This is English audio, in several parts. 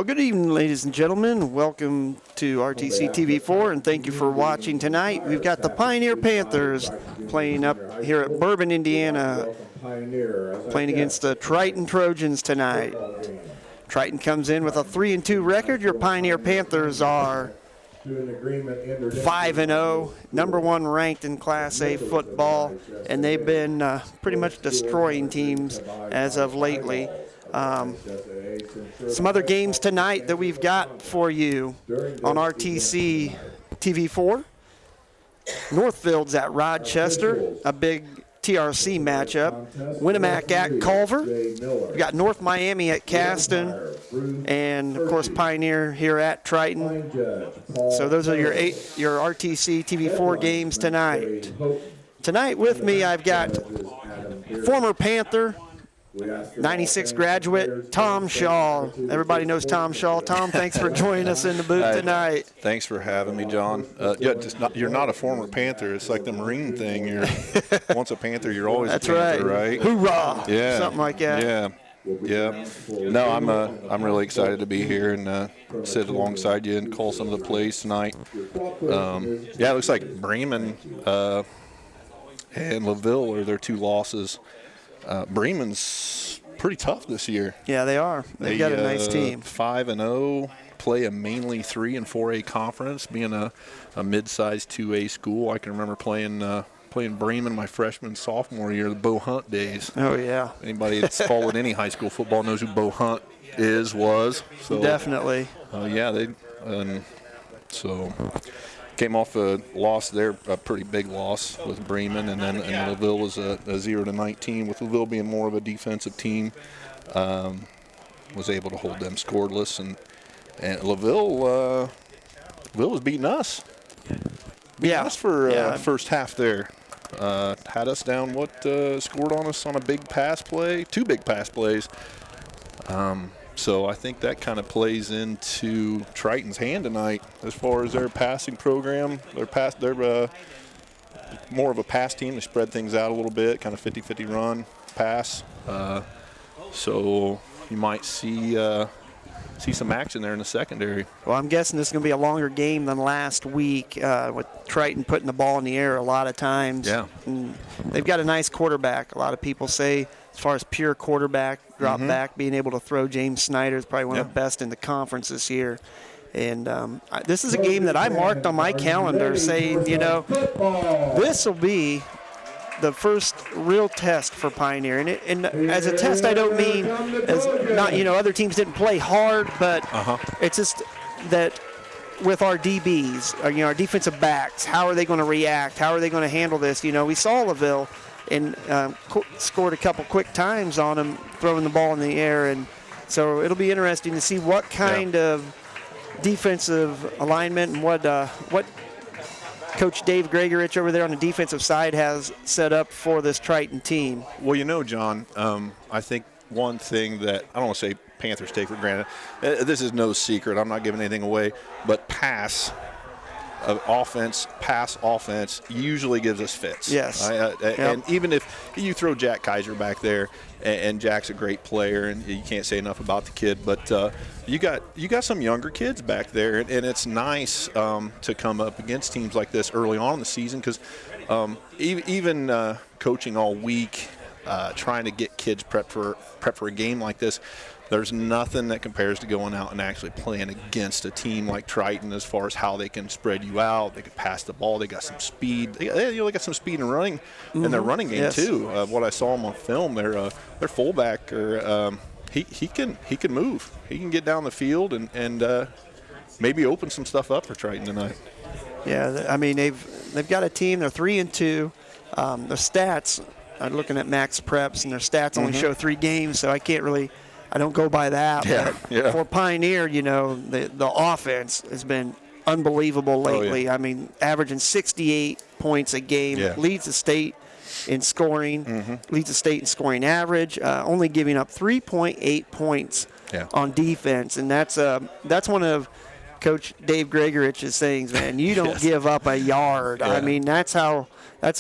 Well, good evening, ladies and gentlemen. Welcome to RTC TV4, and thank you for watching tonight. We've got the Pioneer Panthers playing up here at Bourbon, Indiana, playing against the Triton Trojans tonight. Triton comes in with a 3-2 record. Your Pioneer Panthers are 5-0, number one ranked in Class A football, and they've been pretty much destroying teams as of lately. Some other games tonight that we've got for you on RTC TV4. Northfield's at Rochester, a big TRC matchup. Winnemac at Culver. We've got North Miami at Caston, and of course Pioneer here at Triton. So those are your RTC TV4 games tonight. Tonight with me I've got former Panther, 96 graduate, Tom Shaw. Everybody knows Tom Shaw. Tom, thanks for joining us in the booth tonight. Thanks for having me, John. You're not a former Panther. It's like the Marine thing. You're once a Panther, you're always a Panther, right? Hoorah! Yeah, something like that. Yeah. No, I'm really excited to be here and sit alongside you and call some of the plays tonight. It looks like Bremen and LaVille are their two losses. Bremen's pretty tough this year. Yeah, they are. They've got a nice team. 5-0, play a mainly 3 and 4A conference, being a mid-sized 2A school. I can remember playing Bremen my freshman sophomore year, the Bo Hunt days. Oh yeah. Anybody that's followed any high school football knows who Bo Hunt was. So definitely. So came off a loss there, a pretty big loss with Bremen, and LaVille was a 0-19, with LaVille being more of a defensive team. Was able to hold them scoreless, and LaVille was beating us. Us for first half there. Had us down, scored on us on a big pass play, 2 big pass plays. So I think that kind of plays into Triton's hand tonight as far as their passing program. They're more of a pass team. They spread things out a little bit, kind of 50-50 run, pass. So you might see some action there in the secondary. Well, I'm guessing this is going to be a longer game than last week with Triton putting the ball in the air a lot of times. Yeah. And they've got a nice quarterback. A lot of people say, as far as pure quarterback, drop back, being able to throw, James Snyder is probably one of the best in the conference this year. And this is a game that I marked on my calendar saying, this will be the first real test for Pioneer. And as a test, I don't mean as not, other teams didn't play hard, but it's just that with our DBs, our defensive backs, how are they going to react? How are they going to handle this? We saw LaVille and scored a couple quick times on them throwing the ball in the air. And so it'll be interesting to see what kind of defensive alignment and what Coach Dave Gregorich over there on the defensive side has set up for this Triton team. Well, John, I think one thing that I don't want to say Panthers take for granted, this is no secret, I'm not giving anything away, but pass offense usually gives us fits. Yes. And even if you throw Jack Kaiser back there, and Jack's a great player, and you can't say enough about the kid, but you got some younger kids back there, and it's nice to come up against teams like this early on in the season, because even coaching all week, trying to get kids prep for a game like this, there's nothing that compares to going out and actually playing against a team like Triton as far as how they can spread you out. They can pass the ball. They got some speed. They got some speed in running, in their running game too. What I saw them on film, their fullback, he can move. He can get down the field and maybe open some stuff up for Triton tonight. Yeah, I mean they've got a team. They're 3-2. Their stats. I'm looking at Max Preps, and their stats only show 3 games, so I don't go by that. But for Pioneer, the offense has been unbelievable lately. I mean, averaging 68 points a game, leads the state in scoring, leads the state in scoring average, only giving up 3.8 points on defense. And that's one of Coach Dave Gregorich's sayings, man. You don't give up a yard. I mean, that's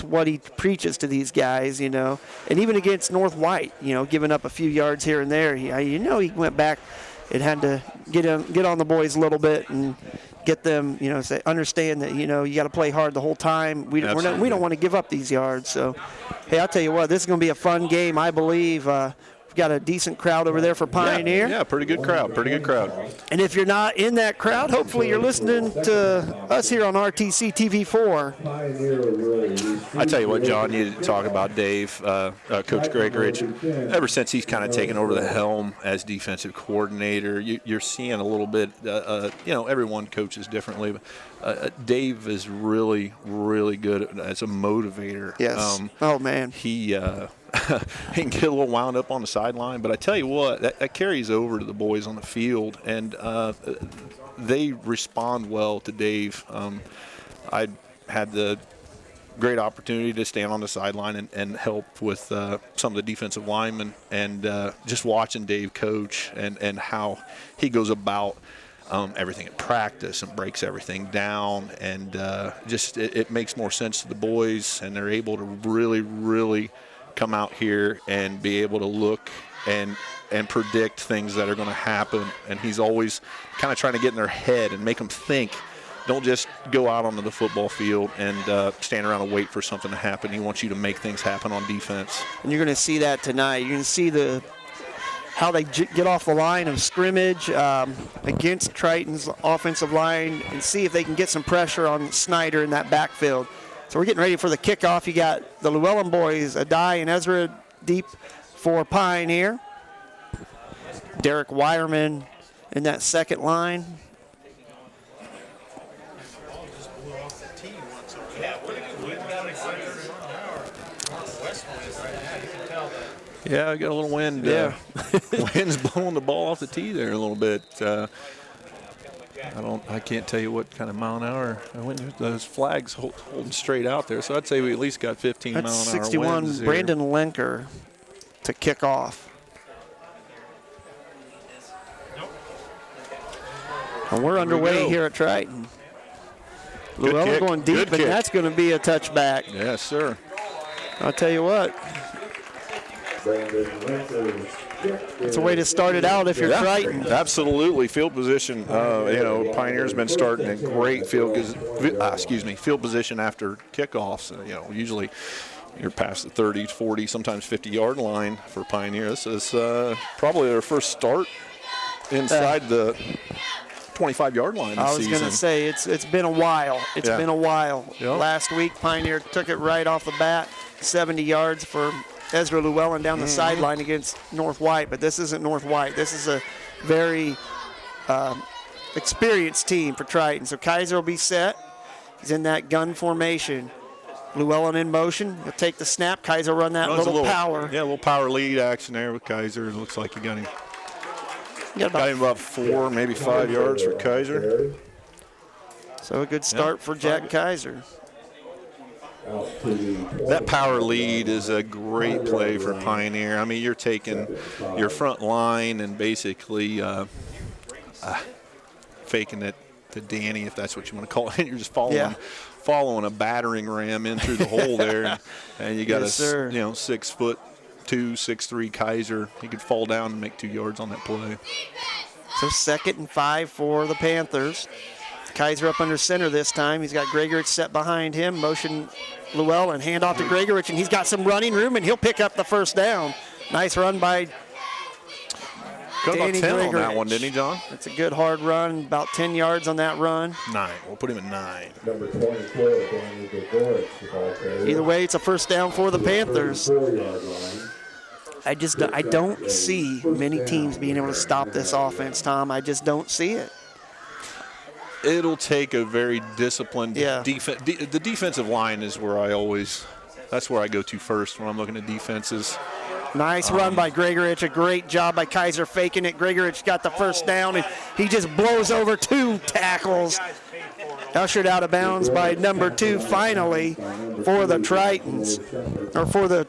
what he preaches to these guys, And even against North White, giving up a few yards here and there, he went back and had to get on the boys a little bit and get them, say, understand that, you got to play hard the whole time. We don't want to give up these yards. So, hey, I'll tell you what, this is going to be a fun game, I believe. We've got a decent crowd over there for Pioneer. Yeah, pretty good crowd. And if you're not in that crowd, hopefully you're listening to us here on RTC TV4. I tell you what, John, you talk about Dave, Coach Gregorich. Ever since he's kind of taken over the helm as defensive coordinator, you're seeing a little bit, everyone coaches differently. But Dave is really, really good as a motivator. Yes. Man. He can get a little wound up on the sideline, but I tell you what, that carries over to the boys on the field, and they respond well to Dave. I had the great opportunity to stand on the sideline and help with some of the defensive linemen, and just watching Dave coach and how he goes about everything in practice and breaks everything down, and it makes more sense to the boys, and they're able to really, really come out here and be able to look and predict things that are going to happen. And he's always kind of trying to get in their head and make them think. Don't just go out onto the football field and stand around and wait for something to happen. He wants you to make things happen on defense. And you're going to see that tonight. You're going to see how they get off the line of scrimmage against Triton's offensive line and see if they can get some pressure on Snyder in that backfield. So we're getting ready for the kickoff. You got the Llewellyn boys, Adai and Ezra deep for Pioneer. Derek Wireman in that second line. Yeah, I got a little wind. Yeah. Wind's blowing the ball off the tee there a little bit. I can't tell you what kind of mile an hour. Those flags holding straight out there, so I'd say we at least got 15 mile an hour winds. That's 61, Brandon Lenker to kick off. And we're underway here at Triton. Llewellyn going deep, and that's going to be a touchback. Yes, sir. I'll tell you what. It's a way to start it out if you're Triton. Absolutely. Field position, Pioneer's been starting in great field position after kickoffs. Usually you're past the 30, 40, sometimes 50-yard line for Pioneer. This is probably their first start inside the 25-yard line this season. I was going to say, it's been a while. It's been a while. Yep. Last week, Pioneer took it right off the bat, 70 yards for Ezra Llewellyn down the sideline against North White, but this isn't North White. This is a very experienced team for Triton. So Kaiser will be set. He's in that gun formation. Llewellyn in motion. He'll take the snap. Kaiser will run that little power. Yeah, a little power lead action there with Kaiser. It looks like he got him. Got him about 4, maybe 5 yards for Kaiser. So a good start for Jack Kaiser. That power lead is a great play for Pioneer. I mean, you're taking your front line and basically faking it to Danny, if that's what you want to call it. You're just following a battering ram in through the hole there, and you got 6'2", 6'3" Kaiser. He could fall down and make 2 yards on that play. So 2nd and 5 for the Panthers. Kaiser up under center this time. He's got Gregorich set behind him. Motion Llewellyn, hand off to Gregorich, and he's got some running room, and he'll pick up the first down. Nice run by Danny Gregorich on that one, didn't he, John? It's a good hard run, about 10 yards on that run. 9. We'll put him at 9. Number 24, Danny Gregorich. Either way, it's a first down for the Panthers. I don't see many teams being able to stop this offense, Tom. I just don't see it. It'll take a very disciplined defense. The defensive line is where that's where I go to first when I'm looking at defenses. Nice run by Gregorich. A great job by Kaiser faking it. Gregorich got the first down, and he just blows over 2 tackles. Ushered out of bounds by number 2 finally for the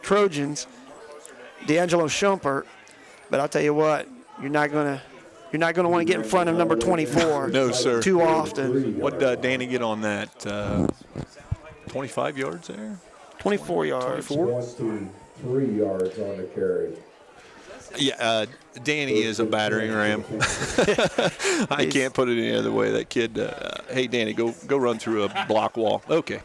Trojans, D'Angelo Schumpert. But I'll tell you what, you're not going to want to get in front of number 24. No, sir. Too often. What Danny get on that? 25 yards there? 24 yards. 1 to 3 yards on the carry. Yeah, Danny is a battering ram. I can't put it any other way. That kid, hey, Danny, go run through a block wall. Okay.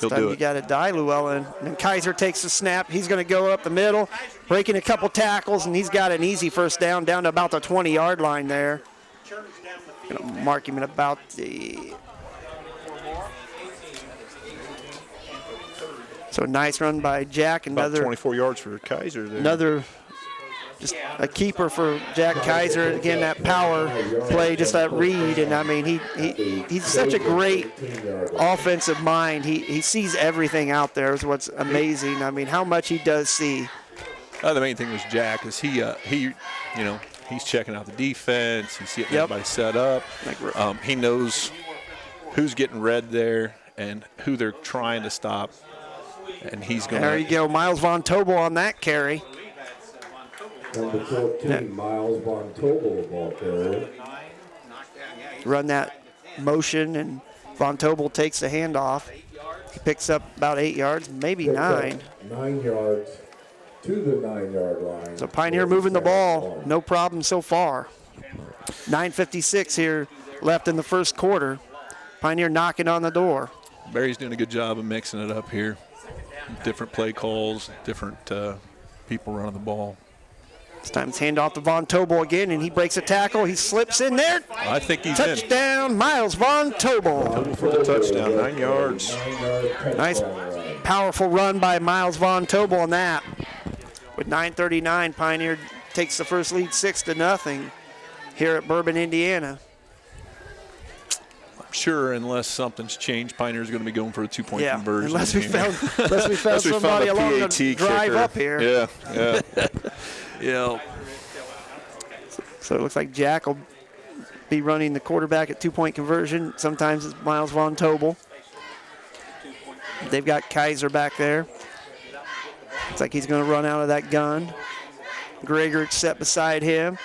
He'll do You it. got to die, Llewellyn. And Kaiser takes the snap. He's going to go up the middle, breaking a couple tackles, and he's got an easy first down to about the 20-yard line there. Going to mark him at about the... So nice run by Jack. About 24 yards for Kaiser there. Another just a keeper for Jack Kaiser. Again, that power play, just that read. And, I mean, he's such a great offensive mind. He sees everything out there is what's amazing. I mean, how much he does see. The main thing was Jack is he he's checking out the defense. He's getting everybody set up. He knows who's getting red there and who they're trying to stop. And he's going. There you go, Miles Von Tobel on that carry. Number 14, Miles Von Tobel, ball carrier. Run that motion, and Von Tobel takes the handoff. He picks up about 8 yards, maybe 9. 9 yards to the 9-yard line. So Pioneer moving the ball, no problem so far. 9:56 here left in the first quarter. Pioneer knocking on the door. Barry's doing a good job of mixing it up here. Different play calls, different people running the ball. This time it's handoff to Von Tobel again, and he breaks a tackle. He slips in there. I think he's touchdown, Miles Von Tobel. Tobel for the touchdown, 9 yards. Nice, powerful run by Miles Von Tobel on that. With 9:39, Pioneer takes the first lead 6-0 here at Bourbon, Indiana. Sure, unless something's changed, Pioneer's going to be going for a 2-point conversion. Unless we found somebody along the drive up here. Yeah. Yeah. So it looks like Jack will be running the quarterback at 2-point conversion. Sometimes it's Miles Von Tobel. They've got Kaiser back there. Looks like he's going to run out of that gun. Gregerich set beside him.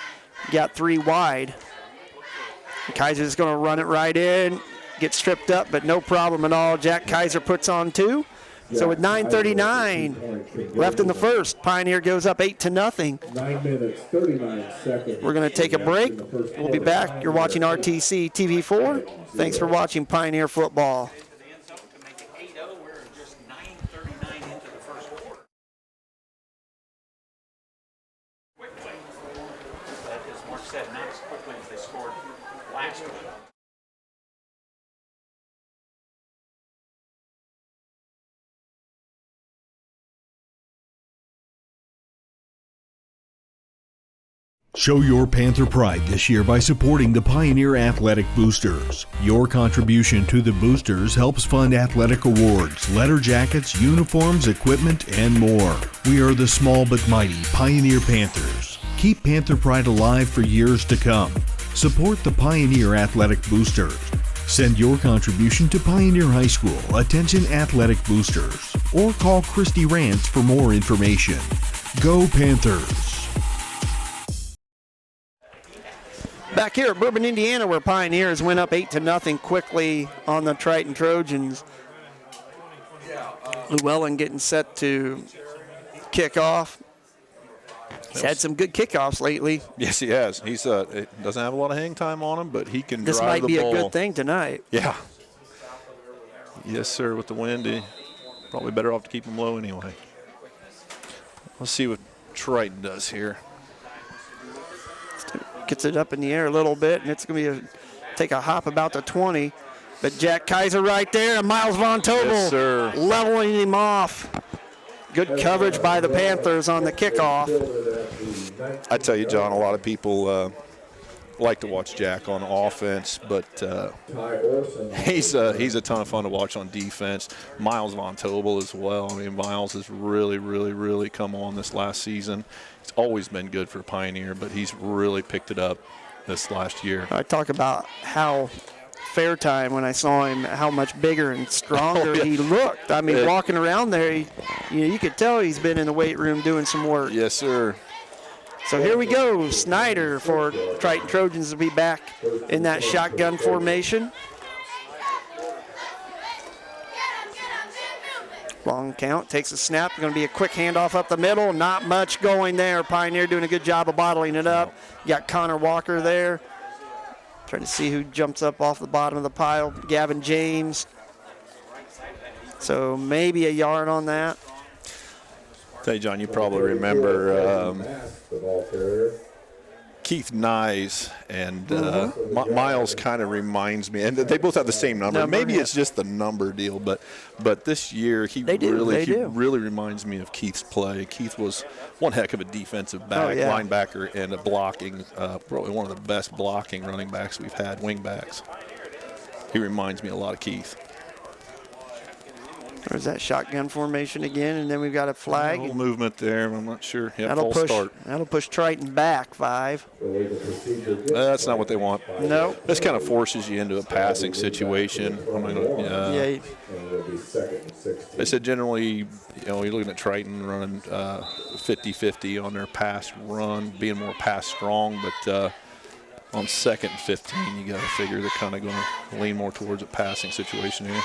Got 3 wide. Kaiser's going to run it right in, get stripped up, but no problem at all. Jack Kaiser puts on 2. So with 9:39 left in the first, Pioneer goes up 8-0. 9 minutes, 39 seconds. We're going to take a break. We'll be back. You're watching RTC TV4. Thanks for watching Pioneer football. Show your Panther pride this year by supporting the Pioneer Athletic Boosters. Your contribution to the Boosters helps fund athletic awards, letter jackets, uniforms, equipment, and more. We are the small but mighty Pioneer Panthers. Keep Panther pride alive for years to come. Support the Pioneer Athletic Boosters. Send your contribution to Pioneer High School, attention Athletic Boosters, or call Christy Rance for more information. Go Panthers! Back here at Bourbon, Indiana, where Pioneers went up 8-0 quickly on the Triton Trojans. Llewellyn getting set to kick off. He's had some good kickoffs lately. Yes, he has. He's doesn't have a lot of hang time on him, but he can drive the ball. This might be a good thing tonight. Yeah. Yes, sir. With the wind, probably better off to keep him low anyway. Let's see what Triton does here. Gets it up in the air a little bit, and it's going to take a hop about the 20. But Jack Kaiser right there, and Miles Von Tobel leveling him off. Good coverage by the Panthers on the kickoff. I tell you, John, a lot of people like to watch Jack on offense, but he's a ton of fun to watch on defense. Miles Von Tobel as well. I mean, Miles has really come on this last season. He's always been good for Pioneer, but he's really picked it up this last year. I talk about how fair time when I saw him, how much bigger and stronger he looked. I mean, walking around there, you could tell he's been in the weight room doing some work. Yes, sir. So here we go. Snyder for Triton Trojans to be back in that shotgun formation. Long count, takes a snap. Going to be a quick handoff up the middle. Not much going there. Pioneer doing a good job of bottling it up. You got Connor Walker there. Trying to see who jumps up off the bottom of the pile. Gavin James. So maybe a yard on that. Hey, John, you probably remember Keith Nyes and Miles kind of reminds me, and they both have the same number. Maybe it's just the number deal, but this year he really reminds me of Keith's play. Keith was one heck of a defensive back, linebacker, and a blocking, probably one of the best blocking running backs we've had, wing backs. He reminds me a lot of Keith. There's that shotgun formation again, and then we've got a flag. A little movement there. I'm not sure. Yeah, that'll push Triton back 5. That's not what they want. No. This kind of forces you into a passing situation. They said generally, you're looking at Triton running 50-50 on their pass run, being more pass strong, but on 2nd and 15, you got to figure they're kind of going to lean more towards a passing situation here.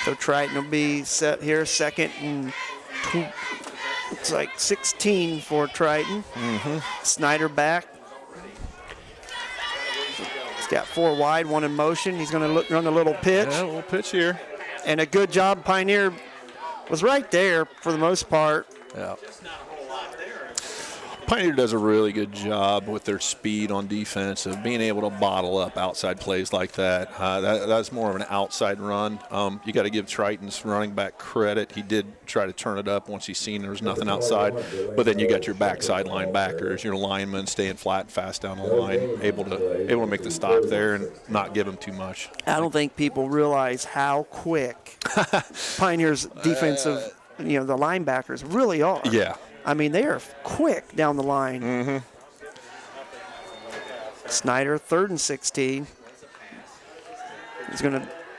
So Triton will be set here, 2nd and it's like 16 for Triton. Snyder back. He's got 4 wide, 1 in motion. He's going to run a little pitch. Yeah, a little pitch here. And a good job. Pioneer was right there for the most part. Yeah. Pioneer does a really good job with their speed on defense of being able to bottle up outside plays like that. That's more of an outside run. You got to give Triton's running back credit. He did try to turn it up once he's seen there was nothing outside. But then you got your backside linebackers, your linemen staying flat and fast down the line, able to make the stop there and not give them too much. I don't think people realize how quick Pioneer's defensive, the linebackers really are. Yeah. I mean, they are quick down the line. Snyder, 3rd and 16.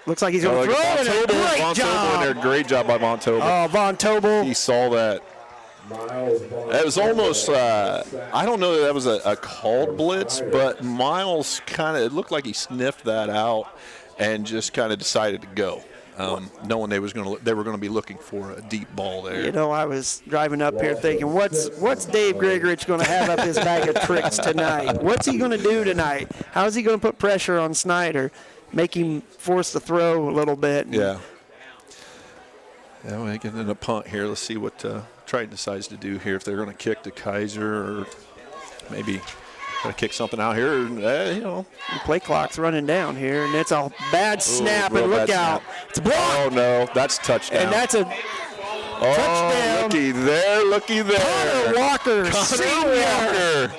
Looks like he's going to throw it. Great job. Great job by Von Tobel. Oh, Von Tobel. He saw that. It was almost, I don't know that was a called blitz, but Miles it looked like he sniffed that out and just kind of decided to go. Knowing they were going to be looking for a deep ball there. I was driving up here thinking, what's Dave Grigorich going to have up his bag of tricks tonight? What's he going to do tonight? How is he going to put pressure on Snyder, make him force the throw a little bit? Yeah. Yeah, we get in a punt here. Let's see what Triton decides to do here. If they're going to kick to Kaiser or maybe got to kick something out here. The play clock's running down here, and it's a bad snap, and look out. It's blocked. Oh, no, that's touchdown. And that's a touchdown. Looky there. Connor Walker, senior.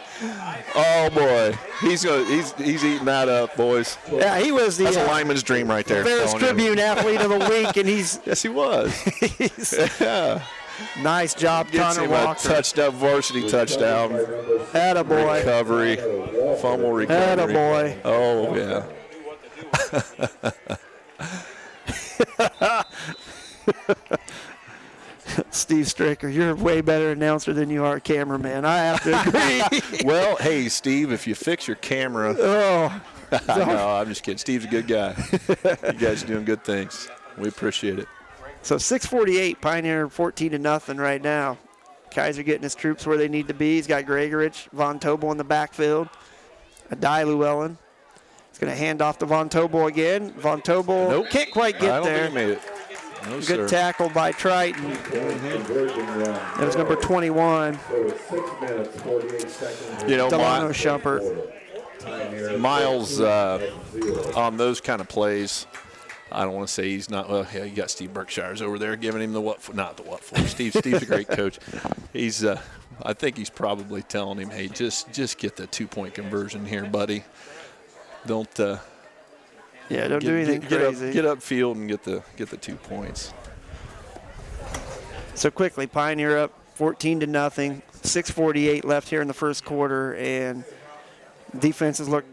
Oh, boy. He's eating that up, boys. Yeah, he was That's a lineman's dream right there. Ferris Tribune athlete of the week, and he's... Yes, he was. Yeah. Nice job, Connor Walker. Touchdown, varsity touchdown. Attaboy. Recovery. Fumble recovery. Attaboy. Oh, yeah. Steve Stricker, you're a way better announcer than you are a cameraman. I have to agree. Well, hey, Steve, if you fix your camera. Oh. No, I'm just kidding. Steve's a good guy. You guys are doing good things. We appreciate it. So 6:48, Pioneer 14-0 right now. Kaiser getting his troops where they need to be. He's got Grigorich, Von Tobel in the backfield. Adai Llewellyn. He's going to hand off to Von Tobel again. Von Tobel can't quite get there. I don't think he made it. No, good tackle by Triton. That was number 21. Delano Shumpert. Miles on those kind of plays. I don't want to say he's not. Well, yeah, you got Steve Berkshire's over there giving him the what for. Not the what for. Steve's a great coach. He's. I think he's probably telling him, hey, just get the 2-point conversion here, buddy. Don't. Don't do anything crazy. Get upfield and get the 2 points. So quickly, Pioneer up 14-0. 6:48 left here in the first quarter, and defenses look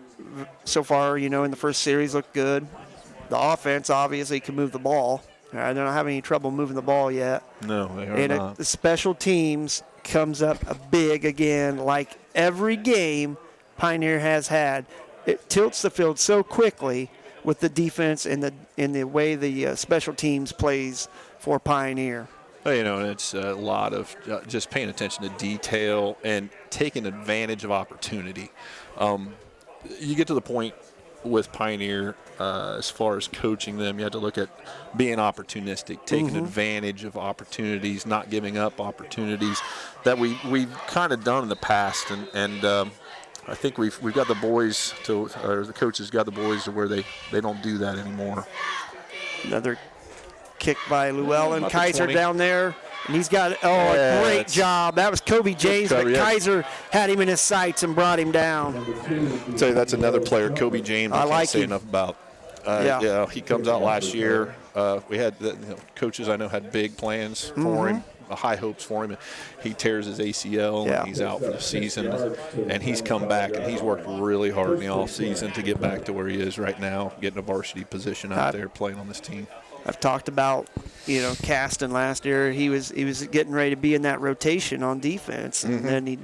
so far, in the first series look good. The offense obviously can move the ball. They're not having any trouble moving the ball yet. No, they are not. The special teams comes up big again, like every game Pioneer has had. It tilts the field so quickly, with the defense and the way the special teams plays for Pioneer. Well, and it's a lot of just paying attention to detail and taking advantage of opportunity. You get to the point with Pioneer, as far as coaching them, you have to look at being opportunistic, taking advantage of opportunities, not giving up opportunities that we've kind of done in the past. And I think we've got the boys or the coaches got the boys to where they don't do that anymore. Another kick by Llewellyn. About the Kaiser 20. down there. And he's got a great job. That was Kobe James, but Kaiser had him in his sights and brought him down. I'll tell you, that's another player, Kobe James, I like can't say him. enough about. Yeah. He comes out last year. We had coaches I know had big plans for him, high hopes for him. And he tears his ACL, and he's out for the season. And he's come back, and he's worked really hard in the offseason to get back to where he is right now, getting a varsity position out there playing on this team. I've talked about, Caston last year. He was getting ready to be in that rotation on defense, and then he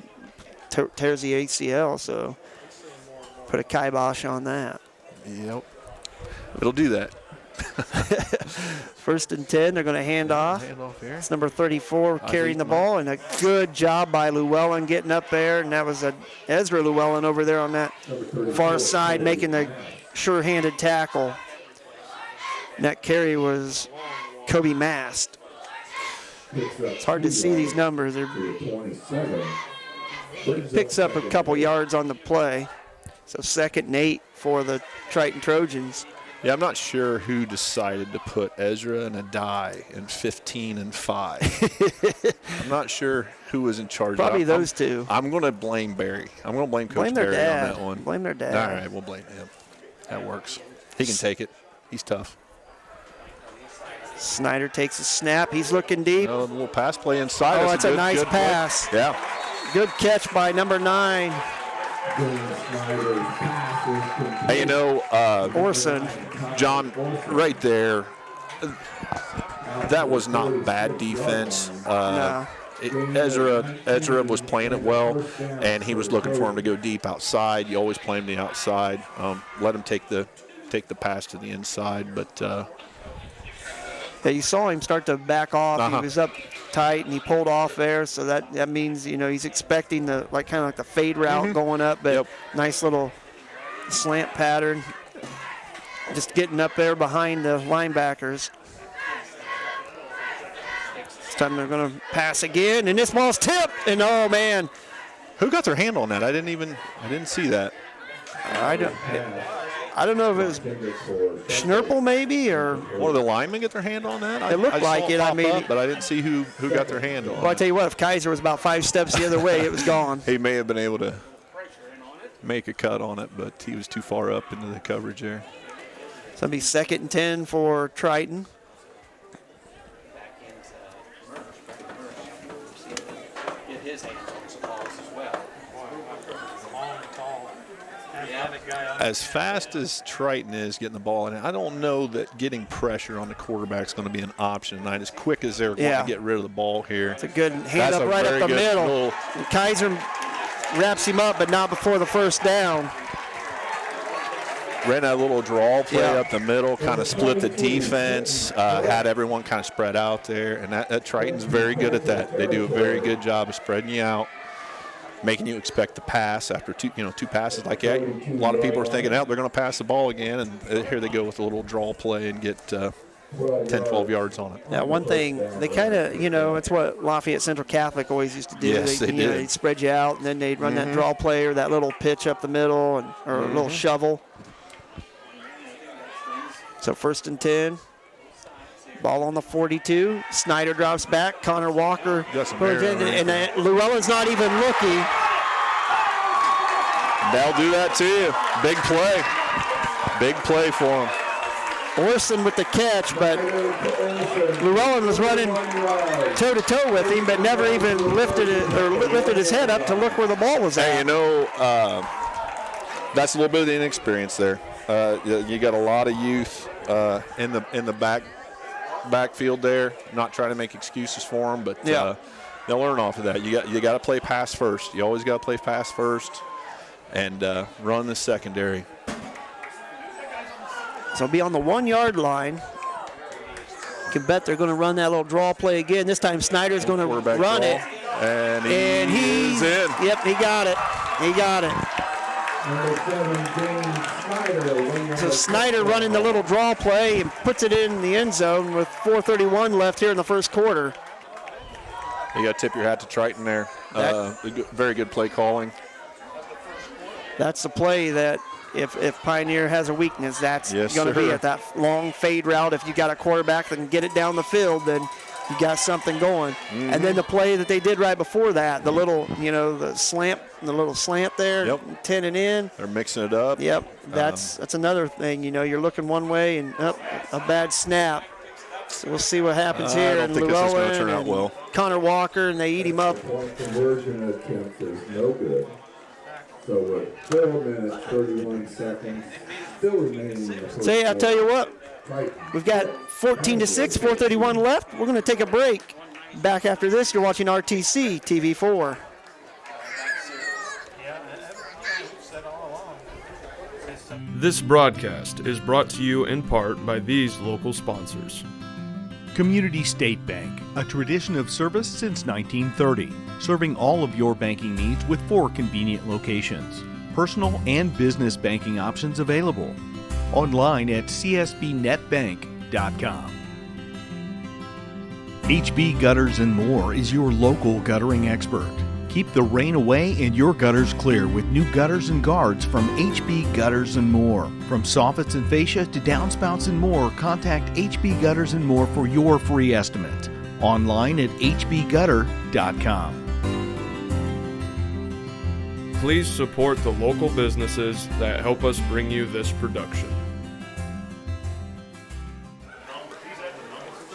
tears the ACL. So put a kibosh on that. Yep, it'll do that. 1st and 10. They're going to hand off. It's number 34 carrying the ball, and a good job by Llewellyn getting up there. And that was Ezra Llewellyn over there on that far side making the sure-handed tackle. And that carry was Kobe Mast. It's hard to see these numbers. He picks up a couple yards on the play. So 2nd and 8 for the Triton Trojans. Yeah, I'm not sure who decided to put Ezra and Adai in 15 and 5. I'm not sure who was in charge. Probably those two. I'm going to blame Barry. I'm going to blame Coach Barry on that one. Blame their dad. All right, we'll blame him. That works. He can take it. He's tough. Snyder takes a snap. He's looking deep. A little pass play inside. That's a nice pass. Play. Yeah. Good catch by number 9. Hey, Orson. John, right there, that was not bad defense. No. Ezra was playing it well, and he was looking for him to go deep outside. You always play him the outside. Let him take the pass to the inside, but yeah, you saw him start to back off. He was up tight, and he pulled off there. So that means he's expecting the kind of like the fade route going up, but nice little slant pattern. Just getting up there behind the linebackers. This time they're going to pass again, and this ball's tipped. And oh man, who got their hand on that? I didn't see that. I don't know if it was Schnurple maybe or one of the linemen get their hand on that. It looked like it. But I didn't see who got their hand on. Well, I tell you what, if Kaiser was about 5 steps the other way, it was gone. He may have been able to make a cut on it, but he was too far up into the coverage there. So it'll be 2nd and 10 for Triton. As fast as Triton is getting the ball in, I don't know that getting pressure on the quarterback is going to be an option tonight. As quick as they're going to get rid of the ball here. It's a good hand up right up the middle. And Kaiser wraps him up, but not before the 1st down. Ran that little draw play up the middle, kind of split the defense, had everyone kind of spread out there, and that Triton's very good at that. They do a very good job of spreading you out, making you expect the pass after two passes. Like a lot of people are thinking, they're going to pass the ball again, and here they go with a little draw play and get 10, 12 yards on it. Now, one thing, they kind of, it's what Lafayette Central Catholic always used to do. Yes, they did. They'd spread you out, and then they'd run that draw play or that little pitch up the middle or a little shovel. So 1st and 10. Ball on the 42. Snyder drops back. Connor Walker. And Llewellyn's not even looking. They'll do that to you. Big play. Big play for him. Orson with the catch, but Llewellyn was running toe-to-toe with him, but never even lifted his head up to look where the ball was at. Hey, that's a little bit of the inexperience there. You got a lot of youth in the backfield there. Not trying to make excuses for them, but they'll learn off of that. You got to play pass first. You always got to play pass first, and run the secondary. So it'll be on the 1-yard line. You can bet they're going to run that little draw play again. This time Snyder's going to run it. And he's in. Yep, he got it. He got it. So Snyder running the little draw play and puts it in the end zone with 4:31 left here in the first quarter. You got to tip your hat to Triton there. Very good play calling. That's the play that if Pioneer has a weakness, that's Yes, going to be sir. at that long fade route. If you got a quarterback that can get it down the field, then you got something going. And then the play that they did right before that, the little, the little slant there, Yep. 10 and in. They're mixing it up. Yep, that's another thing. You're looking one way and a bad snap. So we'll see what happens here. I don't and think this is going Llewellyn to turn out and well. Connor Walker, and they eat him up. Point conversion attempt is no good. So with 4 minutes, 31 seconds, still remaining in the first Say, I'll tell you what, Triton. we've got 14-6, 4:31 left. We're going to take a break. Back after this, you're watching RTC TV4. This broadcast is brought to you in part by these local sponsors. Community State Bank, a tradition of service since 1930, serving all of your banking needs with 4 convenient locations. Personal and business banking options available. Online at csbnetbank.com. HB Gutters and More is your local guttering expert. Keep the rain away and your gutters clear with new gutters and guards from HB Gutters and More. From soffits and fascia to downspouts and more, contact HB Gutters and More for your free estimate. Online at hbgutter.com. Please support the local businesses that help us bring you this production.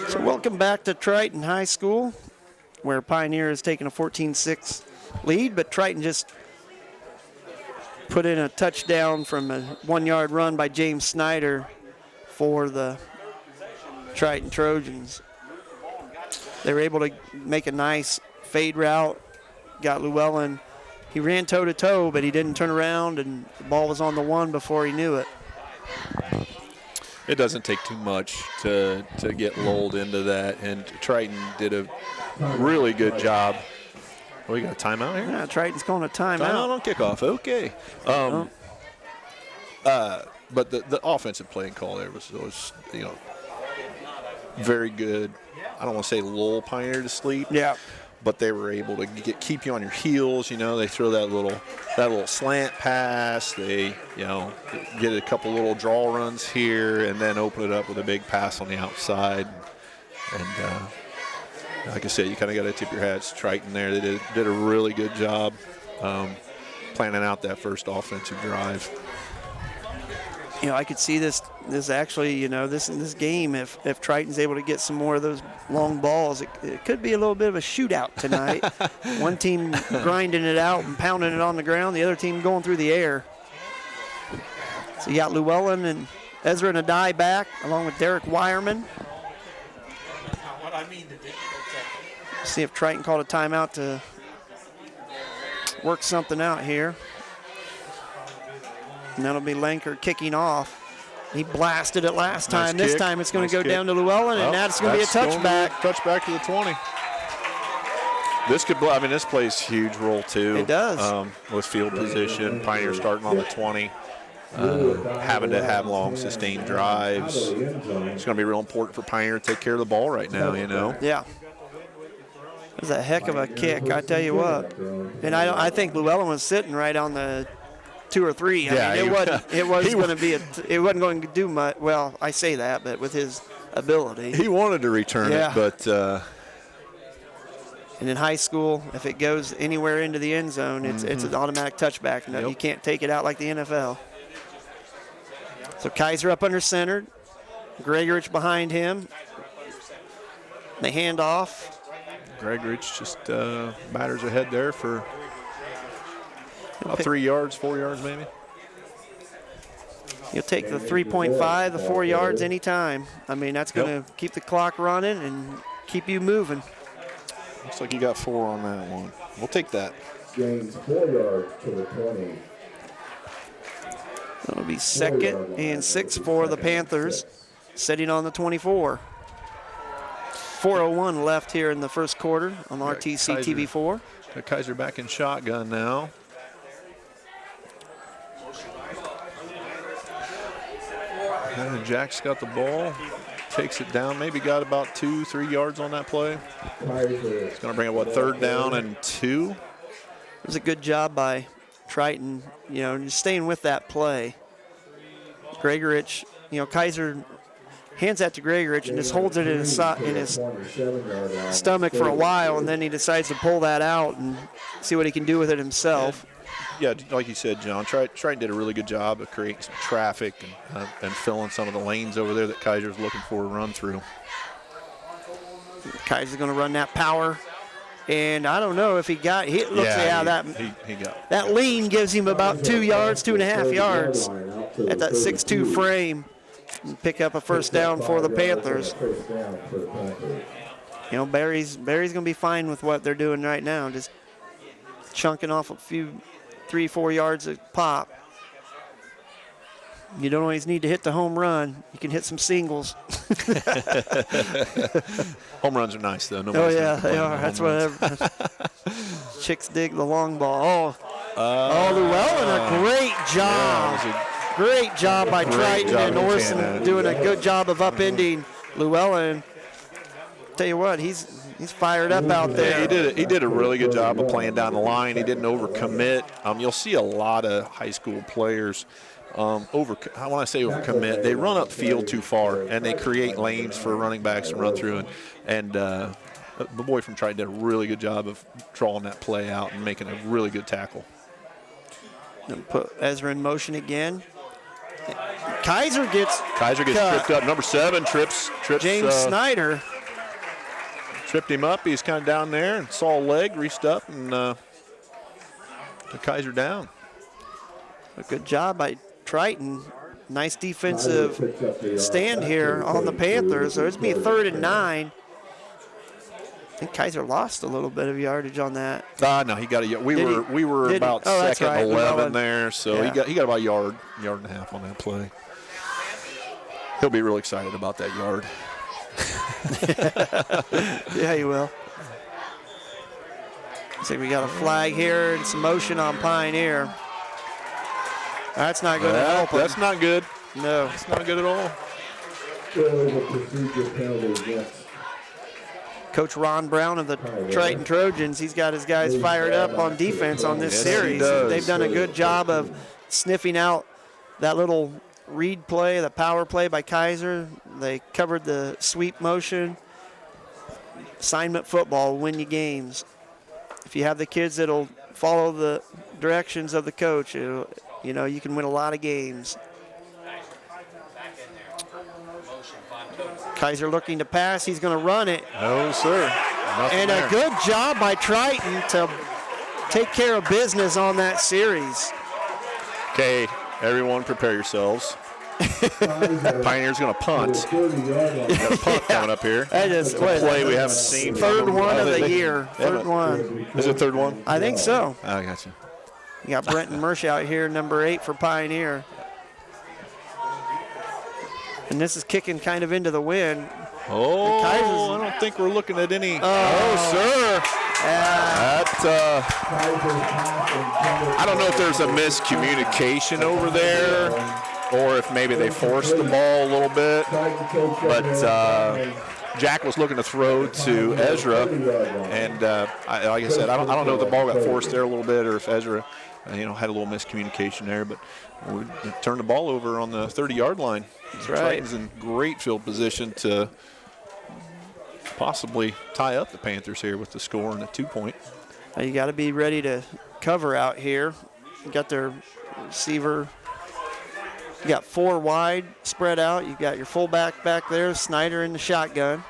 So welcome back to Triton High School, where Pioneer has taken a 14-6 lead, but Triton just put in a touchdown from a 1-yard run by James Snyder for the Triton Trojans. They were able to make a nice fade route, got Llewellyn. He ran toe-to-toe, but he didn't turn around, and the ball was on the 1 before he knew it. It doesn't take too much to get lulled into that, and Triton did a really good job. Oh, we got a timeout here? Yeah, Triton's calling a timeout. Timeout on kickoff. Okay. But the offensive play and call there was very good. I don't want to say lull Pioneer to sleep. Yeah. But they were able to keep you on your heels. They throw that little slant pass. They get a couple little draw runs here, and then open it up with a big pass on the outside. And like I said, you kind of got to tip your hats to Triton there. They did a really good job planning out that first offensive drive. I could see this actually, this game, if Triton's able to get some more of those long balls, it could be a little bit of a shootout tonight. One team grinding it out and pounding it on the ground, the other team going through the air. So you got Llewellyn and Ezra Nadai back, along with Derek Wireman. See if Triton called a timeout to work something out here. And that'll be Lanker kicking off. He blasted it last time. This time it's going to go down to Llewellyn, and that's going to be a touchback. Touchback to the 20. This plays a huge role too. It does. With field position, Pioneer starting on the 20, having to have long sustained drives. It's going to be real important for Pioneer to take care of the ball right now. Yeah. It was a heck of a kick, I tell you what. And I think Llewellyn was sitting right on the 2 or 3. It wasn't going to do much. Well, I say that, but with his ability. He wanted to return it, but. And in high school, if it goes anywhere into the end zone, it's an automatic touchback. No, you can't take it out like the NFL. So Kaiser up under center. Gregorich behind him. They hand off. Gregorich just batters ahead there for about 3 yards, 4 yards maybe. You'll take the 3.5, the 4 yards anytime. That's going to keep the clock running and keep you moving. Looks like you got 4 on that one. We'll take that. Gains 4 yards to the 20. It'll be 2nd and 6 for the Panthers, sitting on the 24. 4:01 left here in the first quarter on RTC TV4. Got Kaiser back in shotgun now. And Jack's got the ball, takes it down, maybe got about 2-3 yards on that play. It's going to bring it, what, 3rd down and 2? It was a good job by Triton, just staying with that play. Gregorich, Kaiser hands that to Gregorich and just holds it in his stomach for a while, and then he decides to pull that out and see what he can do with it himself. Yeah, like you said, John, Triton did a really good job of creating some traffic and filling some of the lanes over there that Kaiser's looking for to run through. Kaiser's going to run that power, and I don't know if he got. He got that lean gives him about 2 yards, 2.5 yards at that 6'2" frame. And pick up a first down for the Panthers. Barry's going to be fine with what they're doing right now, just chunking off a few 3-4 yards a pop. You don't always need to hit the home run. You can hit some singles. Home runs are nice, though. Oh, yeah, they are. That's what chicks dig the long ball. Llewellyn, a great job. Yeah, great job by Triton, and Orson doing a good job of upending Llewellyn. Tell you what, he's fired up out there. Yeah, he did a really good job of playing down the line. He didn't overcommit. You'll see a lot of high school players overcommit. They run up field too far, and they create lanes for running backs to run through. And the boy from Triton did a really good job of drawing that play out and making a really good tackle. And put Ezra in motion again. Kaiser gets tripped up. Number 7 trips James Snyder. Tripped him up. He's kind of down there and saw a leg, reached up, and took Kaiser down. A good job by Triton. Nice defensive stand here on the Panthers. So it's going to be 3rd and 9. I think Kaiser lost a little bit of yardage on that. No, he got a. We were about 2nd and 11 there, so yeah. he got about a yard and a half on that play. He'll be real excited about that yard. Yeah, he will. See, we got a flag here and some motion on Pioneer. That's not going to help him. That's not good. No. It's not good at all. Coach Ron Brown of the Triton Trojans, he's got his guys fired up on defense on this series. They've done a good job of sniffing out that little read play, the power play by Kaiser. They covered the sweep motion. Assignment football will win you games. If you have the kids that'll follow the directions of the coach, you can win a lot of games. Kaiser looking to pass. He's going to run it. No, sir. Nothing and there. A good job by Triton to take care of business on that series. Okay, everyone prepare yourselves. Pioneer's going to punt. Got a punt coming up here. That is a play we haven't seen. Third one of the year. Third one. Is it third one? I think so. I got you. You got Brenton Mersch out here, number 8 for Pioneer. And this is kicking kind of into the wind. Oh, I don't think we're looking at any. Oh, sir. I don't know if there's a miscommunication over there or if maybe they forced the ball a little bit. But Jack was looking to throw to Ezra. And like I said, I don't know if the ball got forced there a little bit or if Ezra had a little miscommunication there. But we turned the ball over on the 30-yard line. That's right. Triton's in great field position to possibly tie up the Panthers here with the score and a 2-point. You got to be ready to cover out here. You got their receiver. You got 4 wide spread out. You got your fullback back there, Snyder in the shotgun.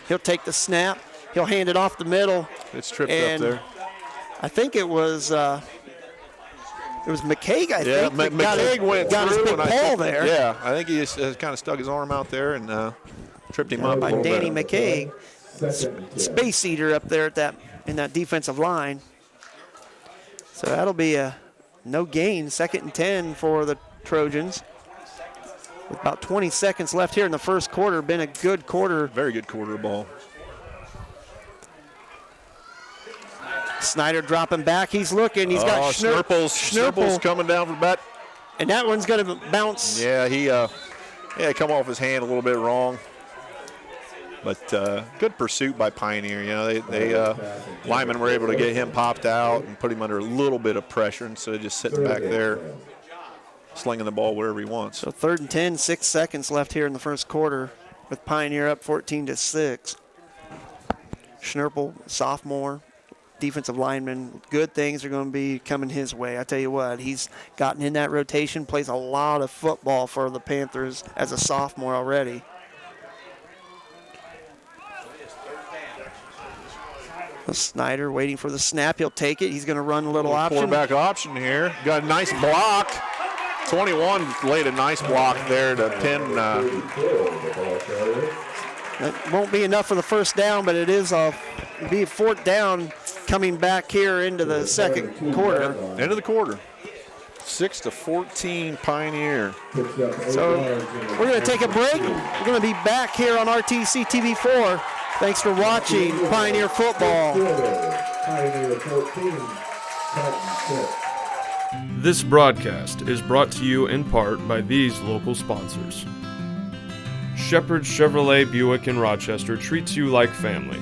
He'll take the snap. He'll hand it off the middle. It's tripped up there. I think it was McCaig, I think. McCaig went got his through big pole there. Yeah, I think he just kind of stuck his arm out there and tripped him up. By Danny McCaig. Space eater up there in that defensive line. So that'll be a no gain, 2nd and 10 for the Trojans. With about 20 seconds left here in the first quarter, been a good quarter. Very good quarter ball. Snyder dropping back. He's looking. He's got Schnurpel's coming down from the bat. And that one's going to bounce. Yeah, he come off his hand a little bit wrong. But good pursuit by Pioneer. You know, they linemen were able to get him popped out and put him under a little bit of pressure instead of just sitting back there, slinging the ball wherever he wants. So 3rd and 10, 6 seconds left here in the first quarter with Pioneer up 14-6. Schnurpel, sophomore, defensive lineman, good things are going to be coming his way. I tell you what, he's gotten in that rotation, plays a lot of football for the Panthers as a sophomore already. Snyder waiting for the snap. He'll take it. He's going to run a little option. Quarterback option here. Got a nice block. 21 laid a nice block there to pin. That won't be enough for the first down, but it is be 4th down coming back here into the second quarter. End of the quarter. 6-14 Pioneer. So we're going to take a break. We're going to be back here on RTC TV4. Thanks for watching Pioneer Football. This broadcast is brought to you in part by these local sponsors. Shepherd's Chevrolet Buick in Rochester treats you like family.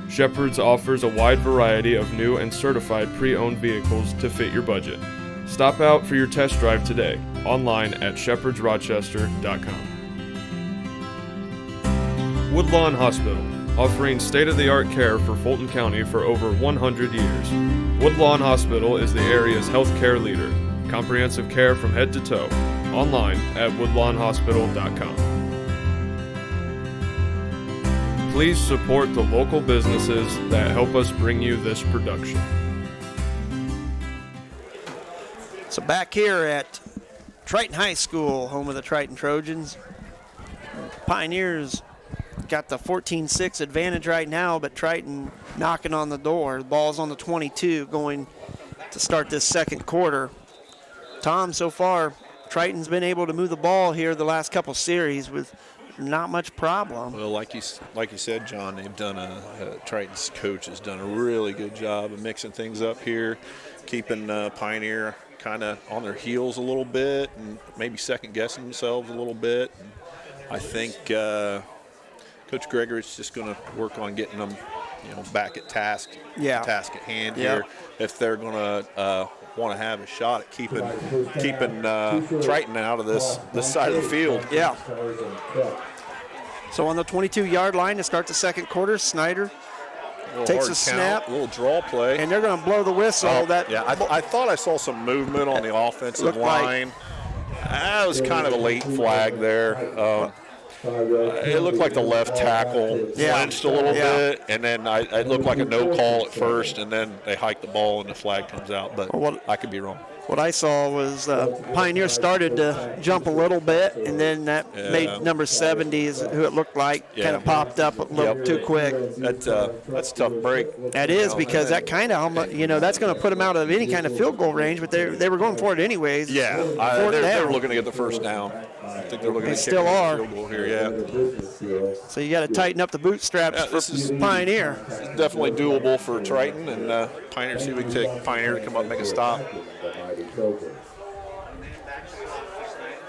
Shepherd's offers a wide variety of new and certified pre-owned vehicles to fit your budget. Stop out for your test drive today, online at shepherdsrochester.com. Woodlawn Hospital, offering state-of-the-art care for Fulton County for over 100 years. Woodlawn Hospital is the area's healthcare leader. Comprehensive care from head to toe. Online at woodlawnhospital.com. Please support the local businesses that help us bring you this production. So back here at Triton High School, home of the Triton Trojans. Pioneers got the 14-6 advantage right now, but Triton knocking on the door. The ball's on the 22 going to start this second quarter. Tom, so far, Triton's been able to move the ball here the last couple series with not much problem. Well, like you said, John, they've done Triton's coach has done a really good job of mixing things up here, keeping Pioneer kind of on their heels a little bit and maybe second-guessing themselves a little bit. And I think Coach Gregory's just going to work on getting them, back at task at hand here. If they're going to want to have a shot at keeping Triton out of this side of the field. Yeah. So on the 22-yard line to start the second quarter, Snyder takes a snap. A little draw play. And they're going to blow the whistle. I thought I saw some movement on the offensive line. That was kind of a late flag there. It looked like the left tackle flinched a little bit, and then it looked like a no call at first, and then they hiked the ball and the flag comes out, but I could be wrong. What I saw was Pioneer started to jump a little bit, and then that made number 70 is who it looked like kind of popped up a little too quick. That's a tough break. That is, because that kind of, that's going to put them out of any kind of field goal range, but they were going for it anyways. Yeah, they're looking to get the first down. I think they're looking to kick a field goal here, So you got to tighten up the bootstraps for Pioneer. This is definitely doable for Triton, and Pioneer, see if we can take Pioneer to come up and make a stop.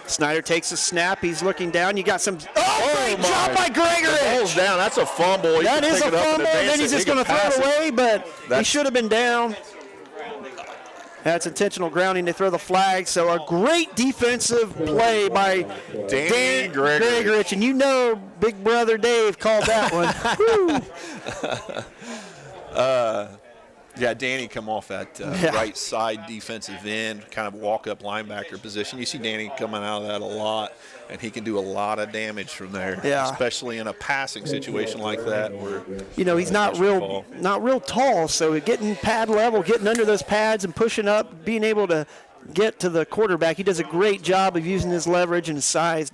Snyder takes a snap. He's looking down. You got some. Great job by Gregory. The ball's down. That's a fumble. That is a fumble. And then he's just going to throw it away, but he should have been down. That's intentional grounding. They throw the flag. So a great defensive play by Dan Gregorich. And Big Brother Dave called that one. Yeah, Danny come off that right side defensive end, kind of walk-up linebacker position. You see Danny coming out of that a lot, and he can do a lot of damage from there, especially in a passing situation like that. Where he's not real tall, so getting pad level, getting under those pads and pushing up, being able to get to the quarterback. He does a great job of using his leverage and his size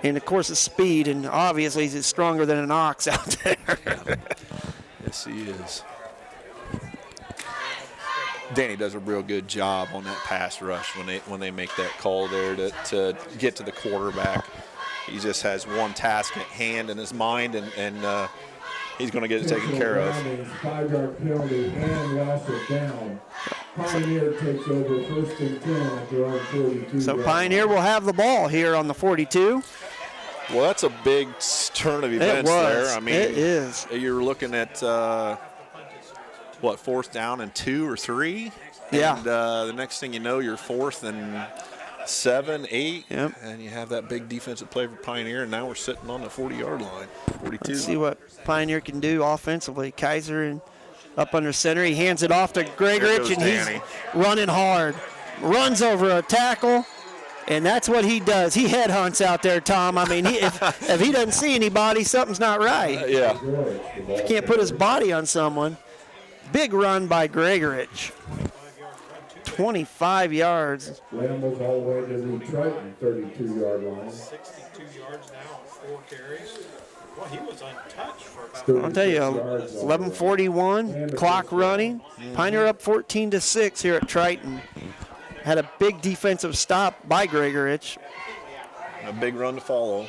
and, of course, his speed, and obviously he's stronger than an ox out there. Yes, he is. Danny does a real good job on that pass rush when they make that call there to get to the quarterback. He just has one task at hand in his mind, and he's going to get it taken care of. 5-yard penalty and loss of down. Pioneer takes over 1st and 10 at their own 42. So Pioneer will have the ball here on the 42. Well, that's a big turn of events there. I mean, it is. You're looking at, 4th down and 2 or 3? Yeah. And the next thing you know, you're 4th and 7, 8. Yep. And you have that big defensive play for Pioneer, and now we're sitting on the 40-yard line, 42. Let's see what Pioneer can do offensively. Kaiser up under center. He hands it off to Gregorich, and he's running hard. Runs over a tackle. And that's what he does. He headhunts out there, Tom. I mean, if he doesn't see anybody, something's not right. Yeah. He can't put his body on someone. Big run by Gregorich. 25 yards. Lambles all the way to the Triton 32-yard line. 62 yards now, 4 carries. Well, he was untouched for about. I'll tell you, 11:41, clock running. Pioneer up 14-6 here at Triton. Had a big defensive stop by Gregorich. A big run to follow.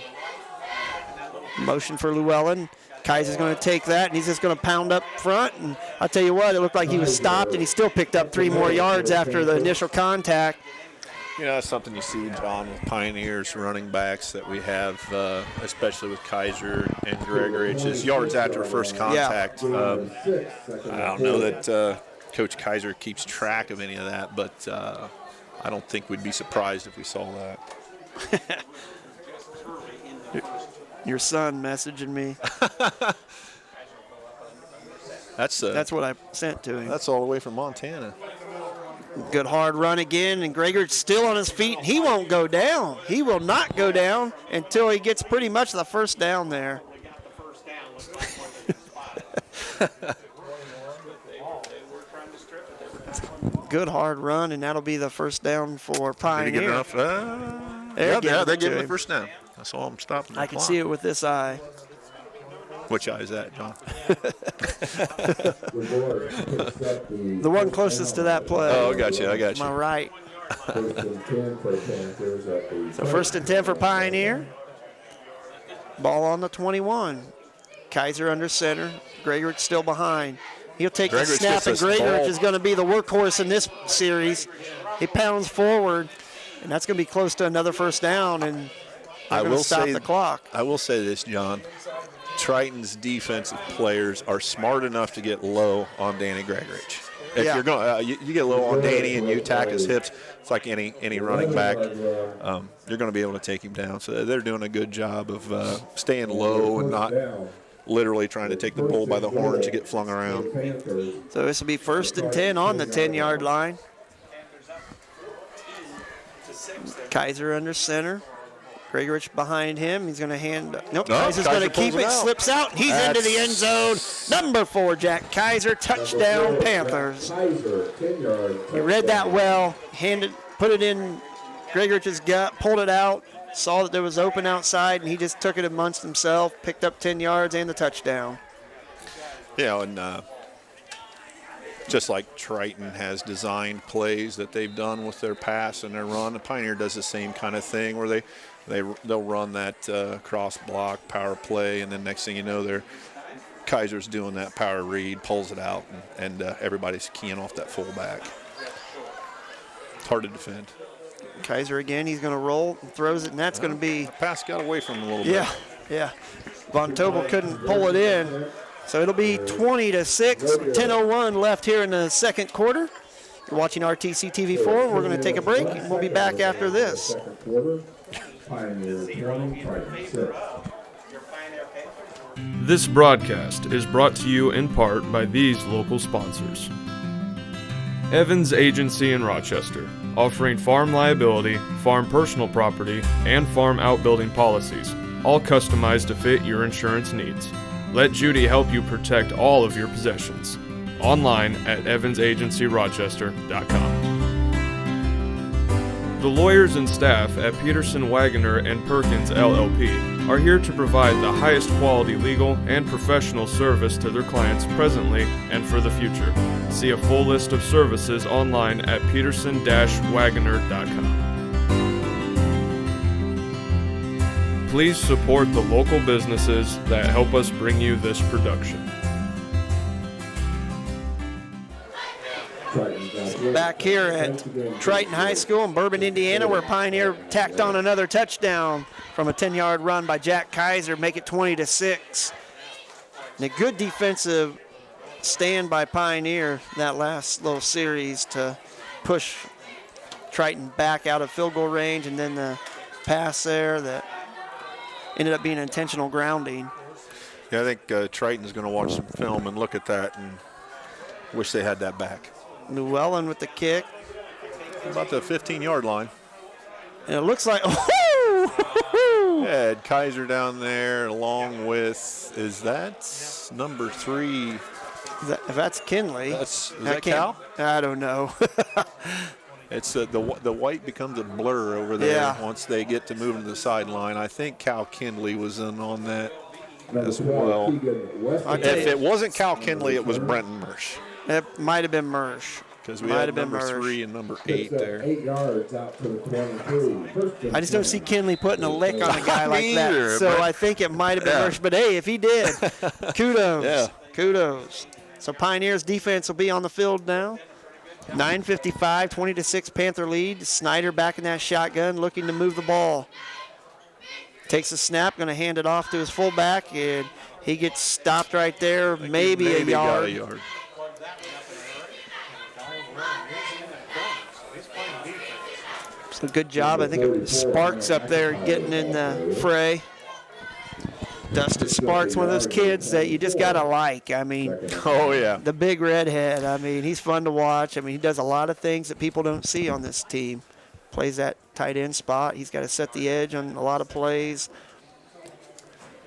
Motion for Llewellyn. Kaiser's going to take that, and he's just going to pound up front. And I'll tell you what, it looked like he was stopped, and he still picked up 3 more yards after the initial contact. You know, that's something you see, John, with Pioneers running backs that we have, especially with Kaiser and Gregorich, is yards after first contact. I don't know that Coach Kaiser keeps track of any of that, but I don't think we'd be surprised if we saw that. Your son messaging me. That's what I sent to him. That's all the way from Montana. Good hard run again, and Gregorich still on his feet. He won't go down. He will not go down until he gets pretty much the first down there. Good hard run, and that'll be the first down for Pioneer. Did he get enough? They're getting the first down. That's all I'm stopping. I can see it with this eye. Which eye is that, John? The one closest to that play. Oh, I got you. My right. 1st and 10 for Panthers at the. So 1st and 10 for Pioneer. Ball on the 21. Kaiser under center. Gregorich still behind. He'll take the snap, and Gregorich is going to be the workhorse in this series. He pounds forward, and that's going to be close to another first down, and they're going to stop the clock. I will say this, John. Triton's defensive players are smart enough to get low on Danny Gregorich. If you're going, you get low on Danny and you attack his hips, it's like any running back. You're going to be able to take him down. So they're doing a good job of staying low and not literally trying to take the bull by the horns to get flung around. So this will be 1st and 10 on the 10-yard line. Kaiser under center. Gregorich behind him. He's going to hand. Nope. Kaiser's going to keep it. Slips out. He's into the end zone. Number 4, Jack Kaiser. Touchdown, Panthers. He read that well. Put it in Gregorich's gut. Pulled it out. Saw that there was open outside, and he just took it amongst himself. Picked up 10 yards and the touchdown. Yeah, and just like Triton has designed plays that they've done with their pass and their run, the Pioneer does the same kind of thing where they'll run that cross block power play, and then next thing you know, Kaiser's doing that power read, pulls it out, and everybody's keying off that fullback. It's hard to defend. Kaiser again, he's going to roll and throws it, and that's going to be. The pass got away from him a little bit. Yeah. Von Tobel couldn't pull it in. So it'll be 20-6, 10:01 left here in the second quarter. You're watching RTC TV4. We're going to take a break, and we'll be back after this. This broadcast is brought to you in part by these local sponsors. Evans Agency in Rochester, offering farm liability, farm personal property, and farm outbuilding policies, all customized to fit your insurance needs. Let Judy help you protect all of your possessions. Online at evansagencyrochester.com. The lawyers and staff at Peterson, Wagoner & Perkins LLP are here to provide the highest quality legal and professional service to their clients presently and for the future. See a full list of services online at peterson-wagoner.com. Please support the local businesses that help us bring you this production. Back here at Triton High School in Bourbon, Indiana, where Pioneer tacked on another touchdown from a 10-yard run by Jack Kaiser, make it 20-6. And a good defensive stand by Pioneer that last little series to push Triton back out of field goal range, and then the pass there that ended up being an intentional grounding. Yeah, I think Triton's going to watch some film and look at that and wish they had that back. Llewellyn with the kick. About the 15-yard line. And it looks like, Yeah, Kaiser down there along with, is that number 3? If that's Kinley. Is that Cal? I don't know. It's the white becomes a blur over there Yeah. once they get to moving to the sideline. I think Cal Kinley was in on that as well. If it wasn't Cal Kinley, it was Brenton Mersch. It might have been Mersch. Because we had number 3 and number 8 there. 8 yards out to the 22. I just don't see Kinley putting a lick on a guy like that. either, So but- I think it might have been Mersch. But, hey, if he did, kudos. Yeah. Kudos. So Pioneers defense will be on the field now. 9:55, 20-6 Panther lead. Snyder back in that shotgun, looking to move the ball. Takes a snap, going to hand it off to his fullback, and he gets stopped right there, maybe a got yard. a yard. So good job. I think it was Sparks up there getting in the fray. Dustin Sparks, one of those kids that you just got to like. I mean, Oh, yeah. the big redhead. I mean, he's fun to watch. I mean, he does a lot of things that people don't see on this team. Plays that tight end spot. He's got to set the edge on a lot of plays.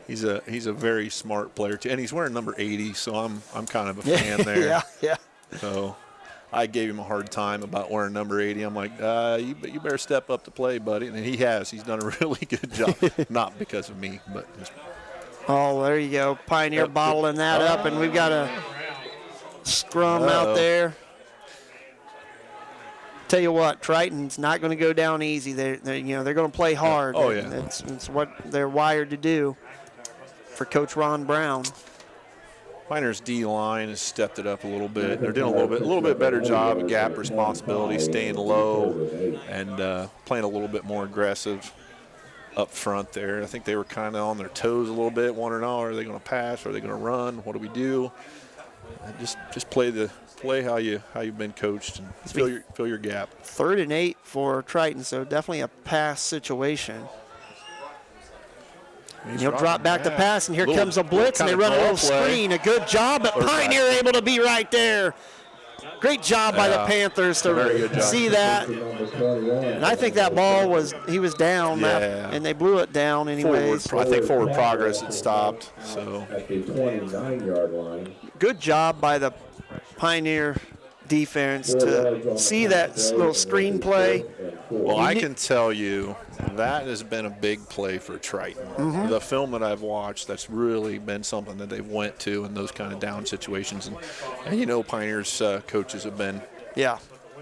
He's a very smart player, too. And he's wearing number 80, so I'm kind of a fan there. Yeah. So I gave him a hard time about wearing number 80. I'm like, you better step up to play, buddy. And he has. He's done a really good job. Not because of me, but just. Oh, there you go. Pioneer bottling that up, and we've got a scrum out there. Tell you what, Triton's not going to go down easy. They're going to play hard. Oh, yeah. It's what they're wired to do for Coach Ron Brown. Pioneer's D-line has stepped it up a little bit. They're doing a little bit better job of gap responsibility, staying low, and playing a little bit more aggressive up front there. I think they were kind of on their toes a little bit, wondering, are they going to pass? Are they going to run? What do we do? And just play how you've been coached and fill your gap. 3rd and 8 for Triton, so definitely a pass situation. And he'll drop back the pass, and here comes a blitz, and they run a little screen. A good job, but Pioneer able to be right there. Great job by the Panthers to see that. And I think that ball he was down, and they blew it down anyways. I think forward progress had stopped. So At the 29-yard line. Good job by the Pioneer defense to see that little screen play. Well, I can tell you that has been a big play for Triton. The film that I've watched, that's really been something that they've went to in those kind of down situations. And Pioneer's coaches have been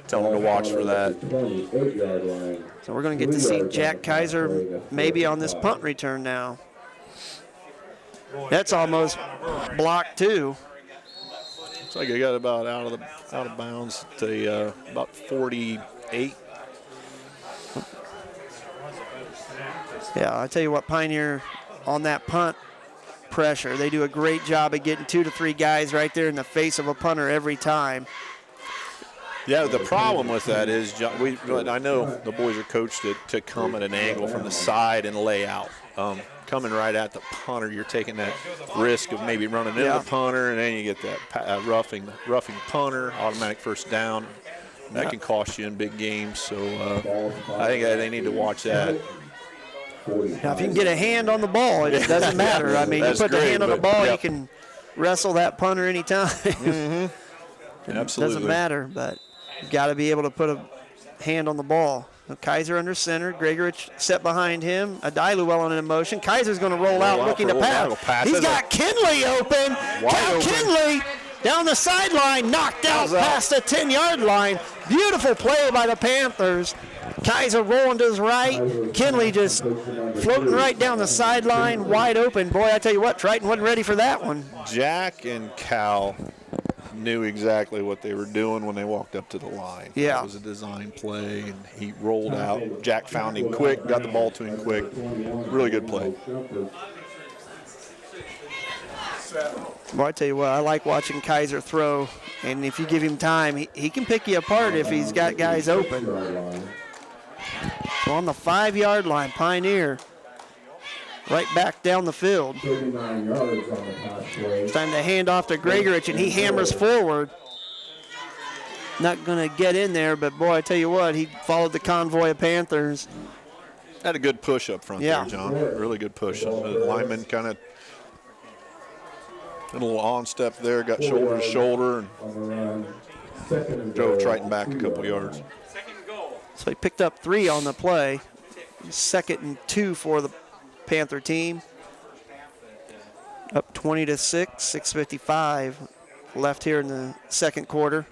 telling them to watch for that. 28-yard line. So we're going to get to see Jack Kaiser maybe on this punt return now. That's almost blocked too. Looks like I got about out of bounds to about 48. Yeah, I tell you what, Pioneer on that punt pressure, they do a great job of getting 2 to 3 guys right there in the face of a punter every time. Yeah, the problem with that is I know the boys are coached to come at an angle from the side and lay out. Coming right at the punter, you're taking that risk of maybe running into the punter, and then you get that roughing punter, automatic first down. That can cost you in big games. So I think they need to watch that. Now, if you can get a hand on the ball, it doesn't matter. I mean, you put the hand on the ball, you can wrestle that punter anytime. Absolutely. It doesn't matter, but you got to be able to put a hand on the ball. Kaiser under center. Gregorich set behind him. Adailu well on in motion. Kaiser's going to roll out looking to pass. He's got Kinley open. Cal Kinley down the sideline, knocked out past the 10-yard line. Beautiful play by the Panthers. Kaiser rolling to his right. Kinley just floating right down the sideline, wide open. Boy, I tell you what, Triton wasn't ready for that one. Jack and Cal knew exactly what they were doing when they walked up to the line. Yeah. It was a design play, and he rolled out. Jack found him quick, got the ball to him quick. Really good play. Well, I tell you what, I like watching Kaiser throw, and if you give him time, he can pick you apart if he's got guys open. So on the 5-yard line, Pioneer right back down the field. 39 yards on the pass play. It's time to hand off to Gregorich, and he hammers forward. Not going to get in there, but boy, I tell you what, he followed the convoy of Panthers. Had a good push up front there, John. Really good push. The lineman kind of a little on step there, got shoulder to shoulder, and drove Triton back a couple yards. So he picked up 3 on the play. 2nd and 2 for the Panther team. Up 20-6, 6:55 left here in the second quarter.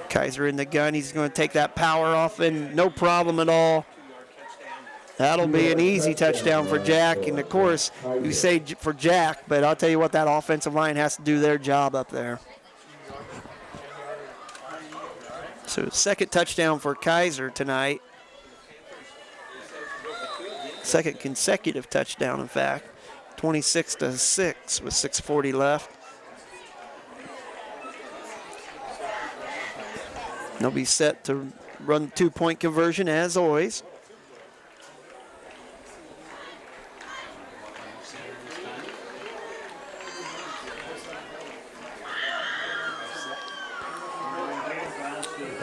Kaiser in the gun. He's going to take that power off, and no problem at all. That'll be an easy touchdown for Jack. And, of course, you say for Jack, but I'll tell you what, that offensive line has to do their job up there. So second touchdown for Kaiser tonight. Second consecutive touchdown, in fact. 26-6 with 6:40 left. They'll be set to run 2-point conversion as always.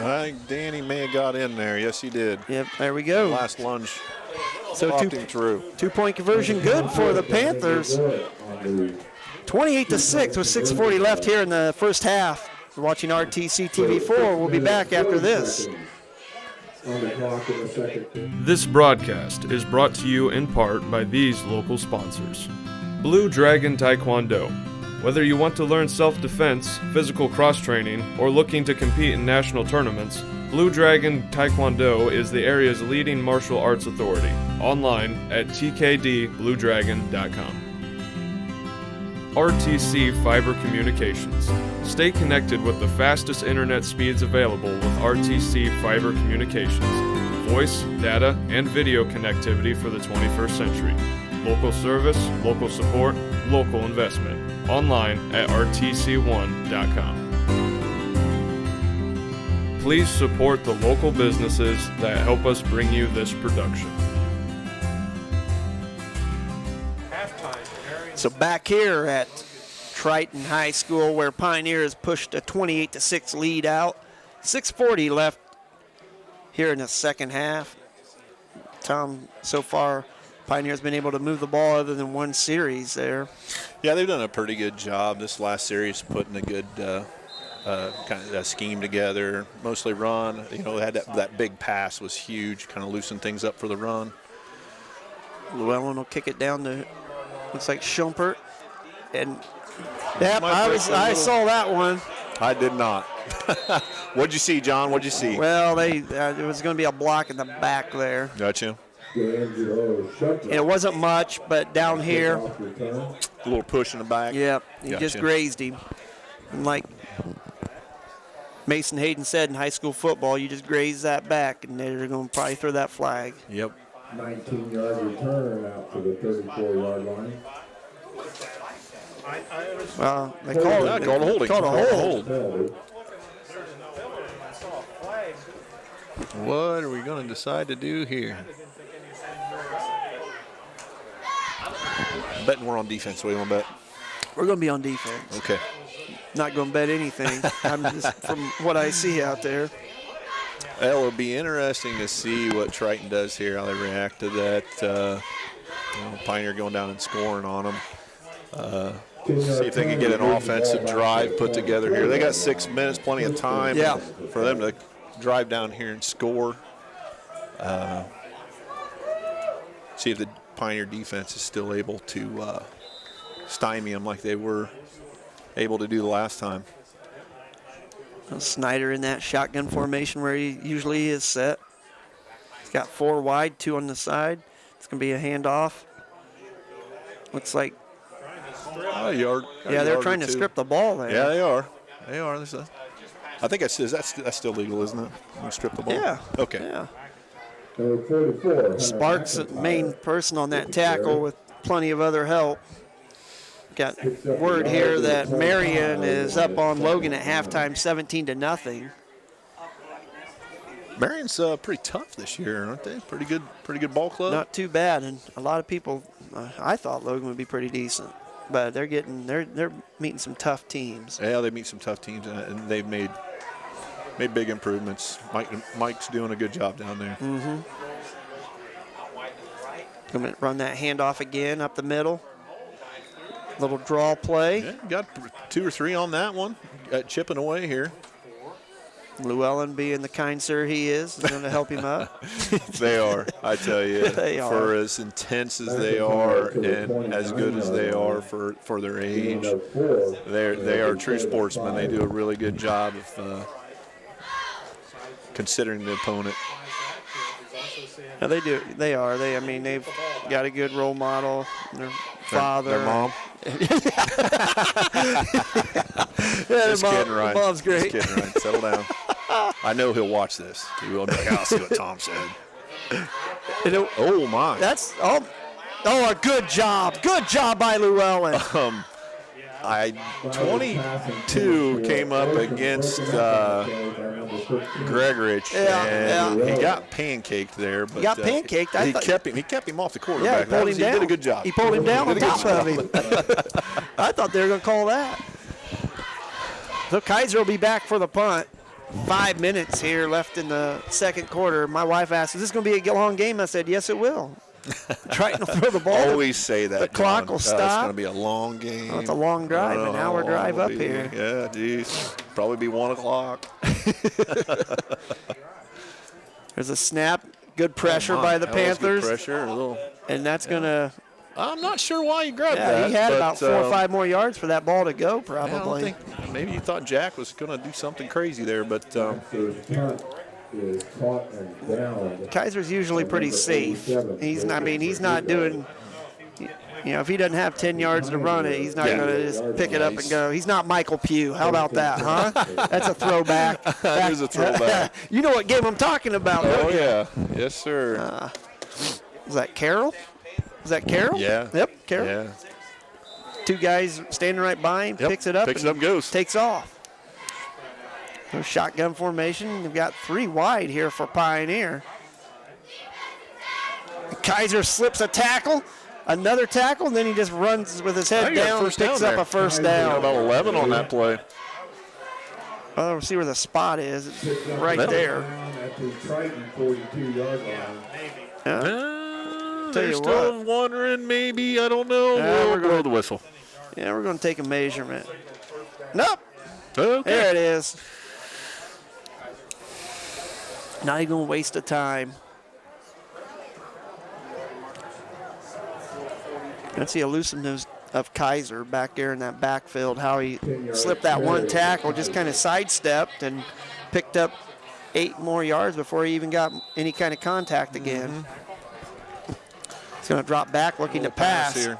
I think Danny may have got in there. Yes, he did. Yep, there we go. Last lunge. So popped him through. 2-point conversion good for the Panthers. 28-6 with 6:40 left here in the first half. We're watching RTC TV4. We'll be back after this. This broadcast is brought to you in part by these local sponsors. Blue Dragon Taekwondo. Whether you want to learn self-defense, physical cross-training, or looking to compete in national tournaments, Blue Dragon Taekwondo is the area's leading martial arts authority. Online at tkdbluedragon.com. RTC Fiber Communications. Stay connected with the fastest internet speeds available with RTC Fiber Communications. Voice, data, and video connectivity for the 21st century. Local service, local support, local investment. Online at rtc1.com. Please support the local businesses that help us bring you this production. So back here at Triton High School, where Pioneers pushed a 28-6 lead out. 6:40 left here in the second half. Tom, so far, Pioneers been able to move the ball other than one series there. Yeah, they've done a pretty good job this last series putting a good kind of scheme together. Mostly run. You know, they had that big pass was huge, kind of loosened things up for the run. Llewellyn will kick it down to, looks like Schumpert. And yep, I saw that one. I did not. What'd you see, John? What'd you see? Well, it was going to be a block in the back there. Gotcha. And it wasn't much, but down here. A little push in the back. Yep, he just grazed him. And like Mason Hayden said in high school football, you just graze that back, and they're going to probably throw that flag. Yep. 19-yard return out to the 34-yard line. Well, they called it. Called a holding. Called a hold. What are we going to decide to do here? Betting we're on defense. What do you want to bet? We're going to be on defense. Okay. Not going to bet anything. I'm just from what I see out there. It'll be interesting to see what Triton does here, how they react to that. Pioneer going down and scoring on them. See if they can get an offensive drive put together here. They got 6 minutes, plenty of time for them to drive down here and score. See if the Pioneer defense is still able to stymie them like they were able to do the last time. Snyder in that shotgun formation where he usually is set. He's got 4 wide, 2 on the side. It's going to be a handoff. Looks like. A yard. Yeah, they're trying to strip the ball there. Yeah, they are. They are. I think that's still legal, isn't it? You strip the ball? Yeah. Okay. Yeah. Number 44. Sparks, the main person on that tackle with plenty of other help. Got word here that Marion is up on Logan at halftime, 17-0. Marion's pretty tough this year, aren't they? Pretty good ball club. Not too bad, and a lot of people. I thought Logan would be pretty decent, but they're meeting some tough teams. Yeah, they meet some tough teams, and they've made big improvements. Mike's doing a good job down there. Mm-hmm. Going to run that handoff again up the middle. Little draw play. Yeah, got 2 or 3 on that one. Chipping away here. Llewellyn, being the kind sir he is going to help him up. They are, I tell you. They are. For as intense as they are and as good as they are for their age, they are true sportsmen. They do a really good job of considering the opponent. No, they do. They are. They've got a good role model. Their father. Their mom. Just kidding, Ryan. Mom's great. Just kidding, Ryan. Settle down. I know he'll watch this. He will be like, I'll see what Tom said. Oh, my. That's a good job. Good job by Llewellyn. 22 came up against Gregorich, and he got pancaked there. But he got pancaked. He kept him off the quarterback. Yeah, he did a good job. He pulled him down on top of him. I thought they were going to call that. So Kaiser will be back for the punt. 5 minutes here left in the second quarter. My wife asked, is this going to be a long game? I said, yes, it will. Triton will throw the ball. Always say that. The clock John. will stop. It's going to be a long game. Oh, it's a long drive, an hour drive up here. Yeah, geez. Probably be 1 o'clock. There's a snap. Good pressure by the Panthers. Good pressure. And that's going to. I'm not sure why he grabbed that. Yeah, he had about 4 or 5 more yards for that ball to go, probably. I don't think, maybe you thought Jack was going to do something crazy there, but. Kaiser's usually pretty safe. He's not doing. If he doesn't have 10 yards to run it, he's not going to just pick it up and go. He's not Michael Pugh. How about that, huh? That's a throwback. That is a throwback. You know what game I'm talking about, don't you? Yeah. Yes, sir. Was that Carroll? Yeah. Yep, Carroll. Yeah. 2 guys standing right by him, picks it up, goes. Takes off. So shotgun formation. They've got 3 wide here for Pioneer. Kaiser slips a tackle, another tackle, and then he just runs with his head down and picks up a first down. About 11 on that play. Well, we'll see where the spot is. It's right there. At the Triton 42-yard line. They're still wondering, maybe. I don't know. We'll blow the whistle. Yeah, we're going to take a measurement. Nope. Okay. There it is. Not even going to waste of time. That's the elusiveness of Kaiser back there in that backfield, how he slipped that one tackle, just kind of sidestepped and picked up 8 more yards before he even got any kind of contact again. He's going to drop back, looking to pass. Here.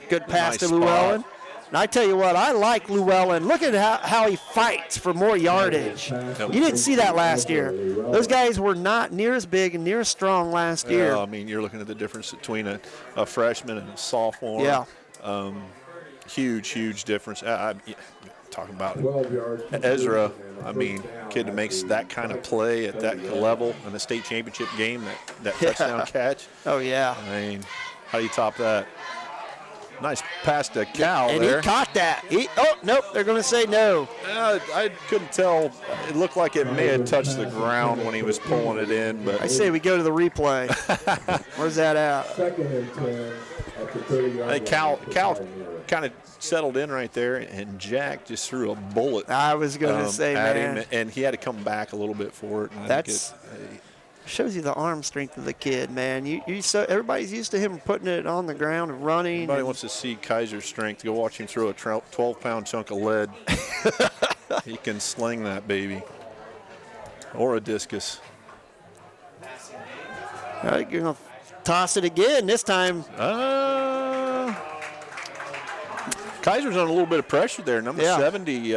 Good pass Nice to spot. Llewellyn. And I tell you what, I like Llewellyn. Look at how he fights for more yardage. You didn't see that last year. Those guys were not near as big and near as strong last year. I mean, you're looking at the difference between a freshman and a sophomore. Yeah. Huge difference. Talking about 12 yards. Ezra, I mean, kid that makes that kind of play at that level in the state championship game, that touchdown catch. Oh, yeah. I mean, how do you top that? Nice pass to Cal and there. he caught that. Nope, they're going to say no. I couldn't tell. It looked like it may have touched the ground when he was pulling it in. But I say we go to the replay. Where's that at? Second and 10 at the 30-yard line. Cal kind of settled in right there, and Jack just threw a bullet. I was going to say, at man. him, and he had to come back a little bit for it. And shows you the arm strength of the kid, man. Everybody's used to him putting it on the ground and running. Everybody wants to see Kaiser's strength. Go watch him throw a 12-pound chunk of lead. He can sling that baby. Or a discus. All right, you're going to toss it again this time. Kaiser's on a little bit of pressure there. Number 70.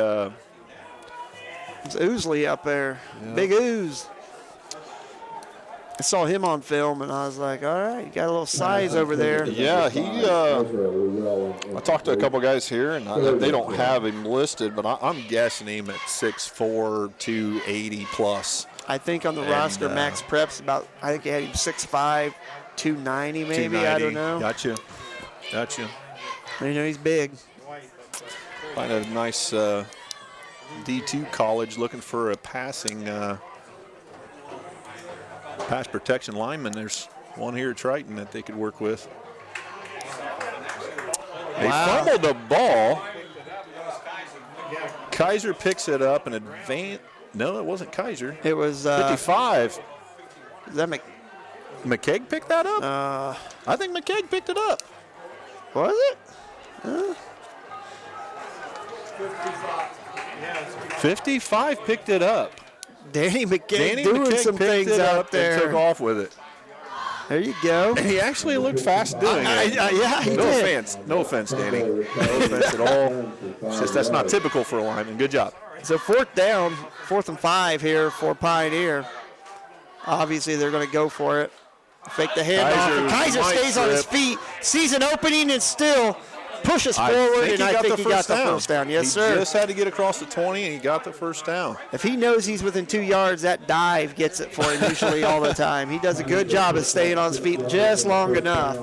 It's Oosley up there. Yeah. Big Ooze. I saw him on film, and I was like, all right, you got a little size over there. Yeah, I talked to a couple guys here, and they don't have him listed, but I'm guessing him at 6'4", 280 plus. I think on the roster, Max Prep's about, I think he had him 6'5", 290 maybe, 290. I don't know. Gotcha. You know, he's big. Find a nice D2 college looking for a passing pass protection lineman. There's one here at Triton that they could work with. They fumbled the ball. Kaiser picks it up and advance. No, it wasn't Kaiser. It was 55. Is that McKegg picked that up? I think McKegg picked it up. Was it? 55 picked it up. Danny McKegg doing some things out there. And took off with it. There you go. And he actually looked fast doing it. Yeah, he did. No offense, Danny. No offense at all. It's just that's not typical for a lineman. Good job. So 4th and 5 here for Pioneer. Obviously, they're going to go for it. Fake the handoff. Kaiser stays on his feet, sees an opening, and still pushes forward, and I think he got the first down. Yes, sir. He just had to get across the 20, and he got the first down. If he knows he's within 2 yards, that dive gets it for him usually all the time. He does a good job of staying on his feet just long enough.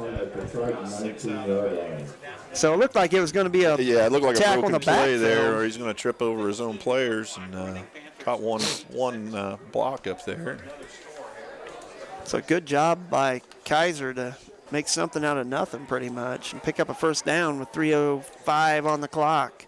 So it looked like it was going to be a it looked like tackle a broken on the play there, or he's going to trip over his own players, and caught one block up there. So good job by Kaiser to make something out of nothing pretty much and pick up a first down with 3:05 on the clock.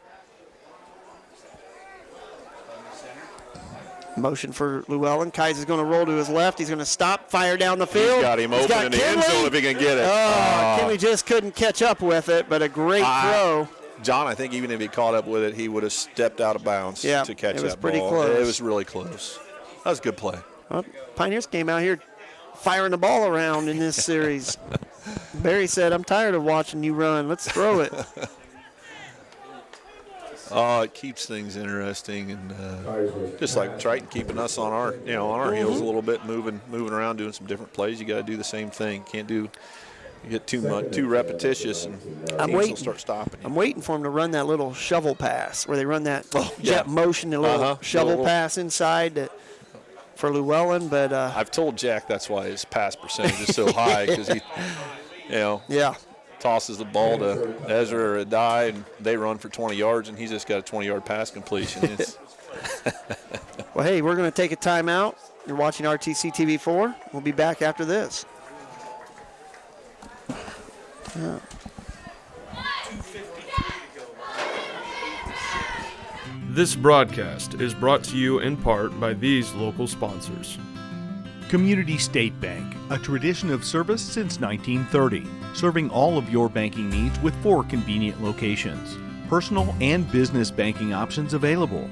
Motion for Llewellyn. Kaiser's going to roll to his left. He's going to stop, fire down the field. He's got him open in the end zone if he can get it. Kinley just couldn't catch up with it, but a great throw. John, I think even if he caught up with it, he would have stepped out of bounds to catch that ball. It was pretty close. It was really close. That was a good play. Well, Pioneers came out here firing the ball around in this series. Barry said, I'm tired of watching you run. Let's throw it. It keeps things interesting, and just like Triton keeping us on our heels a little bit, moving around, doing some different plays. You got to do the same thing. You get too repetitious, and teams will start stopping you. I'm waiting for him to run that little shovel pass where they run that jet motion, a little shovel pass inside for Llewellyn. But I've told Jack that's why his pass percentage is so high, because he, tosses the ball to Ezra or Adai, and they run for 20 yards, and he's just got a 20-yard pass completion. Well, hey, we're going to take a timeout. You're watching RTC TV4. We'll be back after this. This broadcast is brought to you in part by these local sponsors. Community State Bank, a tradition of service since 1930, serving all of your banking needs with 4 convenient locations. Personal and business banking options available.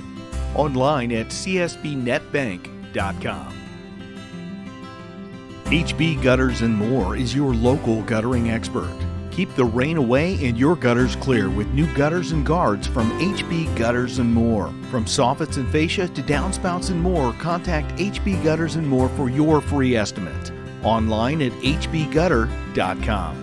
Online at csbnetbank.com. HB Gutters and More is your local guttering expert. Keep the rain away and your gutters clear with new gutters and guards from HB Gutters and More. From soffits and fascia to downspouts and more, contact HB Gutters and More for your free estimate. Online at hbgutter.com.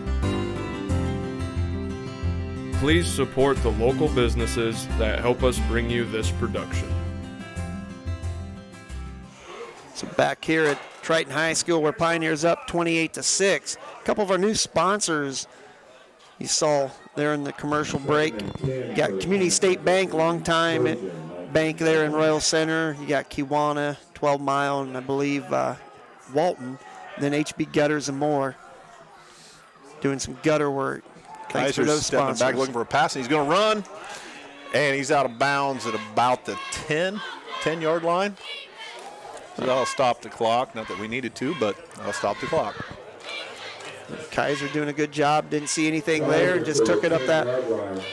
Please support the local businesses that help us bring you this production. So back here at Triton High School, where Pioneers up 28-6. A couple of our new sponsors you saw there in the commercial break. You got Community State Bank, long-time bank there in Royal Center. You got Kiwanis, 12 Mile, and I believe Walton. Then HB Gutters and More, doing some gutter work. Thanks for Kaiser's those stepping sponsors. back looking for a pass, and he's going to run. And he's out of bounds at about the 10-yard line. So that'll stop the clock. Not that we needed to, but that'll stop the clock. Kaiser doing a good job. Didn't see anything there. Just took it up that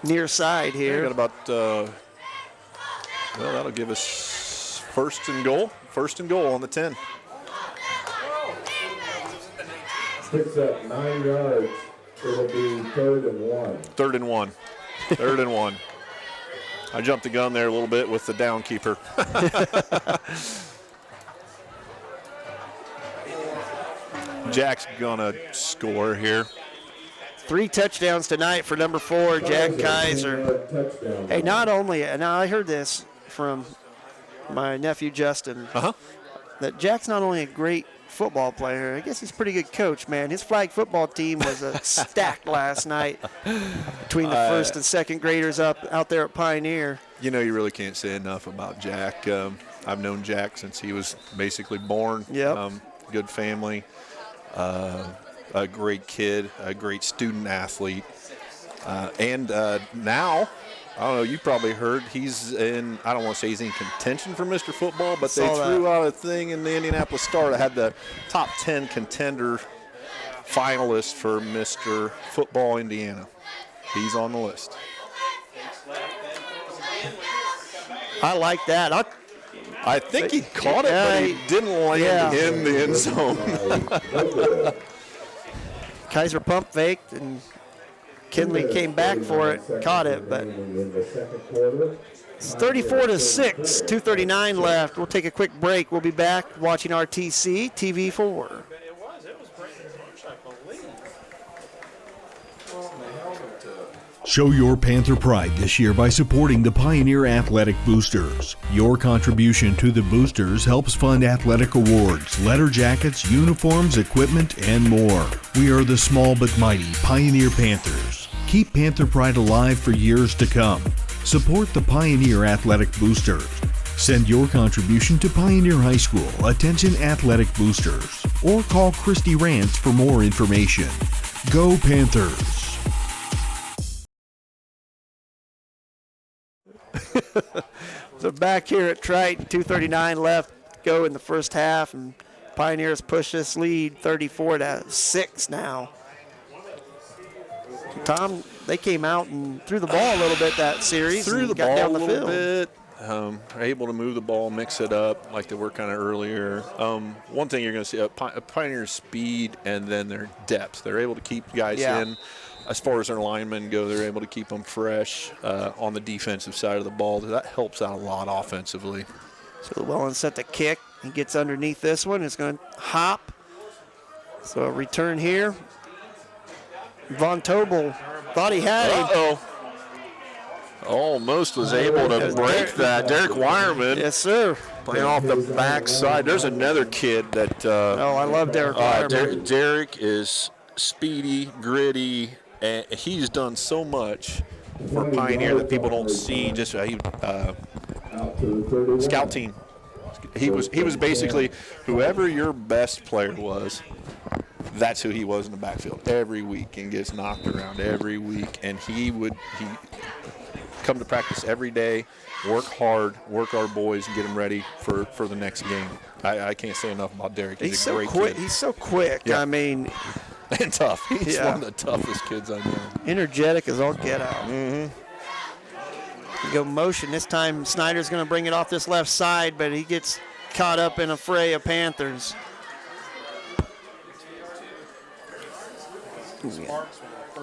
near side here. Got about, well, that'll give us first and goal. First and goal on the 10. Picks up 9 yards. It'll be 3rd and 1. 3rd and 1. 3rd and 1. I jumped the gun there a little bit with the down keeper. Jack's gonna score here. 3 touchdowns tonight for number 4, Jack Kaiser. Hey, not only, now I heard this from my nephew Justin, that Jack's not only a great football player, I guess he's a pretty good coach, man. His flag football team was stacked last night between the first and second graders out there at Pioneer. You know, you really can't say enough about Jack. I've known Jack since he was basically born. Yep. Good family, a great kid, a great student athlete. And now, I don't know, you probably heard he's in, I don't want to say he's in contention for Mr. Football, but they threw out a thing in the Indianapolis Star that had the top 10 contender finalists for Mr. Football Indiana. He's on the list. I like that. I think he caught it, but he didn't land in the end zone. Kaiser pump faked, and Kinley came back for it, caught it, but it's 34-6, 2:39 left. We'll take a quick break. We'll be back watching RTC TV4. Show your Panther pride this year by supporting the Pioneer Athletic Boosters. Your contribution to the Boosters helps fund athletic awards, letter jackets, uniforms, equipment, and more. We are the small but mighty Pioneer Panthers. Keep Panther pride alive for years to come. Support the Pioneer Athletic Boosters. Send your contribution to Pioneer High School, attention Athletic Boosters, or call Christy Rance for more information. Go Panthers! So back here at Triton, 2:39 left, go in the first half, and Pioneers push this lead 34-6 now. Tom, they came out and threw the ball a little bit that series. Threw the got ball down a the little field. bit. Are able to move the ball, mix it up like they were kind of earlier. One thing you're going to see, Pioneer's speed and then their depth. They're able to keep guys in. As far as their linemen go, they're able to keep them fresh on the defensive side of the ball. That helps out a lot offensively. So Llewellyn set the kick. He gets underneath this one. It's going to hop. So a return here. Von Tobel thought he had him. Uh-oh. Almost was able to break that. Derek Wireman. Yes, sir. Playing off the backside. There's another kid that. I love Derek Wireman. Derek is speedy, gritty, and he's done so much for Pioneer that people don't see. Just scout team. He was basically whoever your best player was. That's who he was in the backfield every week and gets knocked around every week. And he come to practice every day, work hard, work our boys, and get them ready for the next game. I can't say enough about Derek. He's a great kid. He's so quick. Yeah. I mean, and tough. He's one of the toughest kids I know. Energetic as all get out. Mm-hmm. You go motion. This time Snyder's going to bring it off this left side, but he gets caught up in a fray of Panthers.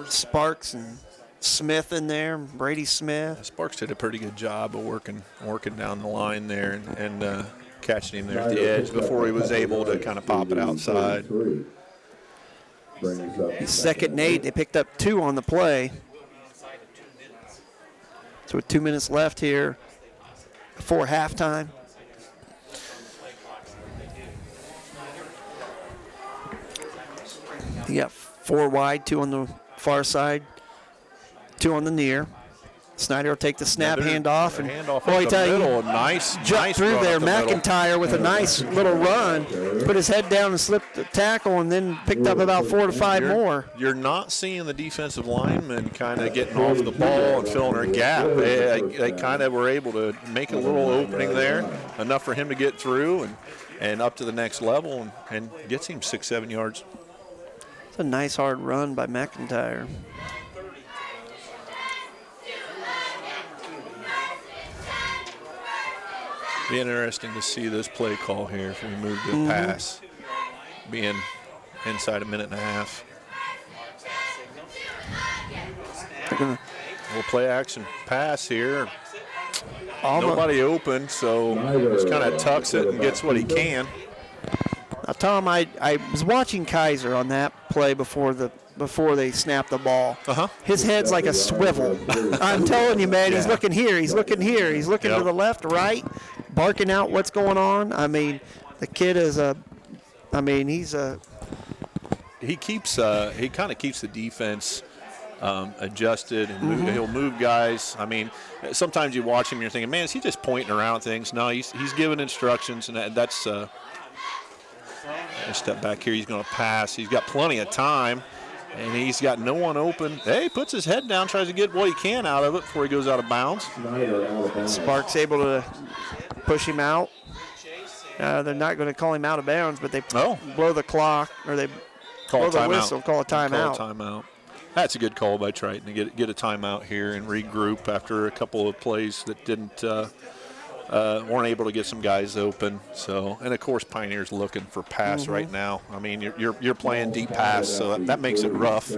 Sparks and Smith in there, Brady Smith. Sparks did a pretty good job of working down the line there and catching him there at the edge before he was able to kind of pop it outside. Second and 8, they picked up 2 on the play. So with 2 minutes left here before halftime. You got 4 wide, 2 on the far side, 2 on the near. Snyder will take the snap, handoff, and handoff boy, I up the tell you, middle. Nice, jump nice through run there. up the middle. McIntyre with a nice little run, put his head down and slipped the tackle, and then picked up about 4 to 5 more. You're not seeing the defensive linemen kind of getting off the ball and filling their gap. They kind of were able to make a little opening there, enough for him to get through and up to the next level and gets him 6-7 yards. It's a nice hard run by McIntyre. Be interesting to see this play call here if we move to a pass, being inside a minute and a half. We'll play action pass here. Nobody open, so just kind of tucks it and gets what he can. Now, Tom, I was watching Kaiser on that play before they snapped the ball. His head's like a swivel. I'm telling you, man, he's looking here, he's looking here, he's looking to the left, right, barking out what's going on. I mean, the kid is he kind of keeps the defense adjusted and he'll move guys. I mean, sometimes you watch him and you're thinking, man, is he just pointing around things? No, he's giving instructions, and that's step back here. He's going to pass. He's got plenty of time, and he's got no one open. Hey, he puts his head down, tries to get what he can out of it before he goes out of bounds. Sparks able to push him out. They're not going to call him out of bounds, but they blow the clock, or they blow the whistle, call a timeout. Call a timeout. That's a good call by Triton to get a timeout here and regroup after a couple of plays that weren't able to get some guys open. So, and of course, Pioneer's looking for pass right now. I mean, you're playing deep pass, so that makes it rough.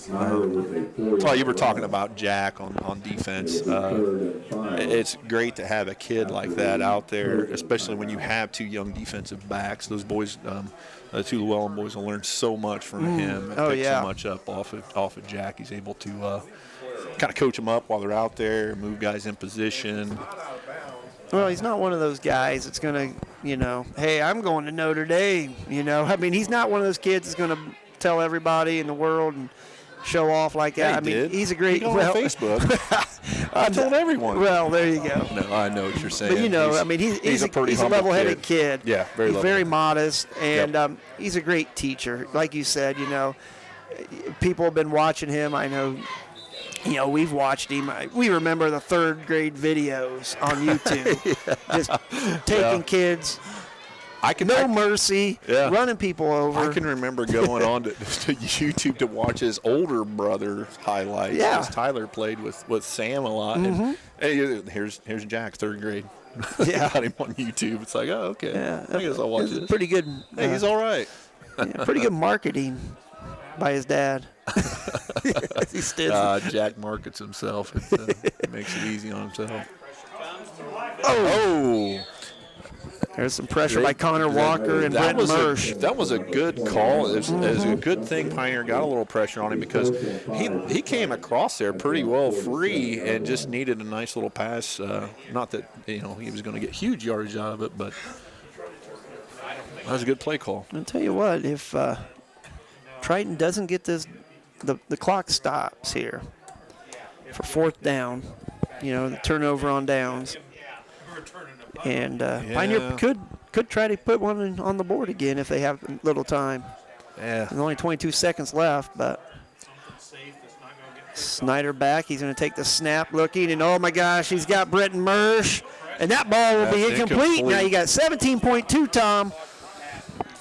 Well, you were talking about Jack on defense. It's great to have a kid like that out there, especially when you have two young defensive backs. Those boys, the two Llewellyn boys, will learn so much from him and pick so much up off of Jack. He's able to kind of coach them up while they're out there, move guys in position. Well, he's not one of those guys that's going to, hey, I'm going to Notre Dame, I mean, he's not one of those kids that's going to tell everybody in the world and show off like that. He's a great. On Facebook. I told everyone. Well, there you go. No, I know what you're saying. But he's a level-headed kid. Yeah, he's very modest, and he's a great teacher. Like you said, people have been watching him. I know. We've watched him. We remember the third grade videos on YouTube, just taking kids. Mercy, running people over. I can remember going on to YouTube to watch his older brother highlights. Yeah. Because Tyler played with Sam a lot. And hey, here's Jack, third grade. Yeah. Got him on YouTube. It's like, oh, okay. Yeah. I guess I'll watch this. Pretty good. Hey, he's all right. Pretty good marketing by his dad. Jack markets himself. It makes it easy on himself. Oh. There's some pressure by Connor Walker and Brent Mersch. That was a good call. It was a good thing Pioneer got a little pressure on him because he came across there pretty well free and just needed a nice little pass. Not that he was going to get huge yardage out of it, but that was a good play call. I'll tell you what, if Triton doesn't get this, the clock stops here for fourth down, the turnover on downs. And Pioneer could try to put one on the board again if they have little time. Yeah. There's only 22 seconds left, but Snyder back. He's going to take the snap looking, and oh my gosh, he's got Brenton Mersch. And that ball will be incomplete. Now you got 17.2, Tom.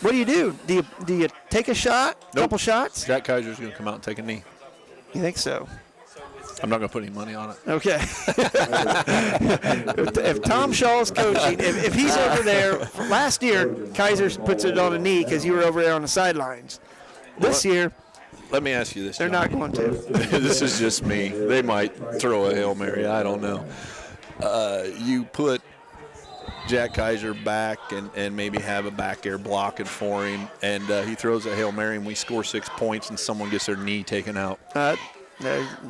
What do you do? Do you take a shot? Nope. Couple shots? Jack Kaiser's going to come out and take a knee. You think so? I'm not going to put any money on it. Okay. if Tom Shaw's coaching, if he's over there, last year Kaiser puts it on a knee because you were over there on the sidelines. This year, let me ask you this. They're not going to. This is just me. They might throw a Hail Mary. I don't know. You put Jack Kaiser back and maybe have a back air blocking for him, and he throws a Hail Mary and we score 6 points and someone gets their knee taken out.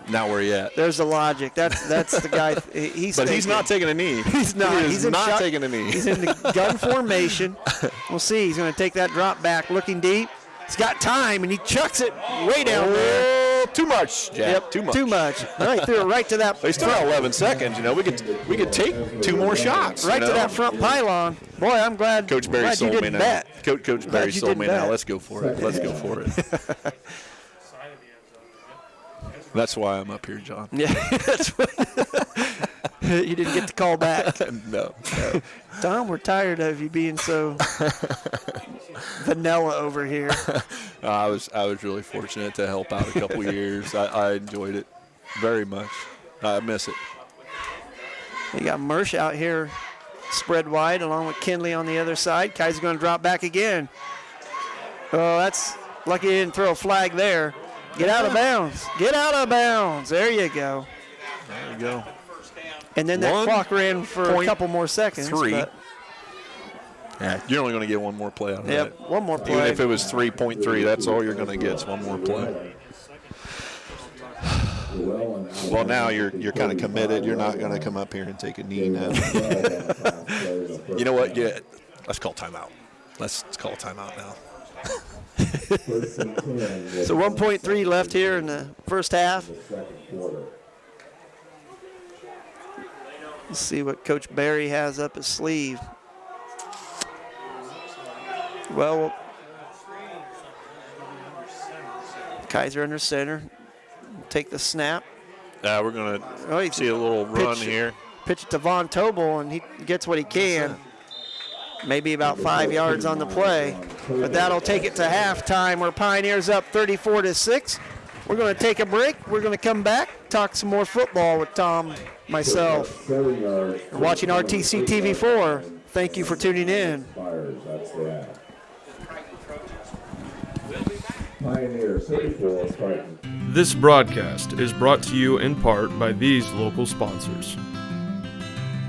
Now where are you at? There's the logic. That's the guy. He's not taking a knee. He's not. He's not taking a knee. He's in the gun formation. We'll see. He's going to take that drop back, looking deep. He's got time, and he chucks it way down there. Too much, Jack. Yep, Too much. Too much. All right, threw it right to that. They still got 11 seconds. We could take 2 more shots. Right to that front pylon. Boy, I'm glad. Coach Barry glad you sold me didn't now. bet. Coach Barry you sold didn't me bet. now. Let's go for it. Let's go for it. That's why I'm up here, John. Yeah, that's what. You didn't get the call back. No. Tom, we're tired of you being so vanilla over here. I was really fortunate to help out a couple years. I enjoyed it very much. I miss it. You got Mersch out here spread wide along with Kinley on the other side. Kai's going to drop back again. Oh, that's lucky he didn't throw a flag there. Get out of bounds. Get out of bounds. There you go. There you go. And then that clock ran for a couple more seconds. 3. But Yeah, you're only going to get one more play out of that. one more play. Even if it was 3.3, that's all you're going to get is one more play. Well, now you're kind of committed. You're not going to come up here and take a knee now. You know what? Yeah, let's call timeout. Let's call timeout now. So 1.3 left here in the first half. Let's see what Coach Barry has up his sleeve. Well, Kaiser under center. Take the snap. We're going to see a little run here. Pitch it to Von Tobel, and he gets what he can. Maybe about 5 yards on the play. But that'll take it to halftime where Pioneers up 34-6. We're going to take a break. We're going to come back, talk some more football with Tom, myself. You're watching RTC TV4. Thank you for tuning in. Pioneers 34, Triton. This broadcast is brought to you in part by these local sponsors.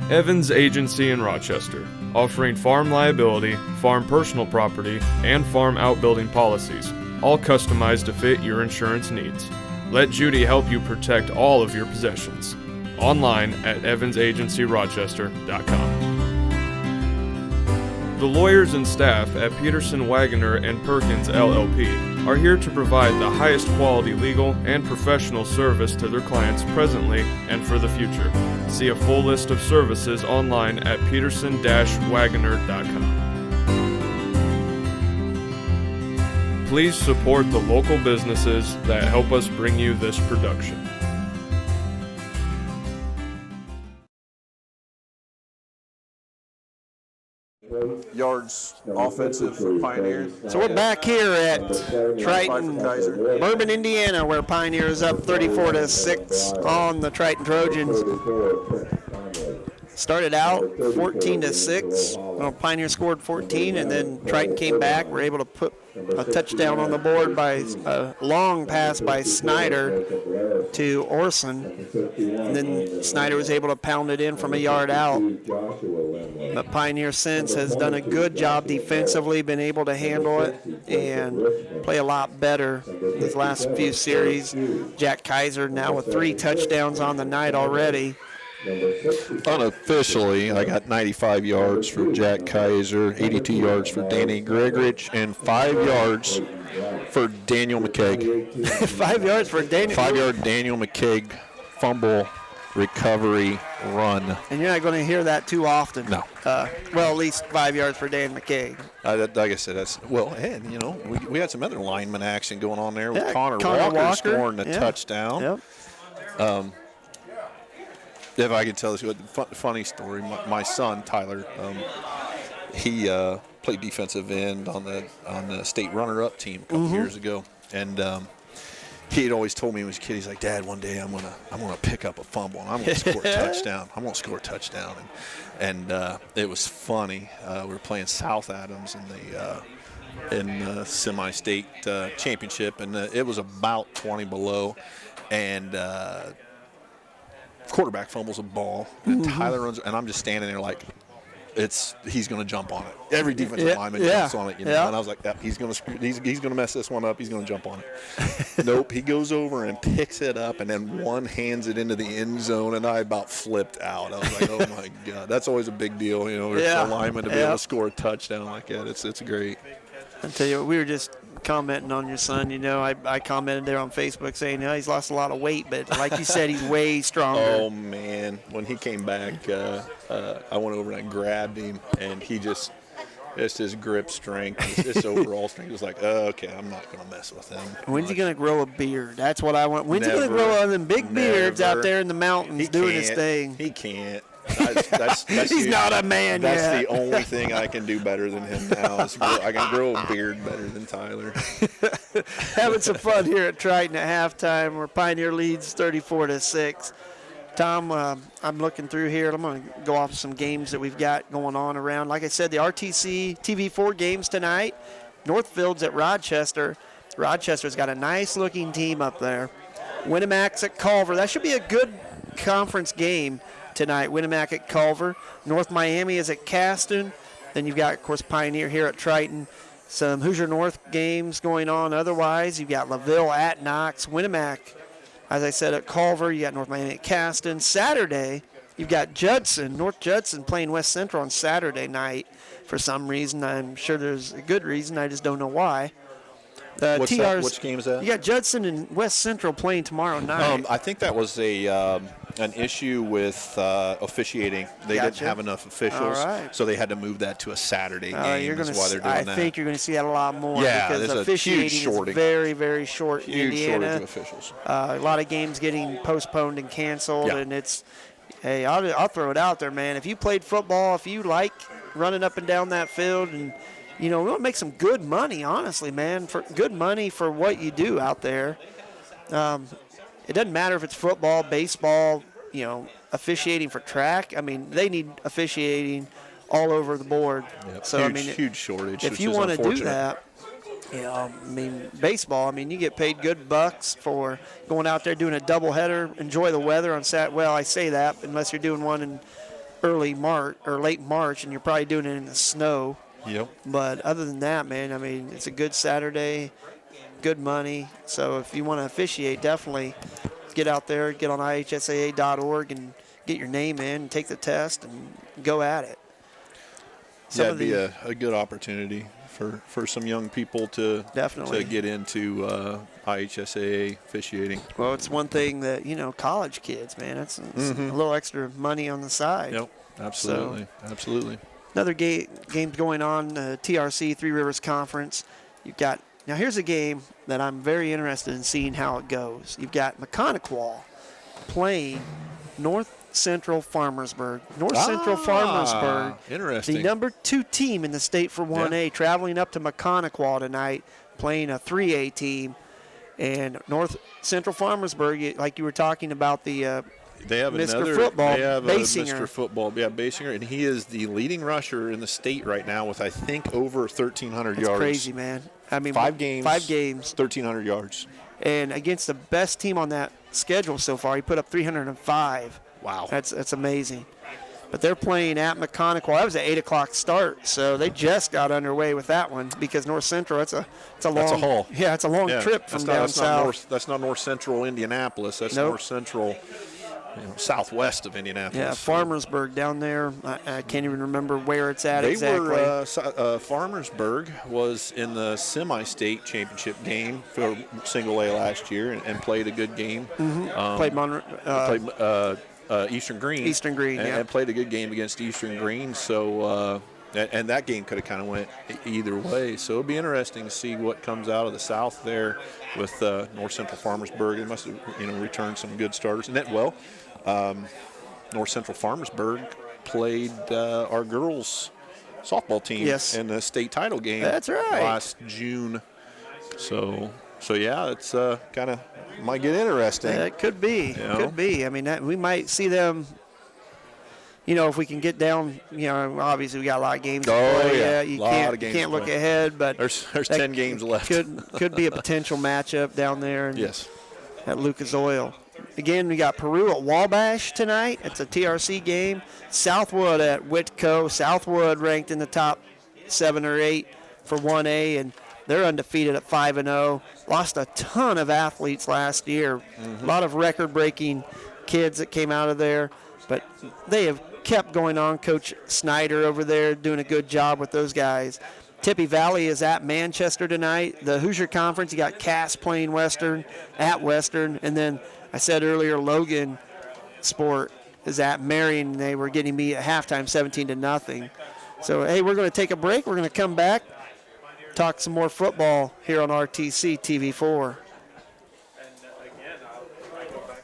Evans Agency in Rochester, offering farm liability, farm personal property, and farm outbuilding policies, all customized to fit your insurance needs. Let Judy help you protect all of your possessions. Online at evansagencyrochester.com. The lawyers and staff at Peterson, Wagoner & Perkins LLP are here to provide the highest quality legal and professional service to their clients presently and for the future. See a full list of services online at peterson-wagoner.com. Please support the local businesses that help us bring you this production. Yards offensive for Pioneers. So we're back here at Triton, Bourbon, Indiana, where Pioneers up 34-6 on the Triton Trojans. Started out 14-6. Well, Pioneer scored 14, and then Triton came back. We're able to put a touchdown on the board by a long pass by Snyder to Orson. And then Snyder was able to pound it in from a yard out. But Pioneer since has done a good job defensively, been able to handle it and play a lot better these last few series. Jack Kaiser now with 3 touchdowns on the night already. Unofficially, I got 95 yards for Jack Kaiser, 82 yards for Danny Gregorich, and 5 yards for Daniel McKeag. 5 yards for Daniel. 5-yard Daniel McKeag fumble recovery run. And you're not going to hear that too often. No. Well, at least 5 yards for Dan McKeag. Like I said, that's and we had some other lineman action going on there with Yeah, Connor Walker scoring a touchdown. Yep. If I could tell this funny story, my son Tyler, he played defensive end on the state runner-up team a couple years ago, and he had always told me when he was a kid, he's like, Dad, one day I'm gonna pick up a fumble and I'm gonna score a touchdown. I'm gonna score a touchdown, and it was funny. We were playing South Adams in the semi-state championship, and it was about 20 below, and quarterback fumbles a ball, and Tyler runs, and I'm just standing there like, he's going to jump on it. Every defensive lineman jumps on it, and I was like, he's going to mess this one up. He's going to jump on it. Nope, he goes over and picks it up, and then one hands it into the end zone, and I about flipped out. I was like, oh my God, that's always a big deal, for a lineman to be able to score a touchdown like that. It's great. I tell you what, we were just commenting on your son. I commented there on Facebook saying, he's lost a lot of weight, but like you said, he's way stronger. Oh, man. When he came back, I went over and I grabbed him, and he just – it's his grip strength, his overall strength. It was like, okay, I'm not going to mess with him. When's he going to grow a beard? That's what I want. When's he going to grow one of them big beards out there in the mountains doing his thing? He can't. That's He's not a man That's yet. the only thing I can do better than him now. I can grow a beard better than Tyler. Having some fun here at Triton at halftime. Where Pioneer leads 34-6. Tom, I'm looking through here. I'm going to go off some games that we've got going on around. Like I said, the RTC TV4 games tonight. Northfield's at Rochester. Rochester's got a nice-looking team up there. Winnemac at Culver. That should be a good conference game tonight. Winnemac at Culver. North Miami is at Caston. Then you've got, of course, Pioneer here at Triton. Some Hoosier North games going on. Otherwise, you've got LaVille at Knox. Winnemac, as I said, at Culver. You got North Miami at Caston. Saturday, you've got Judson, North Judson playing West Central on Saturday night for some reason. I'm sure there's a good reason. I just don't know why. Which game is that? You got Judson and West Central playing tomorrow night. I think that was an issue with officiating. They didn't have enough officials, so they had to move that to a Saturday game. That's why they're doing that. I think you're going to see that a lot more because there's officiating a huge shorting. is very, very short in Huge Indiana. shortage of officials. A lot of games getting postponed and canceled, and it's, hey, I'll throw it out there, man. If you played football, if you like running up and down that field, and we'll make some good money, honestly, man. For good money for what you do out there. It doesn't matter if it's football, baseball, officiating for track. I mean, they need officiating all over the board. Yep. So huge shortage. If you want to do that, baseball. You get paid good bucks for going out there doing a doubleheader. Enjoy the weather on Saturday. Well, I say that unless you're doing one in early March or late March, and you're probably doing it in the snow. Yep. But other than that, man, it's a good Saturday, good money. So if you want to officiate, definitely get out there, get on ihsaa.org and get your name in and take the test and go at it. That'd be a good opportunity for some young people to get into IHSAA officiating. Well, it's one thing that, college kids, man, it's a little extra money on the side. Yep, absolutely, absolutely. Another game going on, TRC, Three Rivers Conference. Now here's a game that I'm very interested in seeing how it goes. You've got Mechanical playing North Central Farmersburg. Central Farmersburg, interesting. The number 2 team in the state for 1A, traveling up to Mechanical tonight, playing a 3A team. And North Central Farmersburg, like you were talking about the they have Mr. Football, they have Basinger. Mr. Football, Basinger, and he is the leading rusher in the state right now with, I think, over 1,300 yards. That's crazy, man. 5 games, 1,300 yards. And against the best team on that schedule so far, he put up 305. Wow. That's amazing. But they're playing at Mechanical. That was an 8 o'clock start, so they just got underway with that one because North Central, it's a long. That's a haul. Yeah, it's a long trip from down south. That's not North Central Indianapolis. That's North Central, southwest of Indianapolis. Yeah, Farmersburg down there. I can't even remember where it's at exactly. Farmersburg was in the semi-state championship game for Single A last year and played a good game. Played Eastern Green. Eastern Green, and played a good game against Eastern Green. So, and that game could have kind of went either way. So it'll be interesting to see what comes out of the South there with North Central Farmersburg. They must have, returned some good starters. And that, North Central Farmersburg played our girls softball team in the state title game. That's right. Last June. So yeah, it's kind of might get interesting. It could be. Could be. We might see them. If we can get down, obviously we got a lot of games to play. Yeah, you can't look ahead, but there's 10 games left. Could be a potential matchup down there. Yes. At Lucas Oil. Again, we got Peru at Wabash tonight. It's a TRC game. Southwood at Whitco. Southwood ranked in the top 7 or 8 for 1A, and they're undefeated at 5-0. Lost a ton of athletes last year. A lot of record-breaking kids that came out of there, but they have kept going on. Coach Snyder over there doing a good job with those guys. Tippy Valley is at Manchester tonight. The Hoosier Conference, you got Cass playing Western at Western. And then I said earlier, Logan Sport is at Marion. They were getting beat at halftime 17-0. So, hey, we're going to take a break. We're going to come back, talk some more football here on RTC TV4.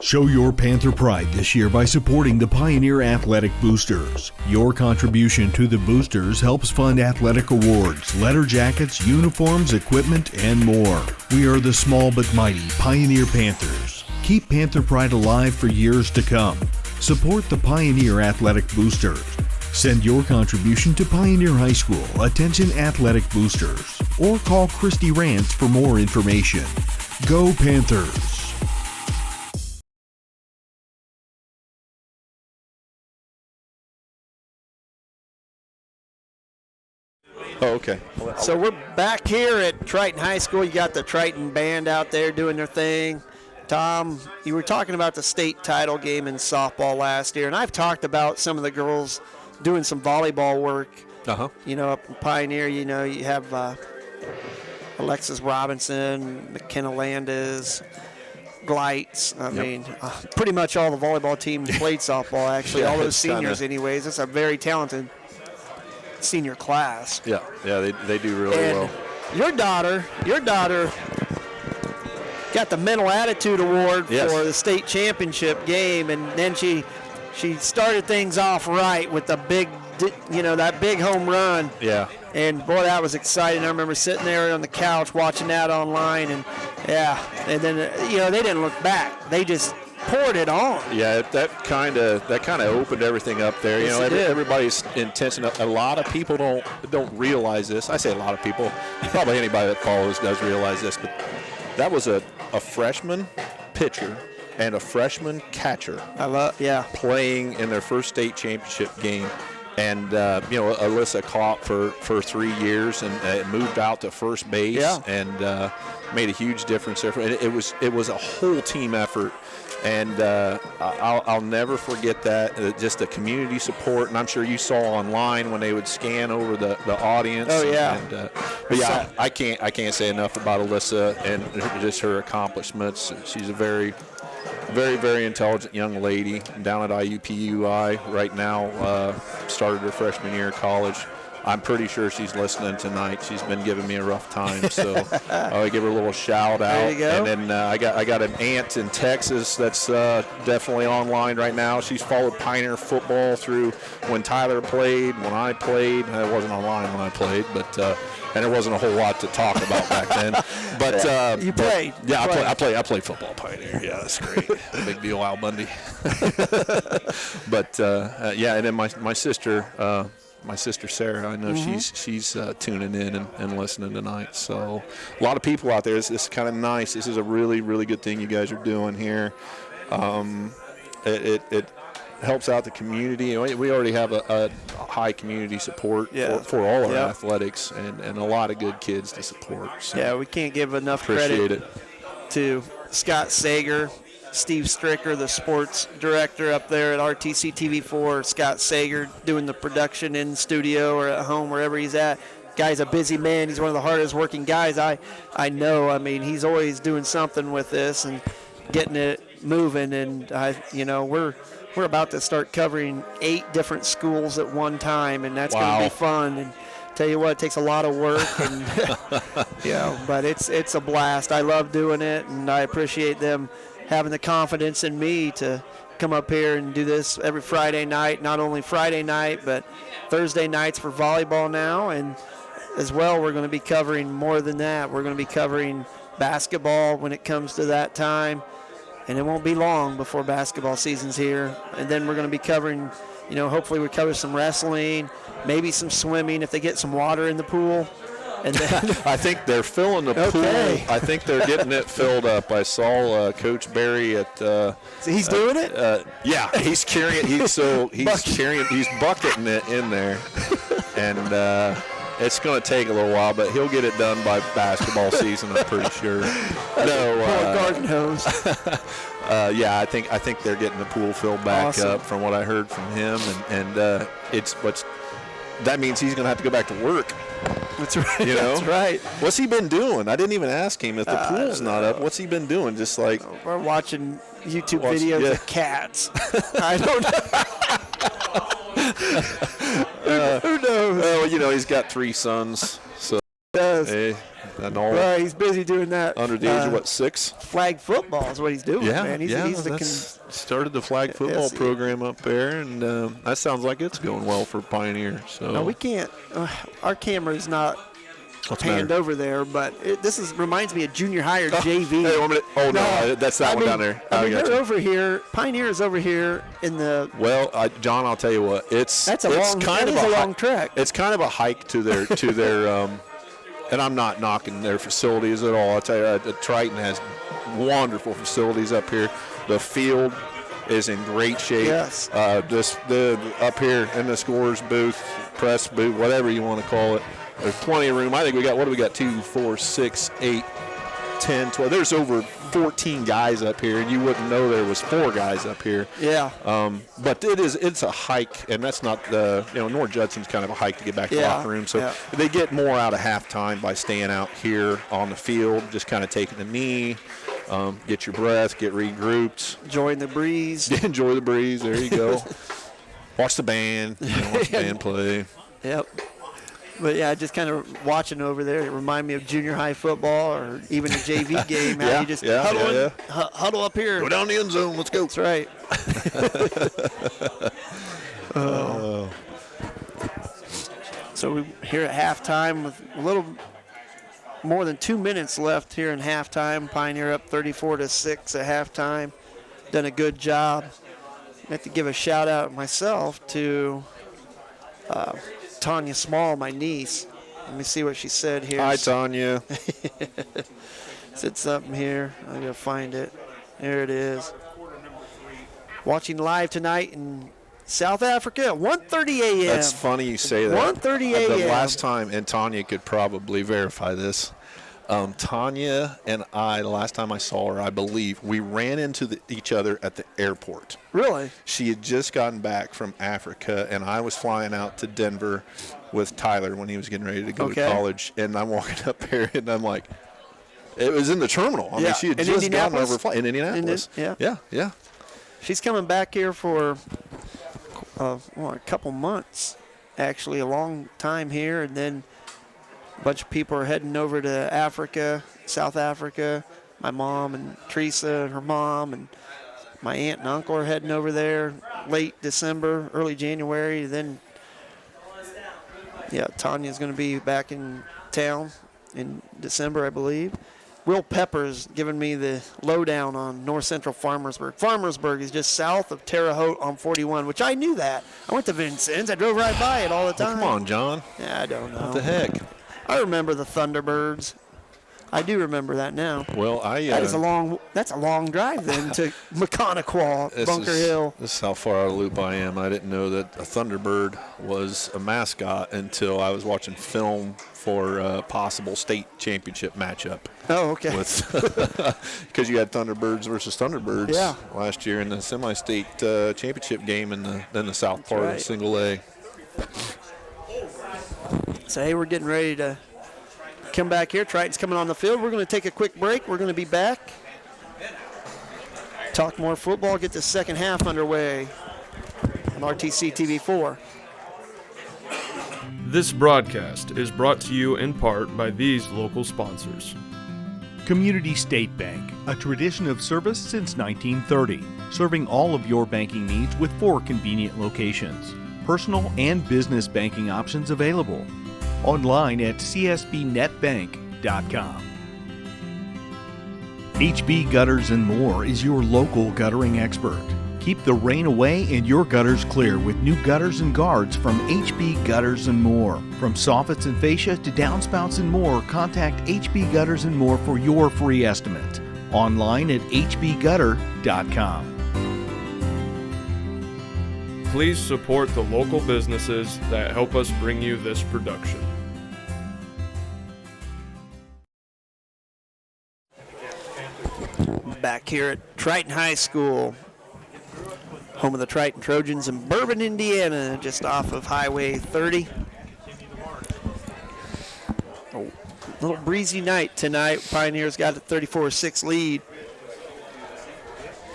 Show your Panther pride this year by supporting the Pioneer Athletic Boosters. Your contribution to the Boosters helps fund athletic awards, letter jackets, uniforms, equipment, and more. We are the small but mighty Pioneer Panthers. Keep Panther pride alive for years to come. Support the Pioneer Athletic Boosters. Send your contribution to Pioneer High School, attention Athletic Boosters, or call Christy Rance for more information. Go Panthers! Oh, okay. So we're back here at Triton High School. You got the Triton band out there doing their thing. Tom, you were talking about the state title game in softball last year, and I've talked about some of the girls doing some volleyball work. You know, up in Pioneer, you know, you have Alexis Robinson, McKenna Landis, Glites. I mean, pretty much all the volleyball teams played softball, actually. All those seniors anyways. It's a very talented senior class. Yeah, they do really well. Your daughter got the Mental Attitude Award for the state championship game, and then she started things off right with the big, that big home run. Yeah. And boy, that was exciting. I remember sitting there on the couch watching that online, and then they didn't look back. They just poured it on. Yeah, that kind of opened everything up there. Yes, Everybody's intention. A lot of people don't realize this. I say a lot of people. Probably anybody that follows does realize this, but that was a freshman pitcher and a freshman catcher. Playing in their first state championship game. And, Alyssa caught for 3 years and moved out to first base and made a huge difference there. And it was a whole team effort. And I'll never forget that, just the community support. And I'm sure you saw online when they would scan over the audience. Oh, yeah. And, I can't say enough about Alyssa and just her accomplishments. She's a very, very, very intelligent young lady down at IUPUI right now. Started her freshman year of college. I'm pretty sure she's listening tonight. She's been giving me a rough time, so I'll give her a little shout out. There you go. And then I got an aunt in Texas that's definitely online right now. She's followed Pioneer football through when Tyler played, when I played. I wasn't online when I played, but and there wasn't a whole lot to talk about back then. But you played. Yeah, I played football Pioneer. Yeah, that's great. Big deal, Al Bundy. But and then my sister. My sister Sarah, I know she's tuning in and listening tonight. So a lot of people out there. It's kind of nice. This is a really, really good thing you guys are doing here. It helps out the community. We already have a high community support for all our athletics and a lot of good kids to support. So we can't give enough appreciate credit to Scott Sager, Steve Stricker, the sports director up there at RTC TV4, Scott Sager doing the production in studio or at home, wherever he's at. Guy's a busy man. He's one of the hardest working guys I know. I mean, he's always doing something with this and getting it moving. And we're about to start covering 8 different schools at one time, and that's going to be fun. And tell you what, it takes a lot of work, and but it's a blast. I love doing it, and I appreciate them having the confidence in me to come up here and do this every Friday night. Not only Friday night, but Thursday nights for volleyball now, and as well we're going to be covering more than that. We're going to be covering basketball when it comes to that time, and it won't be long before basketball season's here. And then we're going to be covering, hopefully we cover some wrestling, maybe some swimming if they get some water in the pool. And then I think they're filling the pool. I think they're getting it filled up. I saw Coach Barry at. So he's doing it. Yeah, he's carrying. He's bucketing it in there, and it's going to take a little while, but he'll get it done by basketball season. I'm pretty sure. Garden hose. I think they're getting the pool filled back up from what I heard from him, and it's what's. that means he's going to have to go back to work. That's right. You know? That's right. What's he been doing? I didn't even ask him if the pool's not up. What's he been doing? Just like we're watching YouTube videos of cats. I don't know. Who knows? Well, you know, he's got 3 sons, so He does. hey, and all Right, he's busy doing that. under the age of what, 6? Flag football is what he's doing, man. He's Started the flag football program up there, and that sounds like it's going well for Pioneer. So no, we can't. Our camera is not panned over there, but this reminds me of junior high or JV. Hey, 1 minute. Oh no, that's that one down there. They're over here. Pioneer is over here in the. Well, John, I'll tell you what. It's a long trek. It's kind of a hike to their and I'm not knocking their facilities at all. I'll tell you, the Triton has wonderful facilities up here. The field is in great shape. Yes. The up here in the scorers booth, press booth, whatever you want to call it. There's plenty of room. I think we got, what do we got? 2, 4, 6, 8, 10, 12. There's over 14 guys up here, and you wouldn't know there was 4 guys up here. Yeah. But it's a hike, and that's not the, North Judson's kind of a hike to get back to the locker room. So they get more out of halftime by staying out here on the field, just kind of taking a knee, get your breath, get regrouped. Enjoying the breeze. Enjoy the breeze. There you go. Watch the band. Watch the band play. Yep. But, yeah, just kind of watching over there, it reminded me of junior high football or even a JV game. How you just huddle up here. Go down the end zone. Let's go. That's right. So we're here at halftime with a little more than 2 minutes left here in halftime. Pioneer up 34-6 at halftime. Done a good job. I have to give a shout-out myself to Tanya Small, my niece. Let me see what she said here. Hi, Tanya. Said something here. I'm going to find it. There it is. Watching live tonight in South Africa at 1:30 a.m. That's funny you say that. 1:30 a.m. The last time, and Tanya could probably verify this, Tanya and I, the last time I saw her, I believe, we ran into each other at the airport. Really? She had just gotten back from Africa, and I was flying out to Denver with Tyler when he was getting ready to go to college. And I'm walking up there, and I'm like, it was in the terminal. I mean, she had just gotten over in Indianapolis. Yeah. She's coming back here for a couple months, actually, a long time here, and then a bunch of people are heading over to Africa, South Africa. My mom and Teresa and her mom and my aunt and uncle are heading over there late December, early January. Then, Tanya's going to be back in town in December, I believe. Will Pepper's giving me the lowdown on North Central Farmersburg. Farmersburg is just south of Terre Haute on 41, which I knew that. I went to Vincennes. I drove right by it all the time. Come on, John. Yeah, I don't know. What the heck? I remember the Thunderbirds. I do remember that now. Well, that's a long drive then to Mechaniquaw, Bunker Hill. This is how far out of the loop I am. I didn't know that a Thunderbird was a mascot until I was watching film for a possible state championship matchup. Oh, okay. Because you had Thunderbirds versus Thunderbirds last year in the semi-state championship game in the south part of Single A. So, hey, we're getting ready to come back here. Triton's coming on the field. We're going to take a quick break. We're going to be back. Talk more football. Get the second half underway on RTC TV4. This broadcast is brought to you in part by these local sponsors. Community State Bank, a tradition of service since 1930, serving all of your banking needs with 4 convenient locations. Personal and business banking options available. Online at csbnetbank.com. HB Gutters and More is your local guttering expert. Keep the rain away and your gutters clear with new gutters and guards from HB Gutters and More. From soffits and fascia to downspouts and more, contact HB Gutters and More for your free estimate. Online at hbgutter.com. Please support the local businesses that help us bring you this production. Back here at Triton High School, home of the Triton Trojans in Bourbon, Indiana, just off of Highway 30. A little breezy night tonight. Pioneers got a 34-6 lead.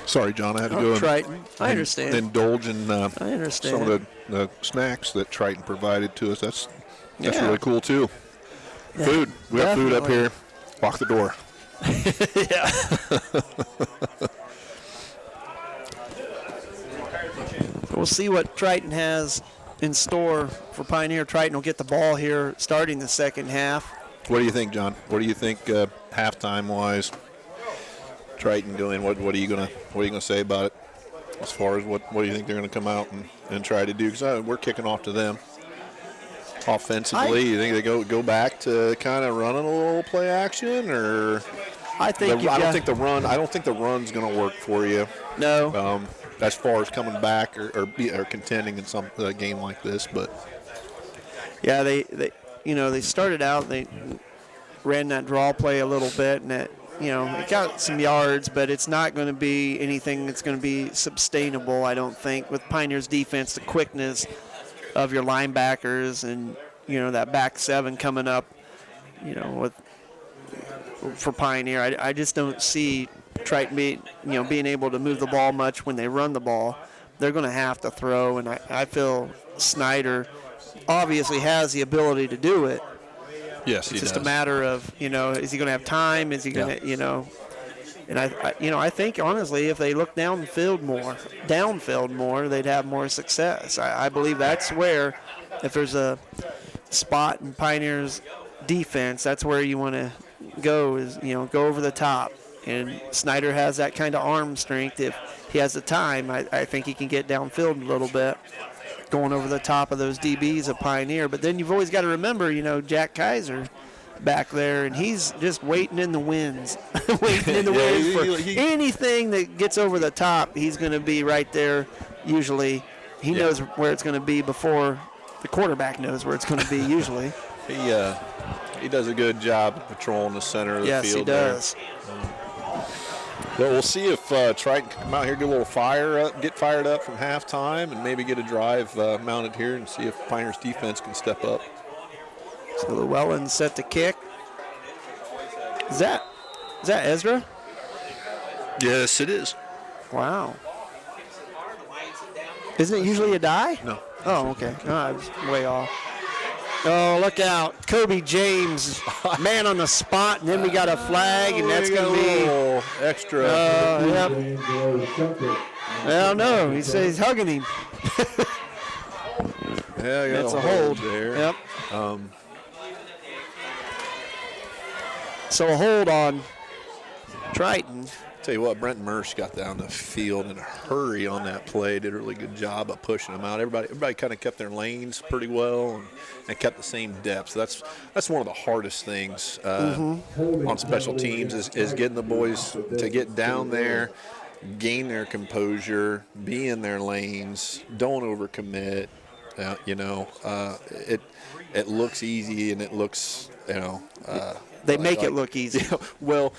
Sorry, John, I had to go Triton. I understand. Indulge in I understand. some of the snacks that Triton provided to us. That's Yeah. really cool, too. Yeah, Food. We got food up definitely. here. Lock the door. Yeah. We'll see what Triton has in store for Pioneer. Triton will get the ball here starting the second half. What do you think, John? What do you think halftime-wise? Triton doing? What are you gonna say about it? As far as what do you think they're gonna come out and try to do? Because we're kicking off to them. Offensively, you think they go back to kind of running a little play action, or I think I don't think the run's going to work for you. No. As far as coming back or contending in some game like this, but Yeah, they started out, they ran that draw play a little bit, and it got some yards, but it's not going to be anything that's going to be sustainable, I don't think, with Pioneer's defense, the quickness of your linebackers and, that back seven coming up, for Pioneer. I just don't see Triton being able to move the ball much when they run the ball. They're going to have to throw, and I feel Snyder obviously has the ability to do it. yes, It's just a matter of, is he going to have time? Is he going to, and I think honestly, if they look downfield more, they'd have more success. I believe that's where, if there's a spot in Pioneer's defense, that's where you want to go, is go over the top. And Snyder has that kind of arm strength. If he has the time, I think he can get downfield a little bit, going over the top of those DBs of Pioneer. But then you've always got to remember, Jack Kaiser back there, and he's just waiting in the winds, waiting in the winds for anything that gets over the top. He's going to be right there. Usually, he knows where it's going to be before the quarterback knows where it's going to be. Usually, he does a good job of patrolling the center of the field. Yes, he does. Well, we'll see if Triton can come out here, get fired up from halftime, and maybe get a drive mounted here, and see if Pioneer's defense can step up. So Llewellyn set to kick. Is that Ezra? Yes, it is. Wow. Isn't it usually a die? No. Oh, okay. Oh, I was way off. Oh, look out. Kobe James, man on the spot, and then we got a flag, and that's going to be a little extra. Yep. Well, no, he says he's hugging him. That's a hold there. Yep. So a hold on Triton. Tell you what, Brent Mersch got down the field in a hurry on that play. Did a really good job of pushing them out. Everybody kind of kept their lanes pretty well and kept the same depth. So that's one of the hardest things on special teams is getting the boys to get down there, gain their composure, be in their lanes, don't overcommit. It looks easy and it looks they make it look easy. Well.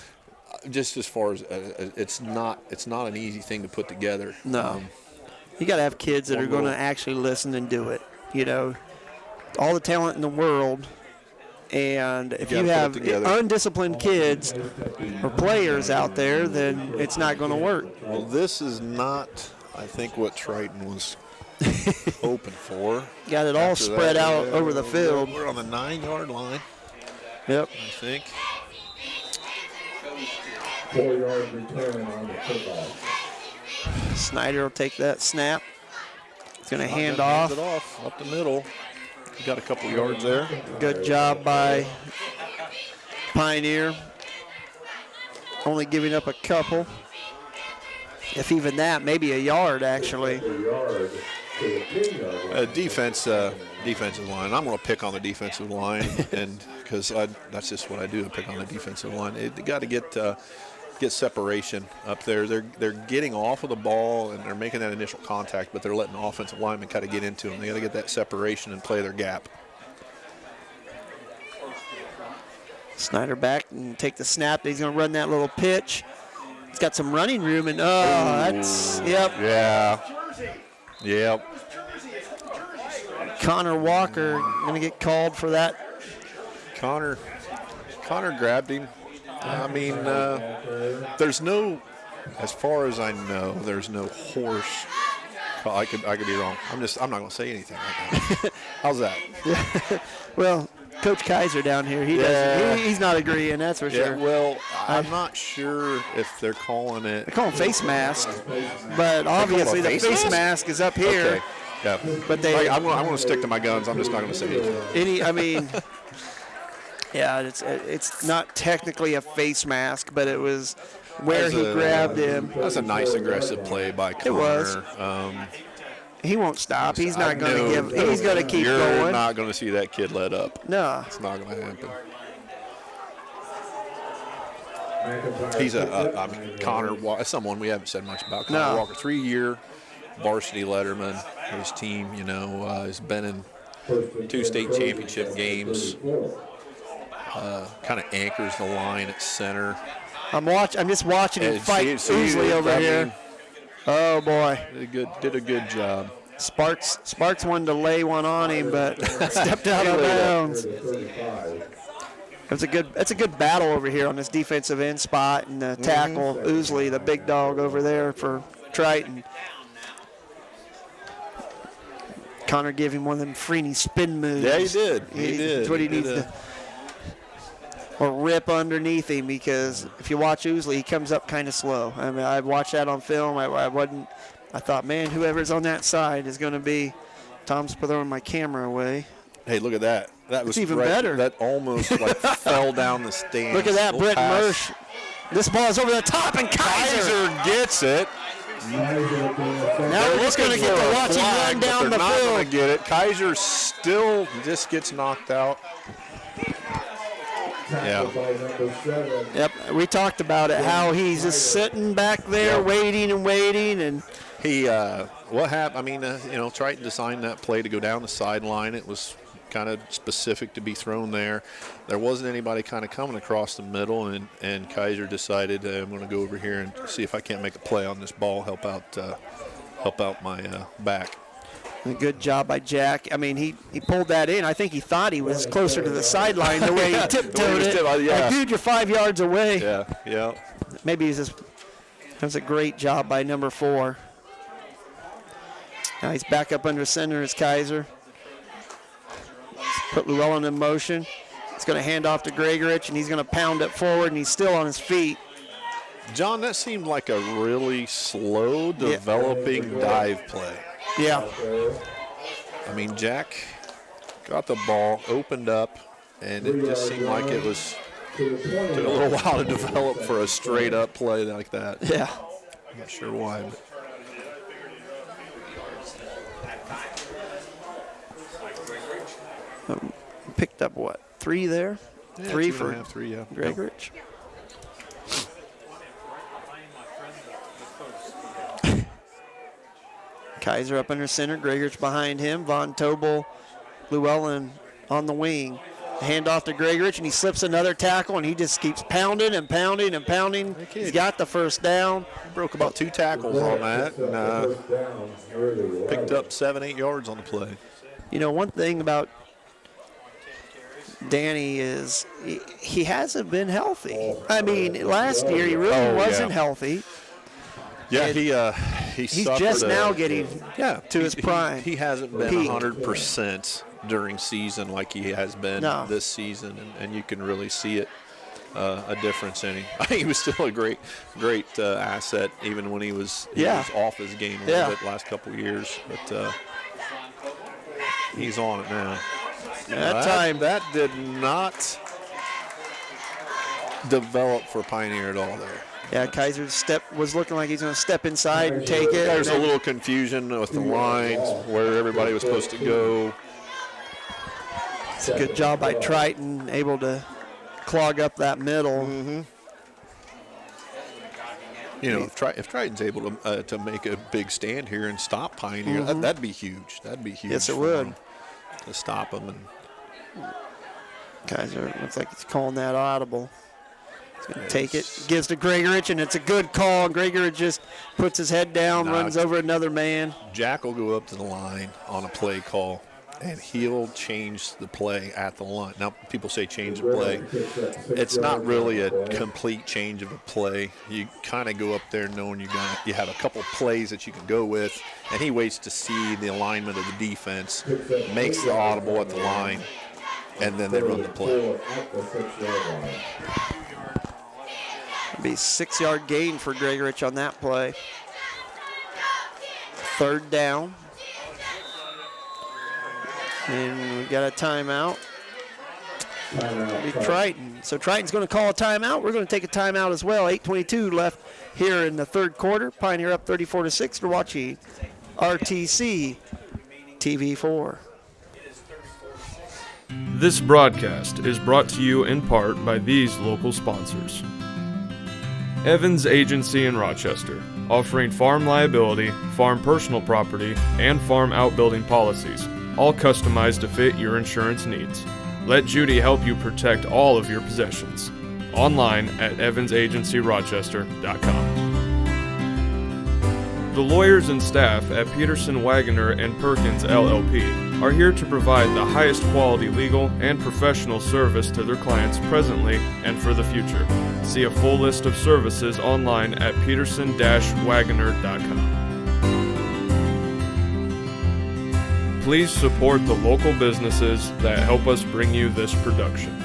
Just as far as it's not an easy thing to put together. No, you got to have kids that are going to actually listen and do it. All the talent in the world, and if you have undisciplined kids or players out there, then it's not going to work. Well, this is not, I think, what Triton was hoping for. Got it all spread out over the field. We're on the 9-yard line. Yep. I think. 4-yard return on the football. Snyder will take that snap. He's going to hand Hands off. it off up the middle. He got a couple yards there. Good job by Pioneer. Only giving up a couple. If even that, maybe a yard actually. Defensive line. I'm going to pick on the defensive line, and because that's just what I do. I pick on the defensive line. They got to get separation up there. They're getting off of the ball and they're making that initial contact, but they're letting the offensive linemen kind of get into them. They got to get that separation and play their gap. Snyder back and take the snap. He's going to run that little pitch. He's got some running room, and that's, yep. Yeah. Yep. Connor Walker going to get called for that. Connor grabbed him. I mean, there's no, as far as I know, there's no horse. I could be wrong. I'm not going to say anything right now. How's that? Well, Coach Kaiser down here, he's not agreeing, that's for sure. Well, I'm not sure if they're calling it. They call them face masks, but obviously the face mask is up here. Okay. Yeah. But I'm going to stick to my guns. I'm just not going to say anything. Yeah, it's not technically a face mask, but it was where he grabbed him. That's a nice aggressive play by Connor. It was. He won't stop. He's not going to give. He's going to keep going. You're not going to see that kid let up. No. It's not going to happen. McIntyre He's picked up Connor, someone we haven't said much about. Connor Walker, 3-year varsity letterman. His team, has been in 2 state championship games. Kind of anchors the line at center. I'm just watching him fight Oosley over here. Oh boy, Did a good job. Sparks wanted to lay one on him, but stepped out of bounds. That's a good battle over here on this defensive end spot, and the tackle Oosley, the big dog over there for Triton. Connor gave him one of them Freeney spin moves. Yeah, he did. He did. That's what he needs to. Or rip underneath him, because if you watch Oosley, he comes up kind of slow. I mean, I watched that on film. I thought, man, whoever's on that side is going to be. Tom's throwing my camera away. Hey, look at that. That was even better. That almost fell down the stand. Look at that, Brett Mersch. This ball is over the top, and Kaiser gets it. Now we're just going to get to watch him run down the field. They're not going to get it. Kaiser still just gets knocked out. Yeah. Yep, we talked about it, how he's just sitting back there waiting, and he what happened? I mean, Triton designed that play to go down the sideline. It was kind of specific to be thrown there. There wasn't anybody kind of coming across the middle, and Kaiser decided I'm going to go over here and see if I can't make a play on this ball, help out my back. A good job by Jack. I mean, he pulled that in. I think he thought he was closer to the sideline the way he tiptoed it. Like, dude, you're 5 yards away. Yeah. Maybe he's just. That was a great job by number 4. Now he's back up under center as Kaiser. Put Llewellyn in motion. He's going to hand off to Gregorich, and he's going to pound it forward, and he's still on his feet. John, that seemed like a really slow developing dive play. Yeah. I mean, Jack got the ball, opened up, and it just seemed like it took a little while to develop for a straight-up play like that. Yeah. I'm not sure why. But. Picked up what? 3 there? Yeah, 3 for 3, yeah. Gregorich. Kaiser up under center, Gregorich behind him, Von Tobel, Llewellyn on the wing. Hand off to Gregorich, and he slips another tackle, and he just keeps pounding and pounding and pounding. He's got the first down. Broke about 2 tackles on that, and picked up 7-8 yards on the play. One thing about Danny is he hasn't been healthy. I mean, last year he really wasn't healthy. Yeah, he's just now getting to his prime. He hasn't been 100% during season like he has been this season, and you can really see it, a difference in him. I think he was still a great asset even when he was off his game a little bit the last couple of years, but he's on it now. That did not develop for Pioneer at all there. Yeah, Kaiser's step was looking like he's going to step inside and take it. There's a little confusion with the lines, where everybody was supposed to go. It's a good job by Triton, able to clog up that middle. Mm-hmm. If Triton's able to make a big stand here and stop Pioneer, that'd be huge. That'd be huge. Yes, it would. To stop them. Kaiser looks like he's calling that audible. He's going to take it, gives to Gregorich, and it's a good call. And Gregorich just puts his head down, runs over another man. Jack will go up to the line on a play call, and he'll change the play at the line. Now, people say change the play. It's not really a complete change of a play. You kind of go up there knowing you have a couple plays that you can go with, and he waits to see the alignment of the defense, makes the audible at the line, and then they run the play. It'll be a 6-yard gain for Gregorich on that play. 3rd down. And we've got a timeout. It'll be Triton. So Triton's going to call a timeout. We're going to take a timeout as well. 8:22 left here in the 3rd quarter. Pioneer up 34-6. We're watching RTC TV4. This broadcast is brought to you in part by these local sponsors. Evans Agency in Rochester, offering farm liability, farm personal property, and farm outbuilding policies, all customized to fit your insurance needs. Let Judy help you protect all of your possessions. Online at evansagencyrochester.com. The lawyers and staff at Peterson, Wagoner & Perkins LLP are here to provide the highest quality legal and professional service to their clients presently and for the future. See a full list of services online at peterson-wagoner.com. Please support the local businesses that help us bring you this production.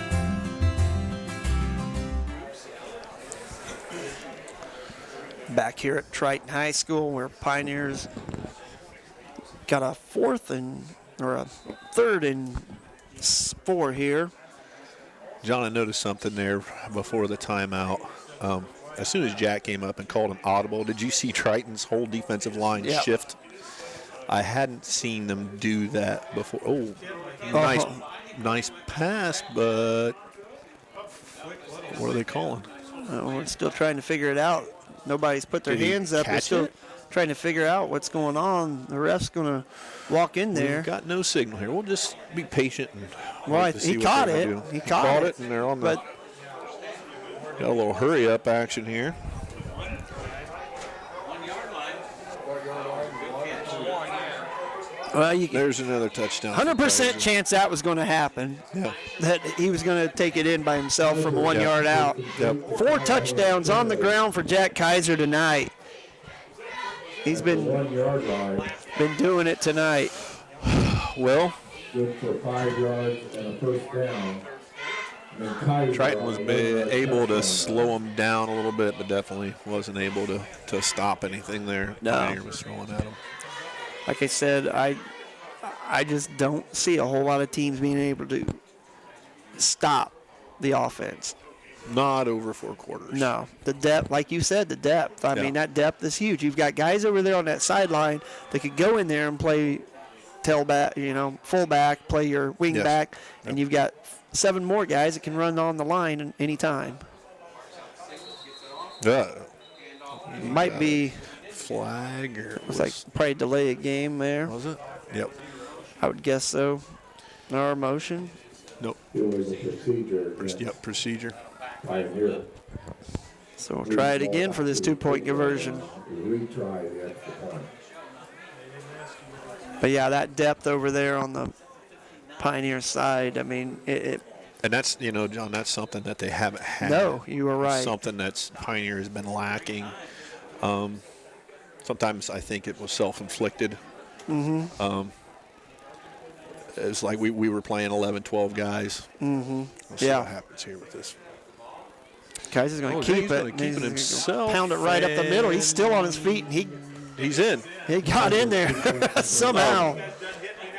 Back here at Triton High School, where Pioneers got a 3rd and 4 here. John, I noticed something there before the timeout. As soon as Jack came up and called an audible, did you see Triton's whole defensive line shift? I hadn't seen them do that before. Oh, nice pass, but what are they calling? We're still trying to figure it out. Nobody's put their hands up. We're still trying to figure out what's going on. The ref's going to walk in there. We've got no signal here. We'll just be patient and he caught it. He caught it, and they're on the. Got a little hurry up action here. Well, there's another touchdown. 100% chance that was going to happen. Yeah. That he was going to take it in by himself from 1 yard out. Yep. 4 touchdowns on the ground for Jack Kaiser tonight. He's been doing it tonight. Well, good for 5 yards and a 1st down. Triton was able to slow him down a little bit, but definitely wasn't able to stop anything there. No. Pioneer was throwing at him. Like I said, I just don't see a whole lot of teams being able to stop the offense. Not over 4 quarters. No. The depth, like you said, the depth. I mean, that depth is huge. You've got guys over there on that sideline that could go in there and play tailback, fullback, play your wing back, and you've got 7 more guys that can run on the line any time. Might be flag or it's like probably delay a game there. Was it? Yep. I would guess so. Our motion. Nope. It was a procedure. Yep, procedure. Pioneer. So we'll try it again for this 2-point conversion. Retry the extra point. But yeah, that depth over there on the Pioneer side, I mean, it and that's, John, that's something that they haven't had. No, you were right. Something that's Pioneer has been lacking. Sometimes I think it was self-inflicted. Mm-hmm. It's like we were playing 11, 12 guys. Mm-hmm. We'll see what happens here with this. Kaiser's going to keep it. Keep it himself. Pound it right up the middle. He's still on his feet, and he's in. He got in there somehow.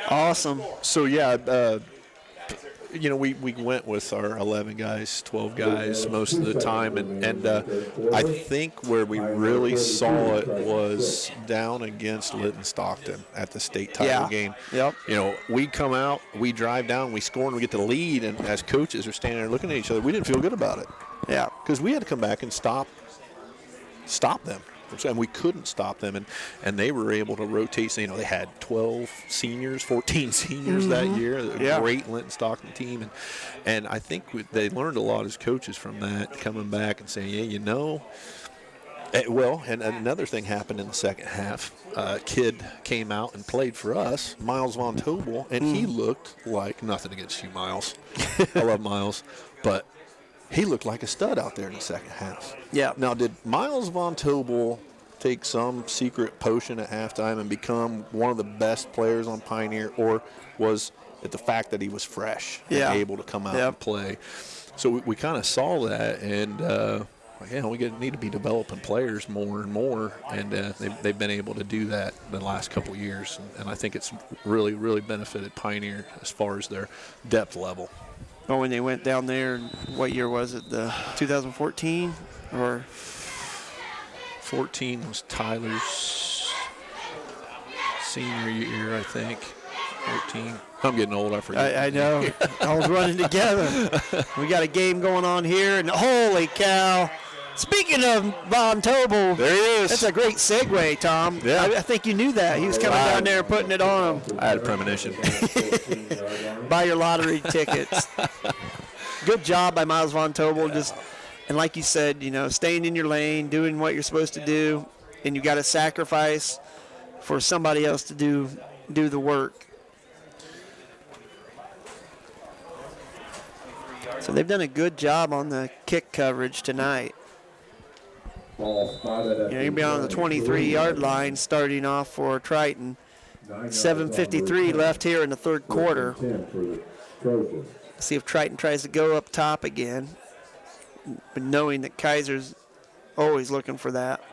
Awesome. So, we went with our 11 guys, 12 guys most of the time, and I think where we really saw it was down against Lytton Stockton at the state title game. Yep. We come out, we drive down, we score, and we get the lead, and as coaches are standing there looking at each other, we didn't feel good about it. Yeah. Because we had to come back and stop them. and we couldn't stop them, and they were able to rotate. So, they had 12 seniors, 14 seniors that year. A great Linton Stockton team, and I think they learned a lot as coaches from that, coming back and saying, and another thing happened in the second half. A kid came out and played for us, Miles Von Tobel, and he looked like, nothing against you, Miles. I love Miles, but he looked like a stud out there in the second half. Yeah. Now, did Miles Von Tobel take some secret potion at halftime and become one of the best players on Pioneer, or was it the fact that he was fresh and able to come out and play? So we kind of saw that, and we need to be developing players more and more, and they've been able to do that the last couple of years, and I think it's really, really benefited Pioneer as far as their depth level. Oh, when they went down there, what year was it? The 2014 or 14 was Tyler's senior year, I think. 14. I'm getting old. I forget. I know. I was running together. We got a game going on here, and holy cow! Speaking of Von Tobel, there he is. That's a great segue, Tom. Yeah. I think you knew that. He was coming down there and putting it on him. I had a premonition. Buy your lottery tickets. Good job by Miles Von Tobel. And like you said, staying in your lane, doing what you're supposed to do, and you got to sacrifice for somebody else to do the work. So they've done a good job on the kick coverage tonight. You'll be on the 23-yard line starting off for Triton. 7:53 left here in the third quarter. See if Triton tries to go up top again, but knowing that Kaiser's always looking for that.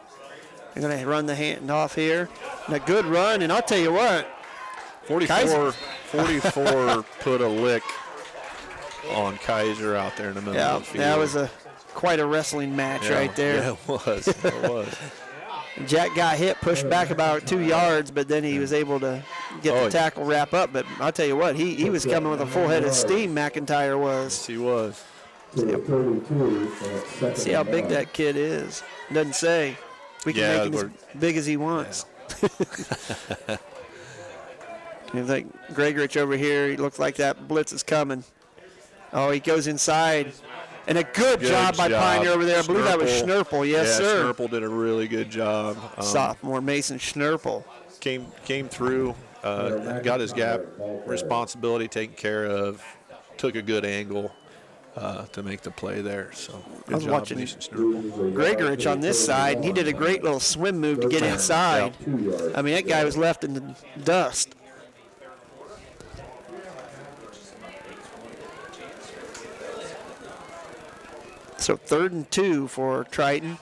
They're going to run the hand off here. And a good run, and I'll tell you what. 44 put a lick on Kaiser out there in the middle of the field. That was quite a wrestling match right there. Yeah, it was. It was. Jack got hit, pushed back about 2 yards, but then he was able to get the tackle wrap up. But I'll tell you what, he was coming with a full head of steam, McIntyre was. Yes, he was. See how big that kid is. Doesn't say. We can make him as big as he wants. You think Gregorich over here, he looks like that blitz is coming. Oh, he goes inside. And a good job by Pioneer over there. I believe that was Schnurple. Yes, sir. Schnurple did a really good job. Sophomore Mason Schnurple. Came through, got his gap responsibility taken care of, took a good angle to make the play there. So good job, watching Mason Schnurple. Gregorich on this side, and he did a great little swim move to get inside. I mean, that guy was left in the dust. So 3rd and 2 for Triton.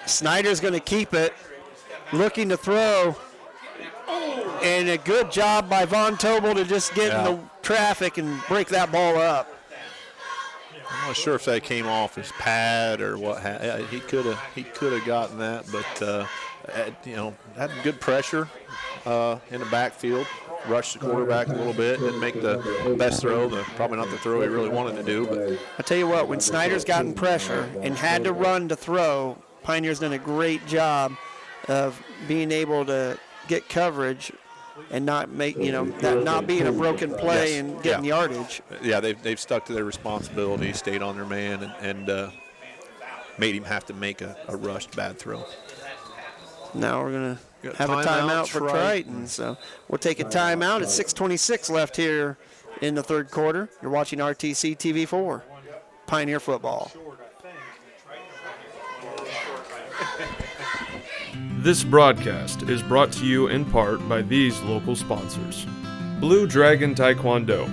Snyder's going to keep it, looking to throw. And a good job by Von Tobel to just get in the traffic and break that ball up. I'm not sure if that came off his pad or what. He could have gotten that, but had good pressure in the backfield. Rushed the quarterback a little bit. Didn't make the best throw. Probably not the throw he really wanted to do. But I tell you what, when Snyder's gotten pressure and had to run to throw, Pioneer's done a great job of being able to get coverage and not make that not being a broken play and getting yardage. Yeah, they've stuck to their responsibility, stayed on their man, and made him have to make a rushed bad throw. Now we're going to have a timeout for Triton. So we'll take a timeout. It's 6:26 left here in the third quarter. You're watching RTC TV4, Pioneer Football. This broadcast is brought to you in part by these local sponsors. Blue Dragon Taekwondo.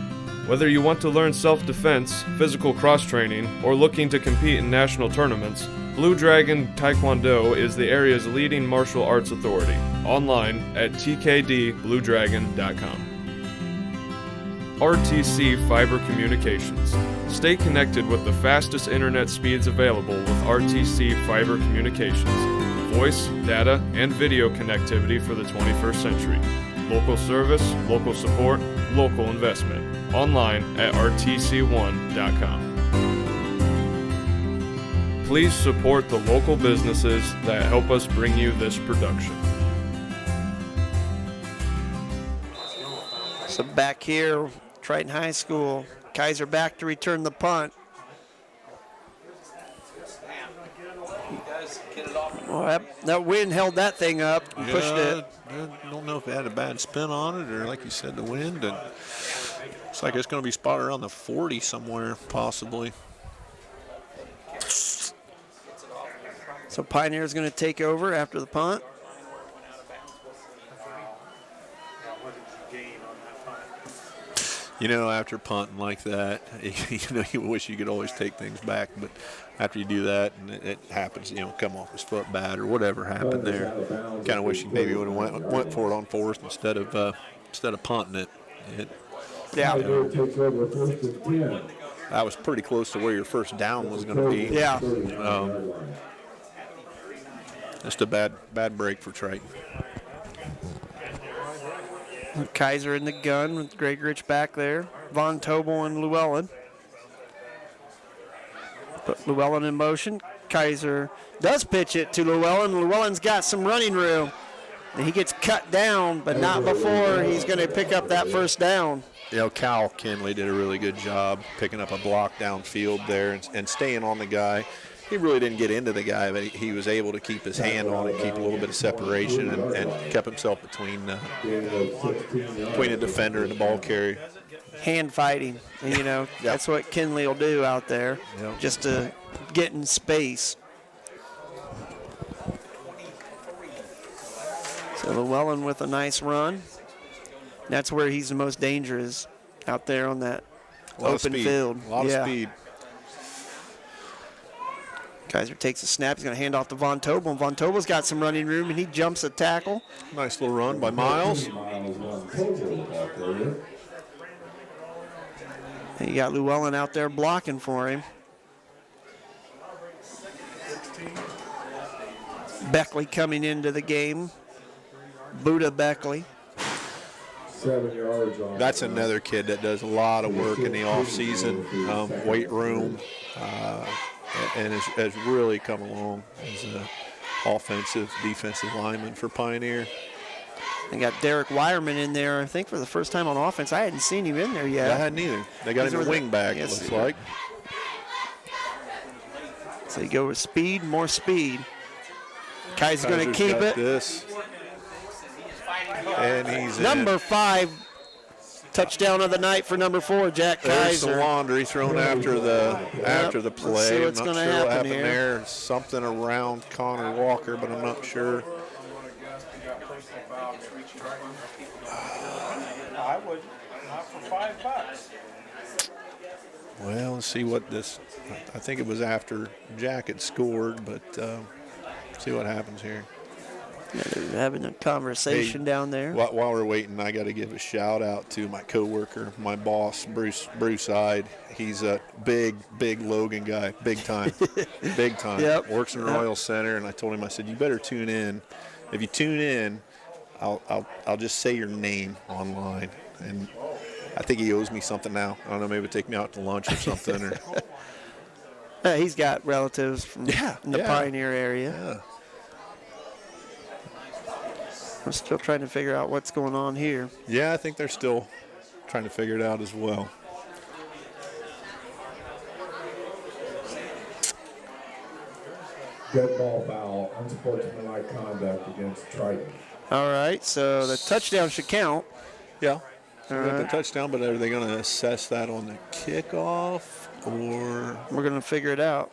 Whether you want to learn self-defense, physical cross-training, or looking to compete in national tournaments, Blue Dragon Taekwondo is the area's leading martial arts authority. Online at tkdbluedragon.com. RTC Fiber Communications. Stay connected with the fastest internet speeds available with RTC Fiber Communications. Voice, data, and video connectivity for the 21st century. Local service, local support, local investment. Online at rtc1.com. Please support the local businesses that help us bring you this production. So back here, Triton High School, Kaiser back to return the punt. Well, that wind held that thing up and pushed it. I don't know if it had a bad spin on it or, like you said, the wind. And looks like it's going to be spotted around the 40 somewhere, possibly. So Pioneer's going to take over after the punt. You know, after punting like that, you wish you could always take things back, but after you do that and it happens, come off his foot bad or whatever happened there, kind of wish you maybe would have went for it on fourth instead of punting it. Yeah. That was pretty close to where your first down was going to be. Yeah. Just a bad break for Triton. Kaiser in the gun with Greg Rich back there. Von Tobel and Llewellyn. Put Llewellyn in motion. Kaiser does pitch it to Llewellyn. Llewellyn's got some running room. And he gets cut down, but not before he's going to pick up that first down. Cal Kinley did a really good job picking up a block downfield there and staying on the guy. He really didn't get into the guy, but he was able to keep his hand on it, keep a little bit of separation, and kept himself between a defender and the ball carrier. Hand fighting, and, that's what Kinley will do out there, just to get in space. So Llewellyn with a nice run. That's where he's the most dangerous, out there on that open field. A lot of speed. Kaiser takes a snap. He's going to hand off to Von Tobel. And Von Tobel's got some running room, and he jumps a tackle. Nice little run by Miles. And you got Llewellyn out there blocking for him. Beckley coming into the game. Buda Beckley. 7 yards on. That's another kid that does a lot of work in the offseason, weight room. And has really come along as an offensive, defensive lineman for Pioneer. They got Derek Wireman in there, I think, for the first time on offense. I hadn't seen him in there yet. I hadn't either. They got him a wing back, it looks like. So you go with speed, more speed. Kaiser's going to keep it. This. And he's number 5. Touchdown of the night for number 4, Jack Kaiser. There's some laundry thrown after the play. Let's see what's I'm not going sure to what happen happened here. there. Something around Connor Walker, but I'm not sure. I would, not for $5. Well, let's see what this. I think it was after Jack had scored, but see what happens here. Yeah, they're having a conversation down there. While we're waiting, I got to give a shout out to my coworker, my boss, Bruce Hyde. He's a big Logan guy, big time, big time. Yep. Works in the Royal Center, and I told him, I said, you better tune in. If you tune in, I'll just say your name online, and I think he owes me something now. I don't know, maybe take me out to lunch or something. Or He's got relatives from in the Pioneer area. Yeah. I'm still trying to figure out what's going on here. Yeah, I think they're still trying to figure it out as well. Dead ball foul, unsportsmanlike conduct against Triton. All right, so the touchdown should count. Yeah. So we got the touchdown, but are they going to assess that on the kickoff, or? We're going to figure it out.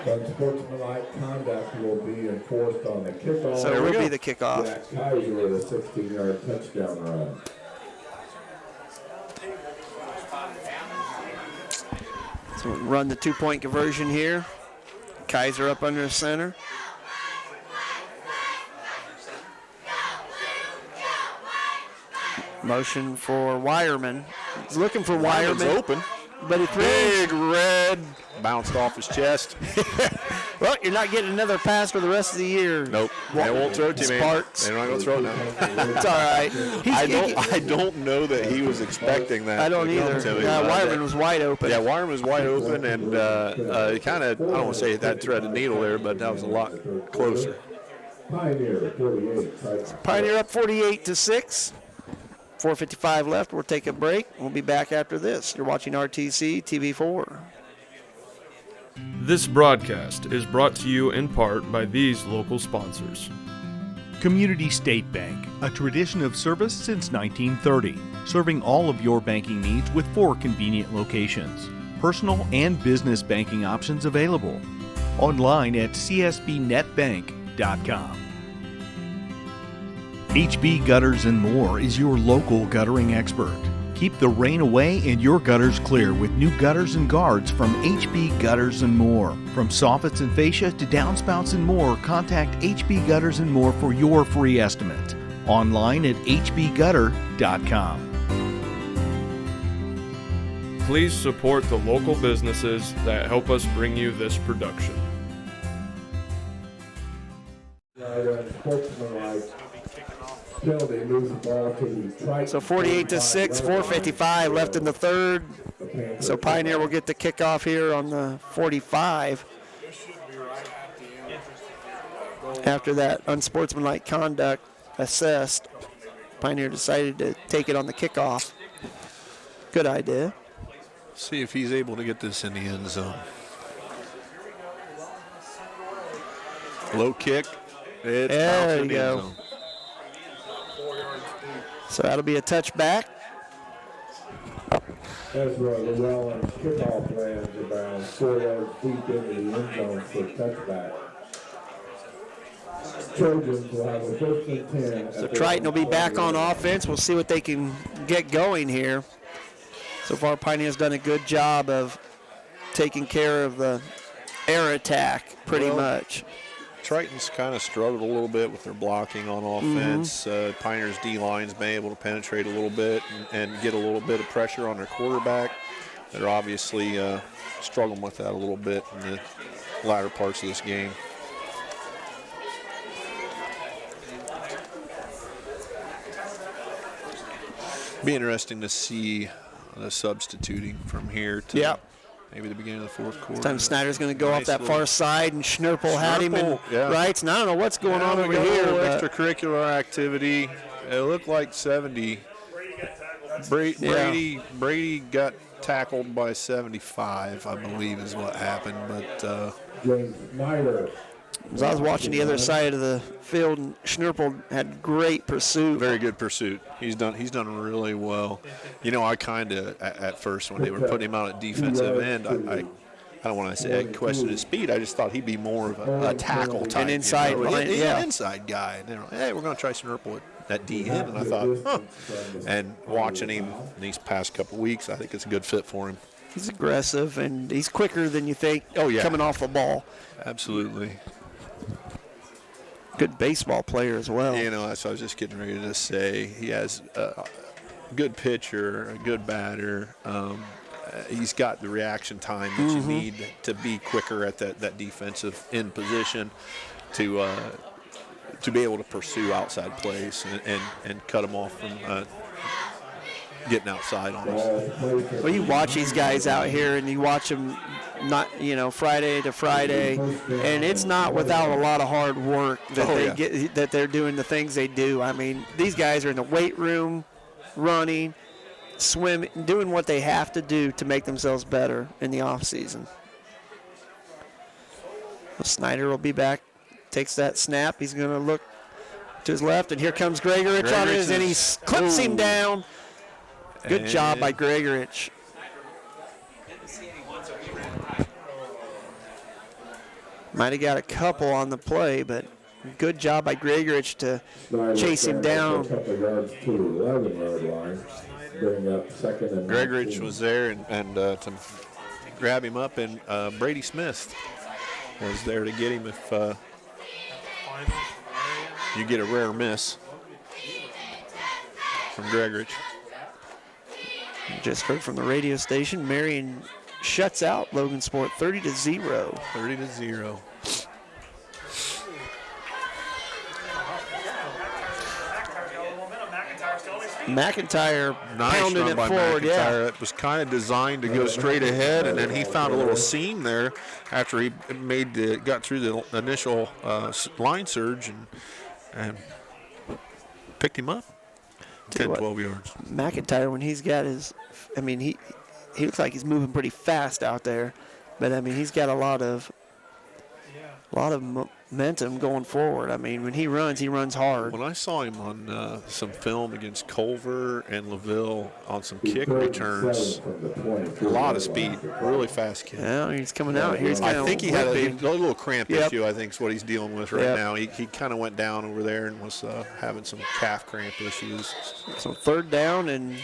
Unsportsmanlike conduct will be enforced on the kickoff. So it will be the kickoff. Jack Kaiser with a 16-yard touchdown run. So we'll run the 2-point conversion here. Kaiser up under the center. Motion for Wireman. He's looking for Wireman. Open. but he throws. Big red. Bounced off his chest. Well, you're not getting another pass for the rest of the year. Nope. They won't throw it to me. Sparks. They're not going to throw it now. It's all right. I don't know that he was expecting that. I don't to come either. to me. Wireman was wide open. Yeah, Wireman was wide open, and kind of, I don't want to say that threaded needle there, but that was a lot closer. Pioneer 48. Pioneer up 48-6. 4:55 left. We'll take a break. We'll be back after this. You're watching RTC TV4. This broadcast is brought to you in part by these local sponsors. Community State Bank, a tradition of service since 1930, serving all of your banking needs with 4 convenient locations. Personal and business banking options available. Online at csbnetbank.com. HB Gutters and More is your local guttering expert. Keep the rain away and your gutters clear with new gutters and guards from HB Gutters and More. From soffits and fascia to downspouts and more, contact HB Gutters and More for your free estimate. Online at hbgutter.com. Please support the local businesses that help us bring you this production. Penalty moves the ball to the Triton. So 48-6, 4:55 left in the third. So Pioneer will get the kickoff here on the 45. After that unsportsmanlike conduct assessed, Pioneer decided to take it on the kickoff. Good idea. See if he's able to get this in the end zone. Low kick. It's There bouncing you in the go. end zone. So that'll be a touchback. Ezra Llewellyn's kickoff lands about 4 yards deep into the end zone for touchback. Trojans will have a 1st and 10. So Triton will be back on offense. We'll see what they can get going here. So far, Pioneer's done a good job of taking care of the air attack pretty much. Triton's kind of struggled a little bit with their blocking on offense. Pioneer's D-line's been able to penetrate a little bit and get a little bit of pressure on their quarterback. They're obviously struggling with that a little bit in the latter parts of this game. Be interesting to see the substituting from here to maybe the beginning of the 4th quarter. This time Snyder's going to go off that far side, and Schnurple had him in yeah. rights. And I don't know what's going on over We got a here. little But extracurricular activity. It looked like 70. Brady got tackled by 75, I believe, is what happened. But James Snyder. as I was watching the other side of the field, and Schnurple had great pursuit. very good pursuit. He's done really well. You know, I kind of at first when they were putting him out at defensive end, I don't want to say I questioned his speed. I just thought he'd be more of a tackle type. An inside line, He's yeah. an inside guy. And they're like, hey, we're going to try Snurple at D end. And I thought, huh. And watching him these past couple weeks, I think it's a good fit for him. He's aggressive, and he's quicker than you think coming off the ball. Absolutely. Good baseball player as well. You know, that's what I was just getting ready to say. He has a good pitcher, a good batter. He's got the reaction time that you need to be quicker at that defensive end position to be able to pursue outside plays and cut them off from getting outside on us. Well, you watch these guys out here, and you watch them Friday to Friday, and it's not without a lot of hard work that that they're doing the things they do. I mean, these guys are in the weight room, running, swimming, doing what they have to do to make themselves better in the off season. Well, Snyder will be back, takes that snap. He's going to look to his left, and here comes Gregorich on his, and he clips him down. Good job by Gregorich. Might have got a couple on the play, but good job by Gregorich to chase him down. A couple yards to the 11-yard line. Bring up 2nd and 19. Gregorich was there and to grab him up, and Brady Smith was there to get him if you get a rare miss from Gregorich. Just heard from the radio station, Marion shuts out Logan Sport 30-0. 30-0. McIntyre Nice pounding run it by forward. McIntyre. Yeah. It was kind of designed to go straight ahead, and then he found a little seam there after he got through the initial line surge and picked him up. 10, 12 yards. McIntyre, when he's got his, he looks like he's moving pretty fast out there, but he's got a lot of momentum going forward. When he runs hard. When I saw him on some film against Culver and LaVille on some kick returns, a lot of speed, really fast kid. Yeah, he's coming out here. I think he had a little cramp Yep. issue, I think is what he's dealing with right Yep. now. He kind of went down over there and was having some calf cramp issues. So 3rd down, and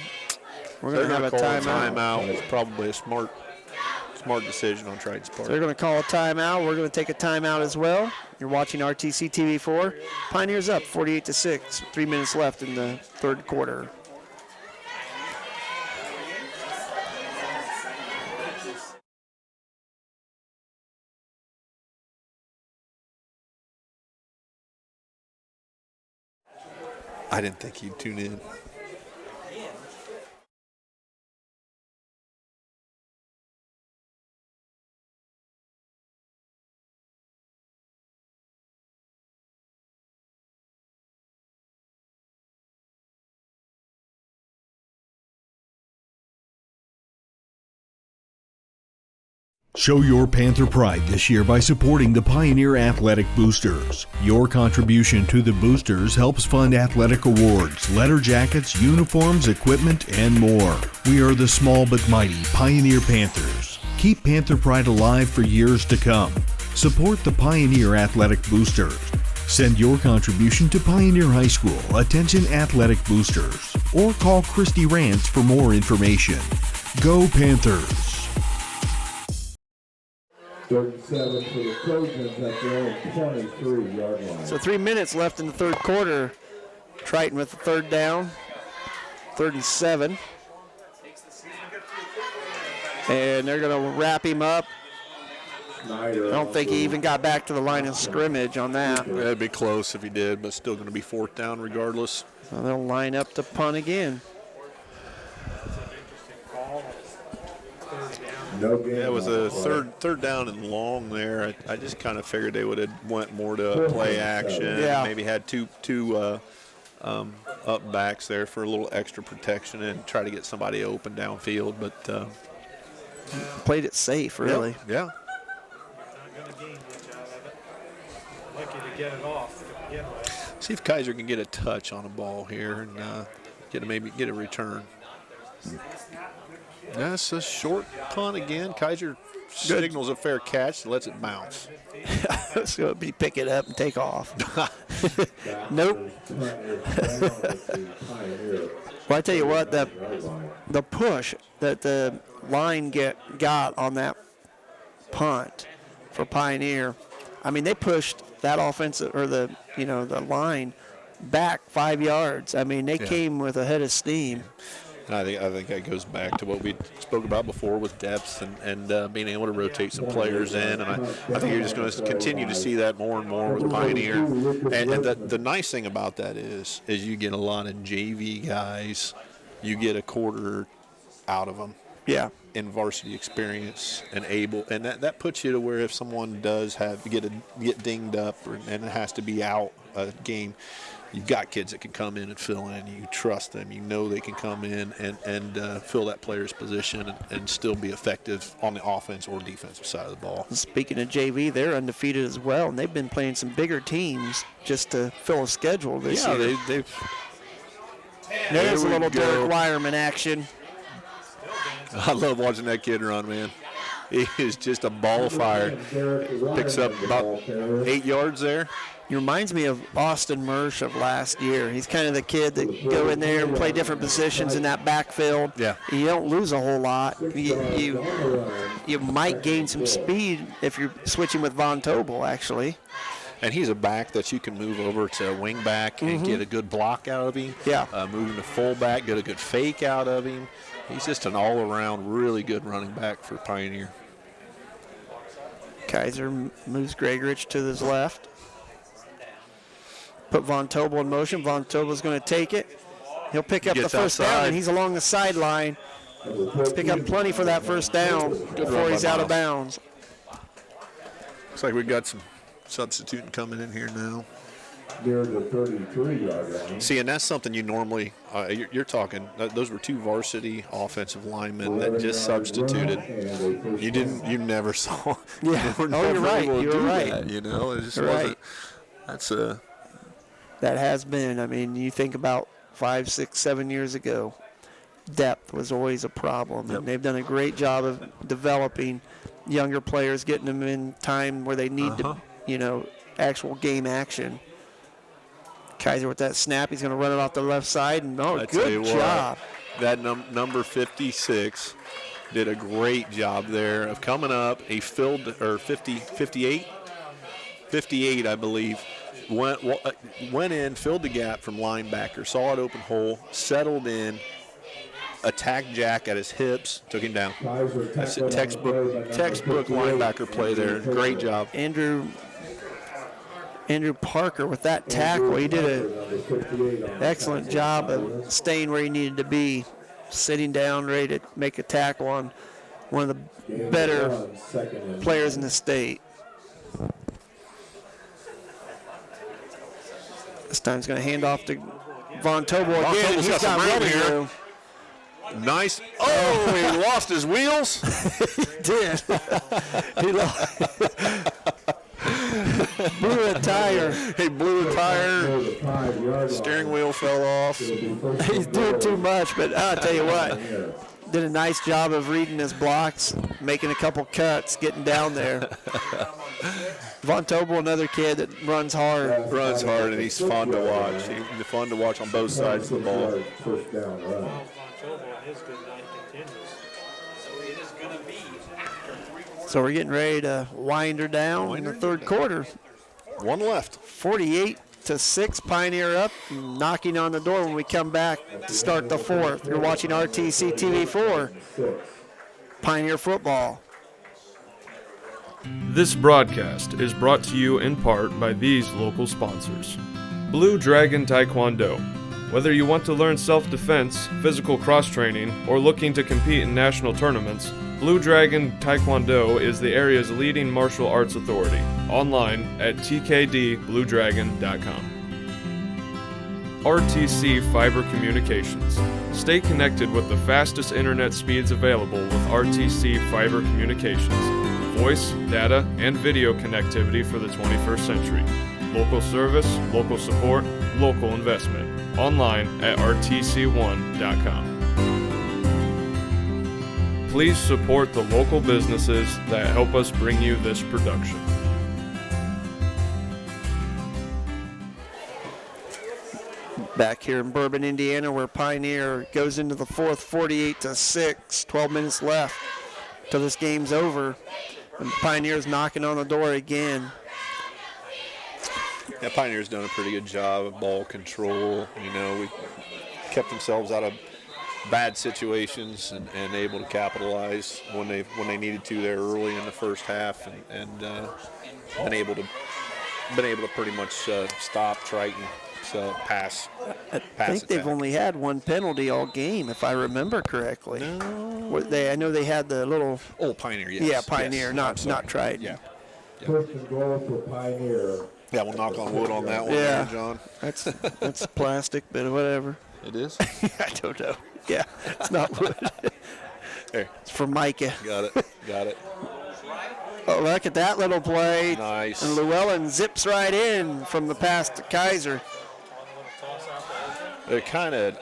we're going to have a timeout. It's probably a smart decision on Triton's part. So they're going to call a timeout. We're going to take a timeout as well. You're watching RTC TV4. Pioneers up 48-6. 3 minutes left in the 3rd quarter. I didn't think he'd tune in. Show your Panther pride this year by supporting the Pioneer Athletic Boosters. Your contribution to the Boosters helps fund athletic awards, letter jackets, uniforms, equipment, and more. We are the small but mighty Pioneer Panthers. Keep Panther pride alive for years to come. Support the Pioneer Athletic Boosters. Send your contribution to Pioneer High School, attention Athletic Boosters, or call Christy Rance for more information. Go Panthers! 37 for the Trojans at their own 23-yard line. So 3 minutes left in the 3rd quarter. Triton with the 3rd down. 3rd and 7. And they're going to wrap him up. I don't think he even got back to the line of scrimmage on that. It'd be close if he did, but still going to be 4th down regardless. So they'll line up to punt again. Yeah, it was a third down and long there. I just kind of figured they would have went more to play action. Yeah. Maybe had two up backs there for a little extra protection and try to get somebody open downfield. But played it safe, really. Yeah. Not going to gain much out of it. Lucky to get it off to begin with. See if Kaiser can get a touch on a ball here and maybe get a return. That's a short punt again. Kaiser signals a fair catch and lets it bounce. So he pick it up and take off. Nope. Well, I tell you what, the push that the line got on that punt for Pioneer, they pushed that offensive or the line back 5 yards. They came with a head of steam. I think that goes back to what we spoke about before with depth and being able to rotate some players in. And I think you're just going to continue to see that more and more with Pioneer. And the nice thing about that is you get a lot of JV guys. You get a quarter out of them. Yeah. In varsity experience and that puts you to where if someone does get dinged up and it has to be out a game, you've got kids that can come in and fill in. You trust them. You know they can come in and fill that player's position and still be effective on the offense or defensive side of the ball. Speaking of JV, they're undefeated as well, and they've been playing some bigger teams just to fill a schedule this year. Yeah, There's a little Derek Wireman action. I love watching that kid run, man. He is just a ball of fire. Picks up about 8 yards there. He reminds me of Austin Mersch of last year. He's kind of the kid that go in there and play different positions in that backfield. Yeah. You don't lose a whole lot. You might gain some speed if you're switching with Von Tobel, actually. And he's a back that you can move over to wing back and get a good block out of him. Yeah. Move him to fullback, get a good fake out of him. He's just an all-around really good running back for Pioneer. Kaiser moves Gregorich to his left. Put Von Tobel in motion. Von Tobel's going to take it. He'll pick up the first down, and he's along the sideline. Pick up plenty for that first down before he's out of bounds. Looks like we've got some substituting coming in here now. Near the 33-yard line. See, and that's something you normally, you're talking, those were two varsity offensive linemen that just substituted. You never saw. Yeah. You're right. You're right. That, it just You're wasn't. right. That's That has been. I mean, you think about 5, 6, 7 years ago, depth was always a problem. Yep. And they've done a great job of developing younger players, getting them in time where they need to, actual game action. Kaiser with that snap, he's going to run it off the left side, and good job. That number 56 did a great job there of coming up. He filled, or 58, I believe. Went in, filled the gap from linebacker, saw an open hole, settled in, attacked Jack at his hips, took him down. That's a textbook linebacker play there. Great job. Andrew Parker with that tackle. He did an excellent job of staying where he needed to be, sitting down, ready to make a tackle on one of the better players in the state. This time he's going to hand off to Von Tobel again. He's got running room. Nice. Oh, he lost his wheels. He did. He blew a tire. He blew a tire. Steering wheel fell off. He's doing too much, but I'll tell you what. Did a nice job of reading his blocks, making a couple cuts, getting down there. Von Tobel, another kid that runs hard. And he's fun to watch. He's fun to watch on both sides of the ball. So we're getting ready to wind her down in the third quarter. One left. 48-6, Pioneer up, knocking on the door when we come back to start the fourth. You're watching RTC TV4, Pioneer football. This broadcast is brought to you in part by these local sponsors. Blue Dragon Taekwondo. Whether you want to learn self-defense, physical cross-training, or looking to compete in national tournaments, Blue Dragon Taekwondo is the area's leading martial arts authority. Online at tkdbluedragon.com. RTC Fiber Communications. Stay connected with the fastest internet speeds available with RTC Fiber Communications. Voice, data, and video connectivity for the 21st century. Local service, local support, local investment. Online at rtc1.com. Please support the local businesses that help us bring you this production. Back here in Bourbon, Indiana, where Pioneer goes into the fourth, 48-6, 12 minutes left till this game's over. And Pioneer's knocking on the door again. Yeah, Pioneer's done a pretty good job of ball control. We kept themselves out of bad situations and able to capitalize when they needed to there early in the first half, and been able to pretty much stop Triton. So pass. I think they've only had one penalty all game, if I remember correctly. No. I know they had the little. Oh, Pioneer, yes. Yeah, Pioneer, yes. not Triton. Yeah. First and goal for Pioneer. Yeah, we'll knock on wood on that one, Yeah. John. That's plastic, but whatever. It is? I don't know. Yeah, it's not wood. There. It's for Micah. Got it. Oh, look at that little play. Nice. And Llewellyn zips right in from the pass to Kaiser. They're kind of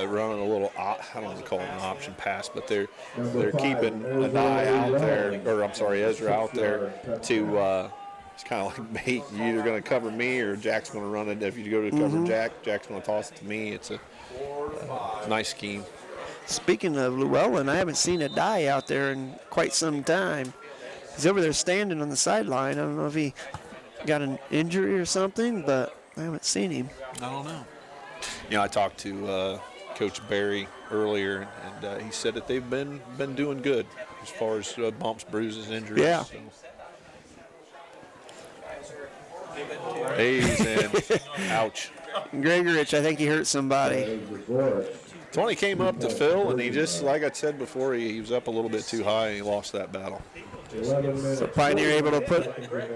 running a little, I don't want to call it an option pass, but they're keeping Ezra out there to, it's kind of like bait. You're either going to cover me or Jack's going to run it. If you go to cover Jack's going to toss it to me. It's a nice scheme. Speaking of Llewellyn, I haven't seen a die out there in quite some time. He's over there standing on the sideline. I don't know if he got an injury or something, but I haven't seen him. I don't know. I talked to Coach Barry earlier, and he said that they've been doing good as far as bumps, bruises, injuries. Yeah. So. Hayes and ouch. Gregorich, I think he hurt somebody. Tony came up to Phil, and he just, like I said before, he was up a little bit too high, and he lost that battle. So Pioneer able to put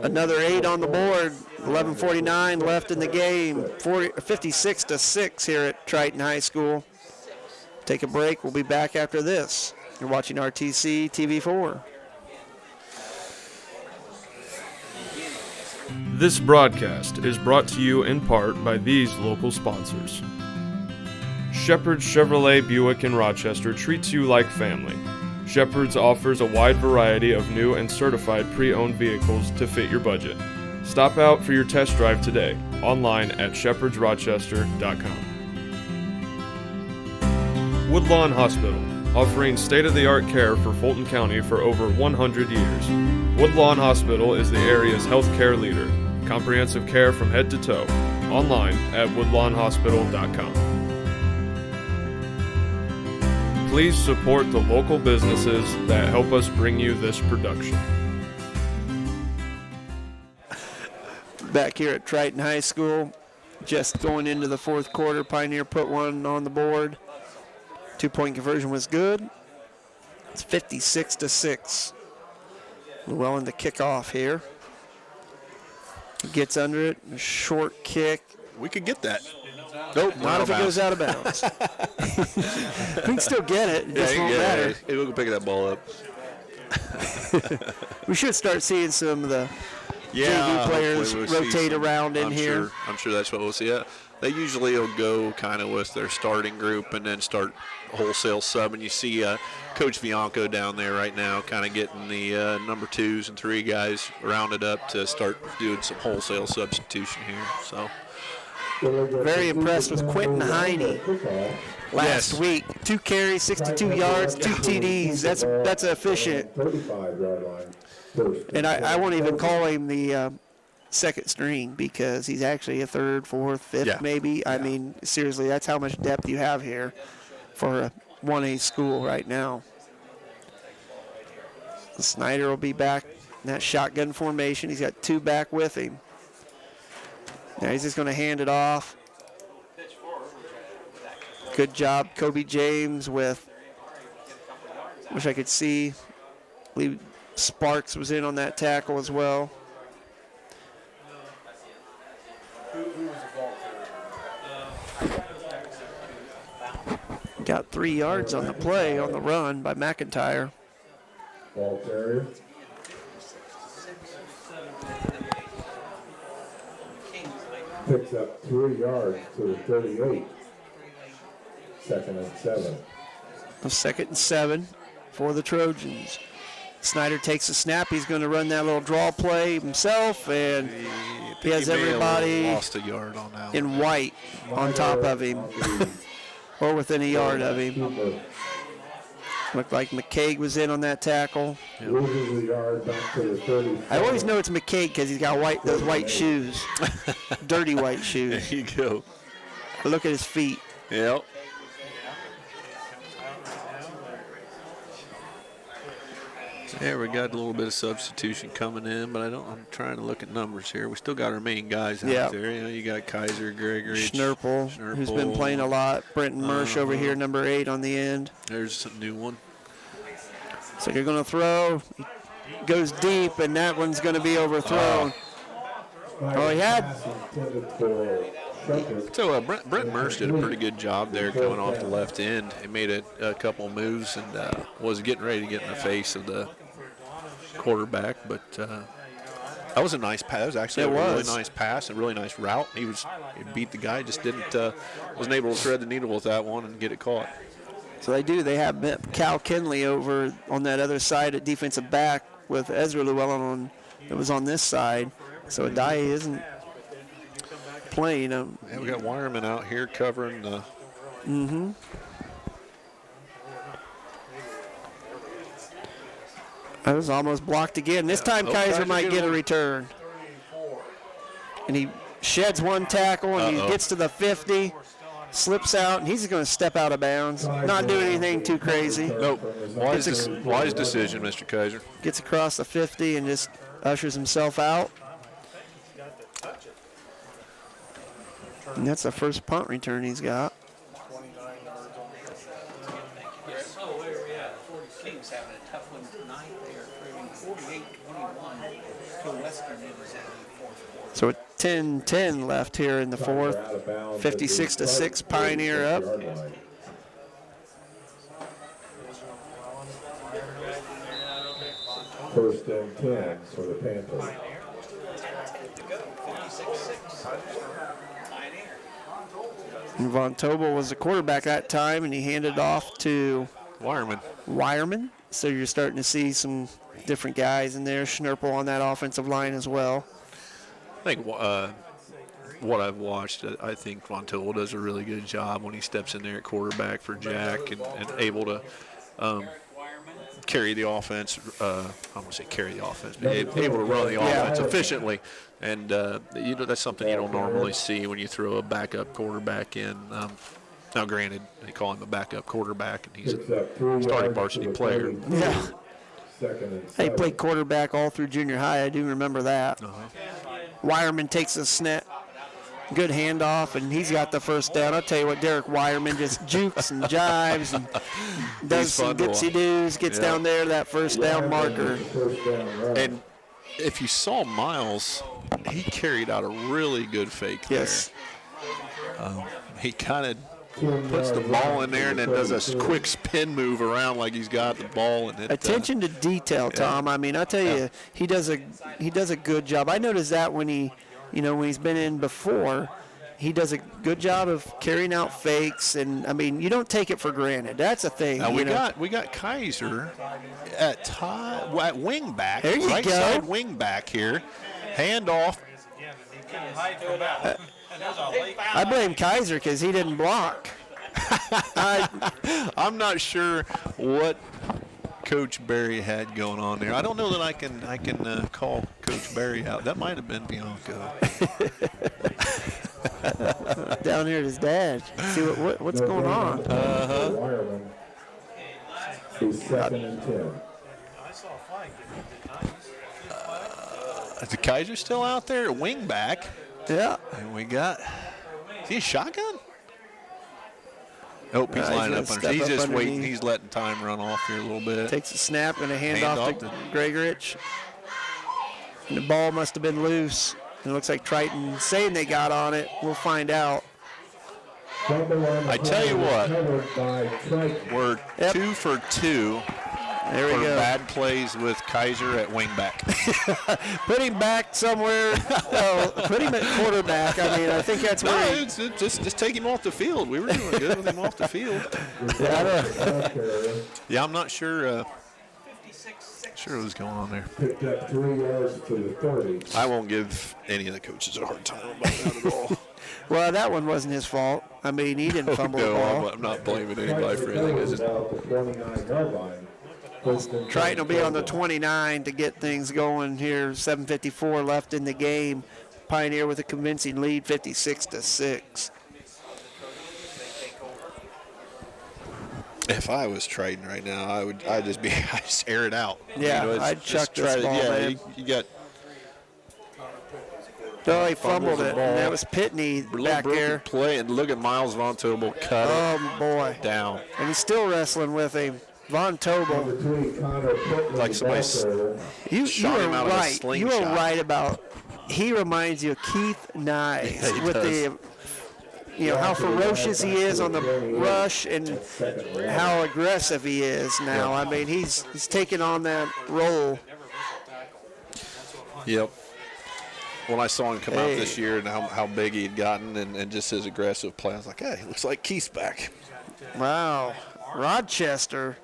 another 8 on the board. 11:49 left in the game. 56-6 here at Triton High School. Take a break. We'll be back after this. You're watching RTC TV4. This broadcast is brought to you in part by these local sponsors. Shepherd's Chevrolet Buick in Rochester treats you like family. Shepherd's offers a wide variety of new and certified pre-owned vehicles to fit your budget. Stop out for your test drive today, online at shepherdsrochester.com. Woodlawn Hospital, offering state-of-the-art care for Fulton County for over 100 years. Woodlawn Hospital is the area's healthcare leader. Comprehensive care from head to toe. Online at woodlawnhospital.com. Please support the local businesses that help us bring you this production. Back here at Triton High School, just going into the fourth quarter, Pioneer put one on the board. 2-point conversion was good. It's 56-6. Llewellyn to kick off here. He gets under it, a short kick. We could get that. Nope, not if it goes out of bounds. We can still get it. It just won't matter. Hey, we can pick that ball up. We should start seeing some of the JV players rotate around in here. I'm sure that's what we'll see. They usually will go kind of with their starting group and then start wholesale sub. And you see Coach Bianco down there right now kind of getting the number 2s and 3 guys rounded up to start doing some wholesale substitution here. So. Very impressed with Quentin Heine last week. 2 carries, 62 yards, 2 TDs. That's efficient. And I won't even call him the second string because he's actually a 3rd, 4th, 5th maybe. I mean, seriously, that's how much depth you have here for a 1A school right now. Snyder will be back in that shotgun formation. He's got 2 back with him. Now he's just going to hand it off. Good job, Kobe James with, wish I could see, I believe Sparks was in on that tackle as well. Got 3 yards on the play, on the run by McIntyre. Ball carrier. Picks up 3 yards to the 38. 2nd and 7. A 2nd and 7 for the Trojans. Snyder takes a snap. He's going to run that little draw play himself, and he has everybody lost a yard on that in white on top of him or within a yard of him. Looked like McCaig was in on that tackle. Loses a yard back to the 30. I always know it's McCaig because he's got those white shoes, dirty white shoes. There you go. But look at his feet. Yep. Yeah, we got a little bit of substitution coming in, but I'm trying to look at numbers here. We still got our main guys out there. You know, you got Kaiser, Gregory, Schnurple, who's been playing a lot. Brenton Mersch over here, number 8 on the end. There's a new one. So you're going to throw. Goes deep, and that one's going to be overthrown. He had. So Brent Mersch did a pretty good job there coming off the left end. He made a couple moves and was getting ready to get in the face of the quarterback, but that was a nice pass. That was actually a really nice pass, a really nice route. He beat the guy, just wasn't able to thread the needle with that one and get it caught. So they have Cal Kinley over on that other side at defensive back with Ezra Llewellyn that was on this side. So Adai isn't playing. Yeah, we got Wireman out here covering the. Mm-hmm. That was almost blocked again. This time Kaiser might get a return. And he sheds one tackle and he gets to the 50. slips out, and he's going to step out of bounds. Not doing anything too crazy. Nope. Wise decision, Mr. Kaiser. Gets across the 50 and just ushers himself out. And that's the first punt return he's got. So with 10-10 left here in the fourth, 56-6, Pioneer up. First and 10 for the Panthers. And Von Tobel was the quarterback that time, and he handed off to Wireman. So you're starting to see some different guys in there. Schnurple on that offensive line as well. I think what I've watched, I think Von Tobel does a really good job when he steps in there at quarterback for Jack and able to carry the offense. I don't want to say carry the offense, but able to run the offense efficiently. And that's something you don't normally see when you throw a backup quarterback in. Now, granted, they call him a backup quarterback, and he's a starting varsity player. Yeah. He played quarterback all through junior high. I do remember that. Wireman takes a snap. Good handoff, and he's got the first down. I'll tell you what, Derek Wireman just jukes and jives and does some dipsy-doos, gets down there, that first down marker. And if you saw Miles, he carried out a really good fake there. Yes. He kind of puts the ball in there and then does a quick spin move around like he's got the ball. And attention to detail, Tom. I mean, I tell you, he does a good job. I noticed that when when he's been in before, he does a good job of carrying out fakes, and I mean, you don't take it for granted. That's a thing. Now we got Kaiser at wing back, there you right go. Side wing back here, handoff. I blame Kaiser because he didn't block. I'm not sure what Coach Barry had going on there. I don't know that I can call Coach Barry out. That might have been Bianco. Down here at his dad. See what's going on. Second and 10. Is the Kaiser still out there? Wing back. Yeah. And we got. Is he a shotgun? Nope, he's lining up under. He's just waiting. He's letting time run off here a little bit. Takes a snap and a handoff to Gregorich. And the ball must have been loose. It looks like Triton saying they got on it. We'll find out. I tell you what, we're 2 for 2 there we for go. Bad plays with Kaiser at wingback. Put him back somewhere. Put him at quarterback. I mean, I think that's where just take him off the field. We were doing good with him off the field. Yeah, I'm not sure. Sure what was going on there. Picked up 3 yards to the 30. I won't give any of the coaches a hard time about that at all. Well, that one wasn't his fault. I mean, he didn't fumble the ball. I'm not blaming anybody for anything. It's just, the 29-yard line. Triton will be on the 29 to get things going here. 7:54 left in the game. Pioneer with a convincing lead, 56-6. if I was Triton right now, I'd just air it out. Yeah, I'd chuck this ball, man. You got. Oh, he fumbled it. And that was Pitney back there. Play, and look at Miles Von Tobel cut it boy. Down. And he's still wrestling with him. Von Tobel. Like somebody shot him out of a slingshot. You were right about. He reminds you of Keith Nyes with the. How ferocious he is on the rush and how aggressive he is now. I mean, he's taking on that role. Yep. When I saw him come out this year and how big he had gotten and just his aggressive play, I was like, hey, looks like Keith's back. Wow. Rochester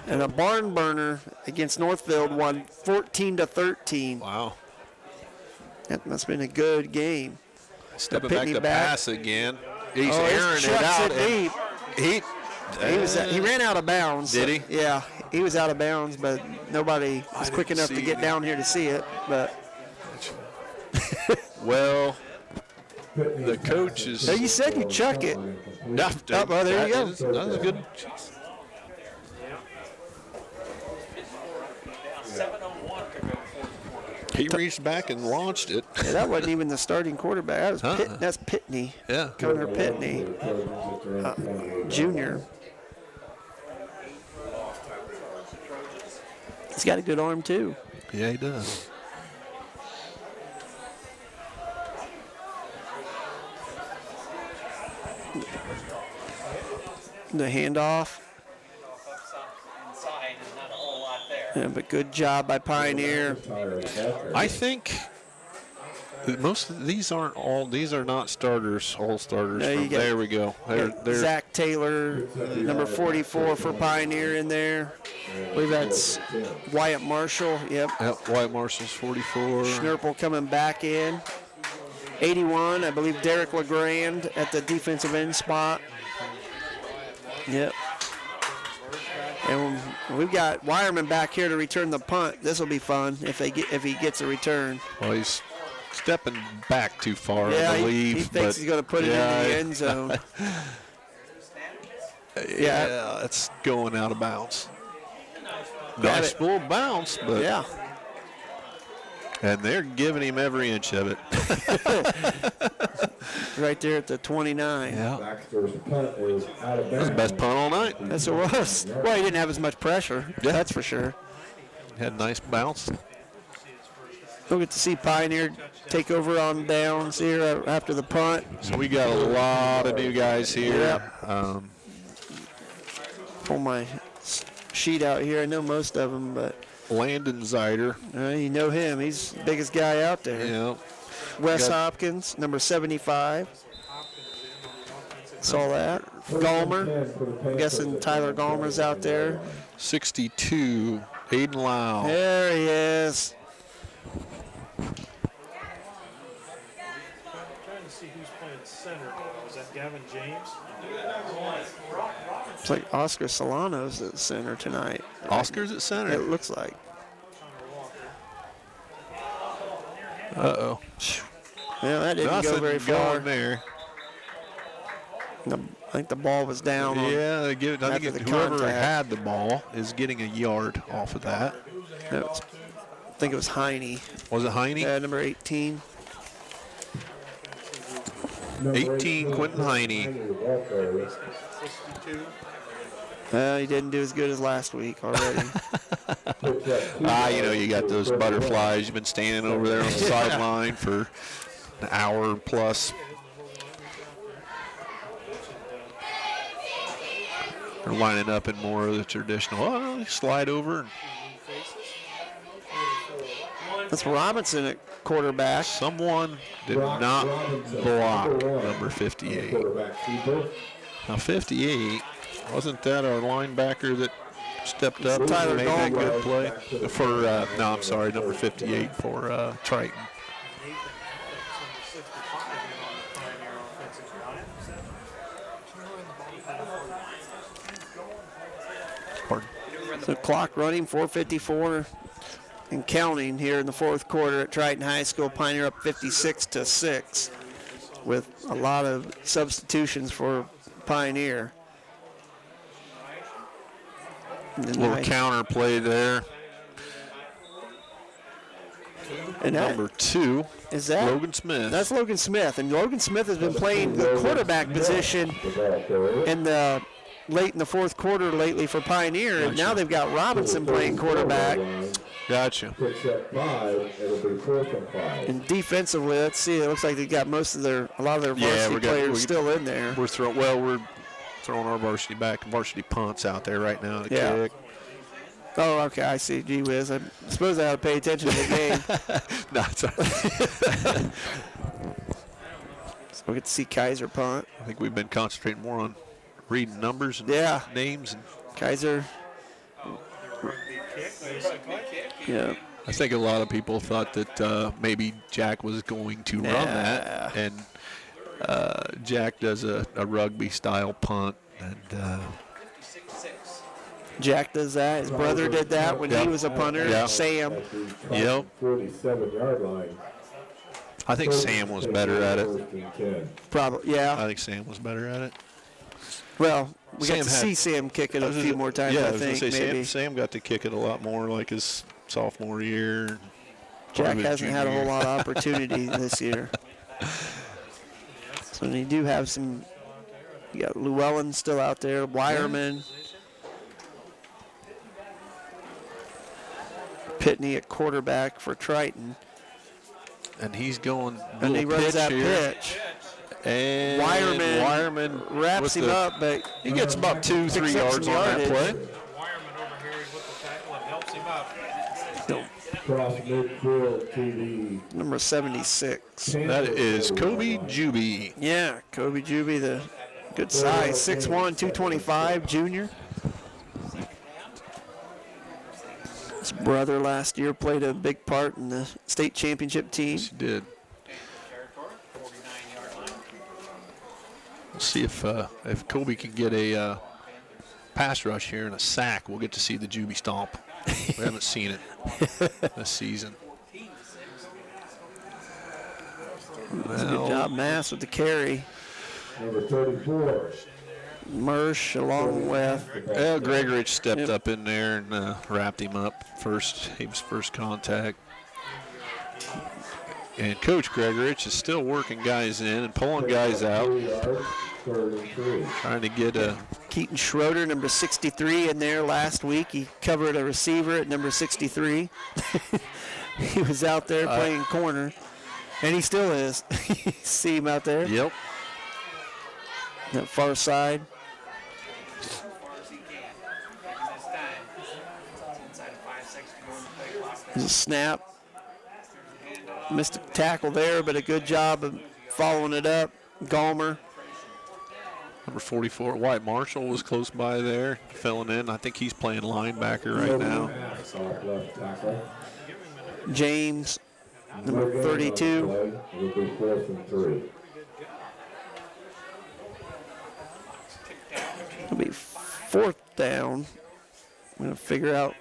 and a barn burner against Northfield won 14-13. Wow. That must have been a good game. Stepping back to pass again. He's airing it out. He ran out of bounds. Did he? Yeah, he was out of bounds, but nobody was quick enough to get down here to see it. But well, the coach is. So you said you chuck it. No, Oh, well, there you go. That was good. He reached back and launched it. Yeah, that wasn't even the starting quarterback. That was that's Pitney. Yeah. Connor Pitney, Jr. He's got a good arm, too. Yeah, he does. The handoff. Yeah, but good job by Pioneer. I think most of these are not starters, all starters. No, There we go. They're Zach Taylor, number 44 for Pioneer in there. I believe that's Wyatt Marshall. Yep. Wyatt Marshall's 44. Schnurple coming back in. 81, I believe Derek LeGrand at the defensive end spot. Yep. And we've got Wireman back here to return the punt. This will be fun if he gets a return. Well, he's stepping back too far, Yeah, I believe. he thinks he's going to put it in the end zone. Yeah, it's going out of bounds. Nice full bounce, but yeah. And they're giving him every inch of it. Right there at the 29. Yeah. Baxter's punt is out of bounds. That's the best punt all night. Yes, it was. Well, he didn't have as much pressure. Yeah. That's for sure. Had a nice bounce. We'll get to see Pioneer take over on downs here after the punt. So we got a lot of new guys here. Yep. Pull my sheet out here. I know most of them, but Landon Zider. you know him. He's the biggest guy out there. Yeah. Wes Hopkins, number 75. Saw that. Gallmer. I'm guessing Tyler Gallmer's out there. 62, Aiden Lau. There he is. Trying to see who's playing center. Was that Gavin James? It's like Oscar Solano's at center tonight. Oscar's at center. It looks like. Uh-oh. Yeah, that didn't go very far. Going there. I think the ball was down. Yeah, they give it. I after think the whoever contact. had the ball is getting a yard off of that. I think it was Heine. Was it Heine? Number 18. 18, Quentin Heine. He didn't do as good as last week already. You got those butterflies. You've been standing over there on the sideline for an hour plus. They're lining up in more of the traditional, slide over. That's Robinson at quarterback. Someone did not block number 58. Now 58, wasn't that our linebacker that stepped up Tyler and made that Gallmer. good play? For, number 58 for Triton. So clock running, 4:54 and counting here in the fourth quarter at Triton High School. Pioneer up 56-6 with a lot of substitutions for Pioneer. Little counter play there. And that, number 2 is that Logan Smith. That's Logan Smith, and Logan Smith has been playing the quarterback position in the late in the fourth quarter lately for Pioneer, and now they've got Robinson playing quarterback. Gotcha. And defensively, let's see, it looks like they got a lot of their varsity players still in there. We're throwing our varsity punts out there right now to kick. Oh, okay, I see. Gee whiz, I suppose I ought to pay attention to the game. No, it's all right. So we get to see Kaiser punt. I think we've been concentrating more on reading numbers and names. And Kaiser. Yeah. I think a lot of people thought that maybe Jack was going to run that, and Jack does a rugby-style punt, and Jack does that. His brother did that when he was a punter. Yep. Sam. Yep. 47-yard line. I think Sam was better at it. Probably, yeah. I think Sam was better at it. Well, we got Sam to see Sam kick it a few more times, yeah, I think, was gonna say, maybe. Sam got to kick it a lot more like his sophomore year. Jack hasn't had a whole lot of opportunity this year. So you do have some, you got Llewellyn still out there, Wireman. Pitney at quarterback for Triton. And he's going And he runs that here. pitch. And Wireman wraps him up, but he gets about 2-3 yards on that play. Wireman over here with the tackle and helps him out. Cross midfield to the number 76. That is Kobe Juby. Yeah, Kobe Juby, the good size, 6'1", 225, junior. His brother last year played a big part in the state championship team. Yes, he did. We'll see if Kobe can get a pass rush here and a sack. We'll get to see the Juby stomp. We haven't seen it this season. That's a good job, Mass, with the carry. number 34. Mersch along with. Well, Gregorich stepped up in there and wrapped him up first. He was first contact. And Coach Gregorich is still working guys in and pulling guys out. Trying to get a... Keaton Schroeder, number 63, in there last week. He covered a receiver at number 63. He was out there playing corner, and he still is. You see him out there? Yep. That far side. There's a snap. Missed a tackle there, but a good job of following it up. Gallmer. Number 44, White Marshall was close by there, filling in. I think he's playing linebacker right now. James, number 32. It'll be fourth down. I'm going to figure out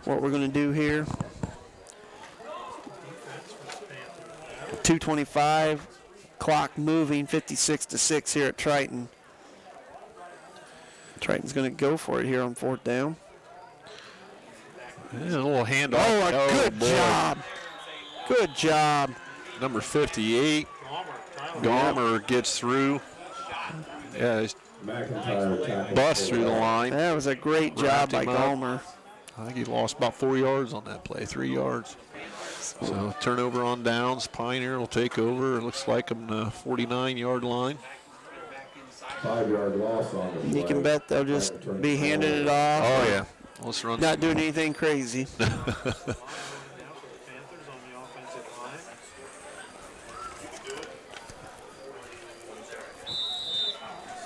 what we're going to do here. 2:25, clock moving, 56-6 here at Triton. Triton's going to go for it here on fourth down. Yeah, a little handoff. Oh, good job. Good job. Number 58, Gallmer gets through. Yeah, busts through the line. That was a great job by Gallmer. I think he lost about 4 yards on that play, 3 yards. So turnover on downs. Pioneer will take over. It looks like on the 49-yard line. 5-yard loss on the play. You can bet they'll just be handing it off. Oh, yeah. Let's run. Not doing anything crazy.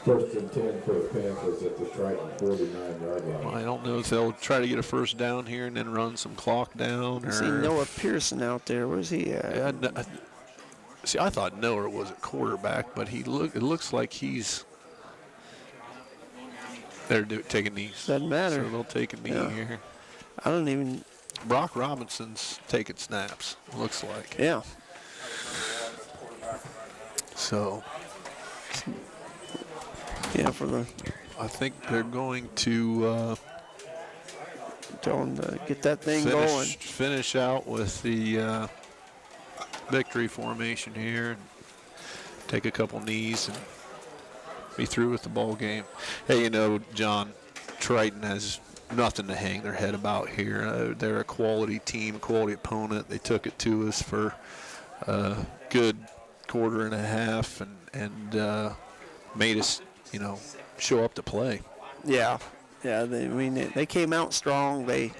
First and 10 for the Panthers at the Triton 49-yard line. I don't know if they'll try to get a first down here and then run some clock down. I see Noah Pearson out there. Where's he at? See, I thought Noah was a quarterback, but it looks like he's. They're taking knees. Doesn't matter. So they'll take a knee here. I don't even. Brock Robinson's taking snaps, looks like. Yeah. So. Yeah, for the. I think they're going to tell them to get that thing going. Finish out with the victory formation here and take a couple knees and be through with the ball game. Hey, John, Triton has nothing to hang their head about here. They're a quality team, a quality opponent. They took it to us for a good quarter and a half and made us, show up to play. Yeah. Yeah, they came out strong. But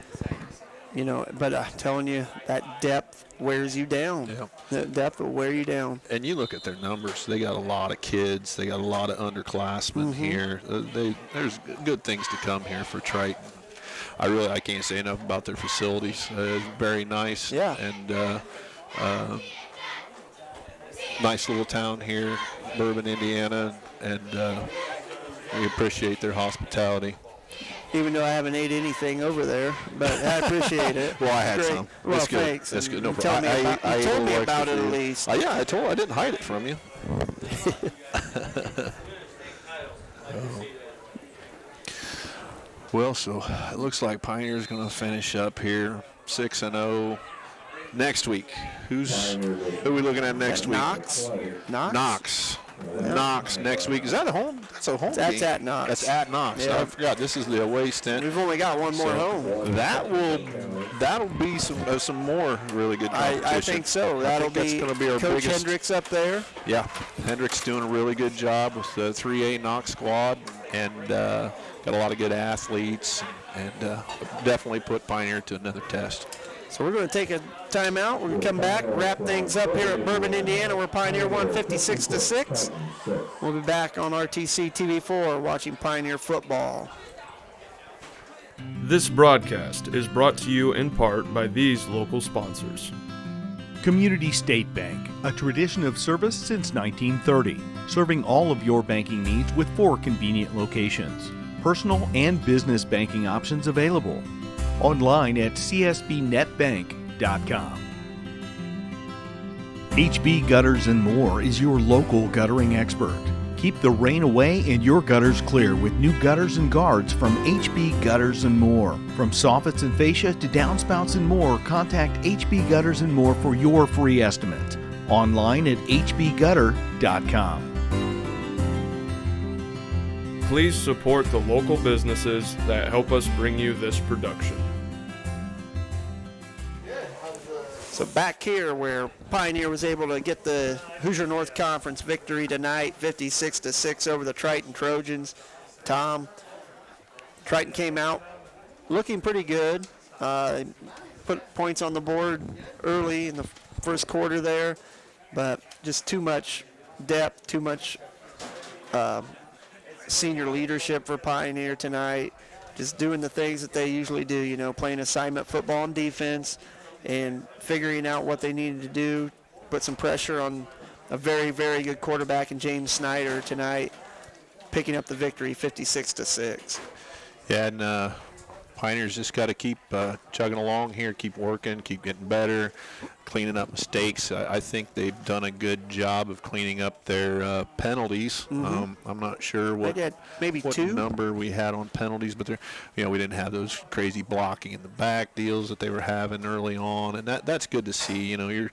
I'm telling you, that depth wears you down. Yeah. That depth will wear you down. And you look at their numbers. They got a lot of kids. They got a lot of underclassmen here. There's good things to come here for Triton. I can't say enough about their facilities. It's very nice. Yeah. And nice little town here, Bourbon, Indiana, and we appreciate their hospitality. even though I haven't ate anything over there, but I appreciate it. Well, I had Great. some. Well, It's good. thanks. It's good. No You problem. You told me ate a about it little at extra least. for you. Yeah, I didn't hide it from you. Well, so it looks like Pioneer's going to finish up here 6-0 next week. Who are we looking at next week? Knox? Knox. Knox next week. Is that a home? That's a home That's game. at Knox. That's at Knox. Yeah. I forgot. This is the away stint. We've only got one more home. That'll be some more really good competition. I think so. I think that's going to be our Coach biggest. Hendricks up there. Yeah, Hendricks doing a really good job with the 3A Knox squad, and got a lot of good athletes, and definitely put Pioneer to another test. So we're going to take a timeout. We're going to come back, wrap things up here at Bourbon, Indiana, where Pioneer won 56-6. We'll be back on RTC TV4 watching Pioneer football. This broadcast is brought to you in part by these local sponsors. Community State Bank, a tradition of service since 1930, serving all of your banking needs with 4 convenient locations. Personal and business banking options available. Online at csbnetbank.com. HB Gutters and More is your local guttering expert. Keep the rain away and your gutters clear with new gutters and guards from HB Gutters and More. From soffits and fascia to downspouts and more, contact HB Gutters and More for your free estimate. Online at hbgutter.com. Please support the local businesses that help us bring you this production. So back here where Pioneer was able to get the Hoosier North Conference victory tonight, 56-6 over the Triton Trojans. Tom, Triton came out looking pretty good. Put points on the board early in the first quarter there, but just too much depth, too much senior leadership for Pioneer tonight. Just doing the things that they usually do, playing assignment football and defense, and figuring out what they needed to do, put some pressure on a very, very good quarterback in James Snyder tonight, picking up the victory 56-6. Yeah, and Pioneers just got to keep chugging along here, keep working, keep getting better, cleaning up mistakes. I think they've done a good job of cleaning up their penalties. I'm not sure what number we had on penalties, but we didn't have those crazy blocking in the back deals that they were having early on, and that's good to see. You're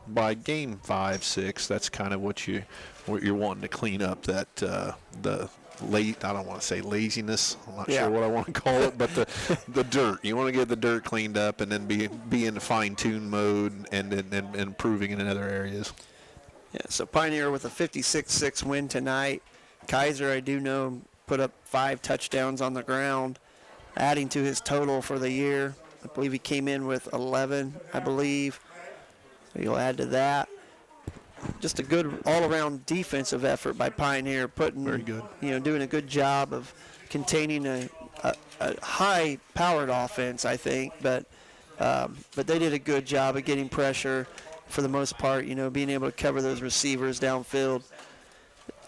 by game 5, 6, that's kind of what you're wanting to clean up, that I don't want to say laziness. I'm not sure what I want to call it, but the dirt. You want to get the dirt cleaned up and then be in the fine-tune mode and improving in other areas. Yeah, so Pioneer with a 56-6 win tonight. Kaiser, I do know, put up 5 touchdowns on the ground, adding to his total for the year. I believe he came in with 11, I believe. So you'll add to that. Just a good all-around defensive effort by Pioneer, Very good. Doing a good job of containing a high-powered offense, I think, but they did a good job of getting pressure for the most part, being able to cover those receivers downfield.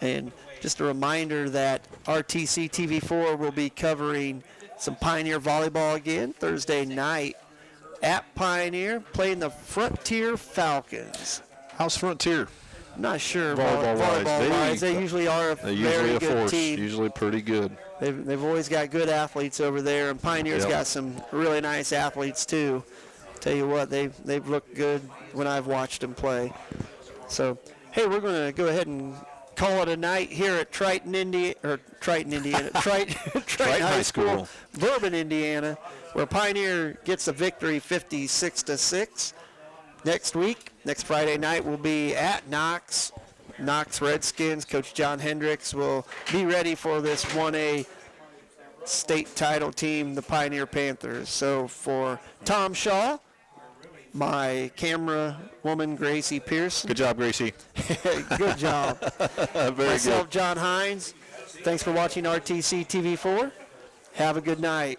And just a reminder that RTC TV4 will be covering some Pioneer volleyball again Thursday night at Pioneer, playing the Frontier Falcons. How's Frontier? I'm not sure. Volleyball-wise. They usually are a very good force, team. usually pretty good. They've always got good athletes over there, and Pioneer's got some really nice athletes too. Tell you what, they've looked good when I've watched them play. So, hey, we're going to go ahead and call it a night here at Triton, Indiana, Triton High School, Bourbon, Indiana, where Pioneer gets a victory 56-6. Next Friday night, we'll be at Knox Redskins. Coach John Hendricks will be ready for this 1A state title team, the Pioneer Panthers. So for Tom Shaw, my camera woman, Gracie Pearson. Good job, Gracie. Good job. Myself, good. John Hines. Thanks for watching RTC TV4. Have a good night.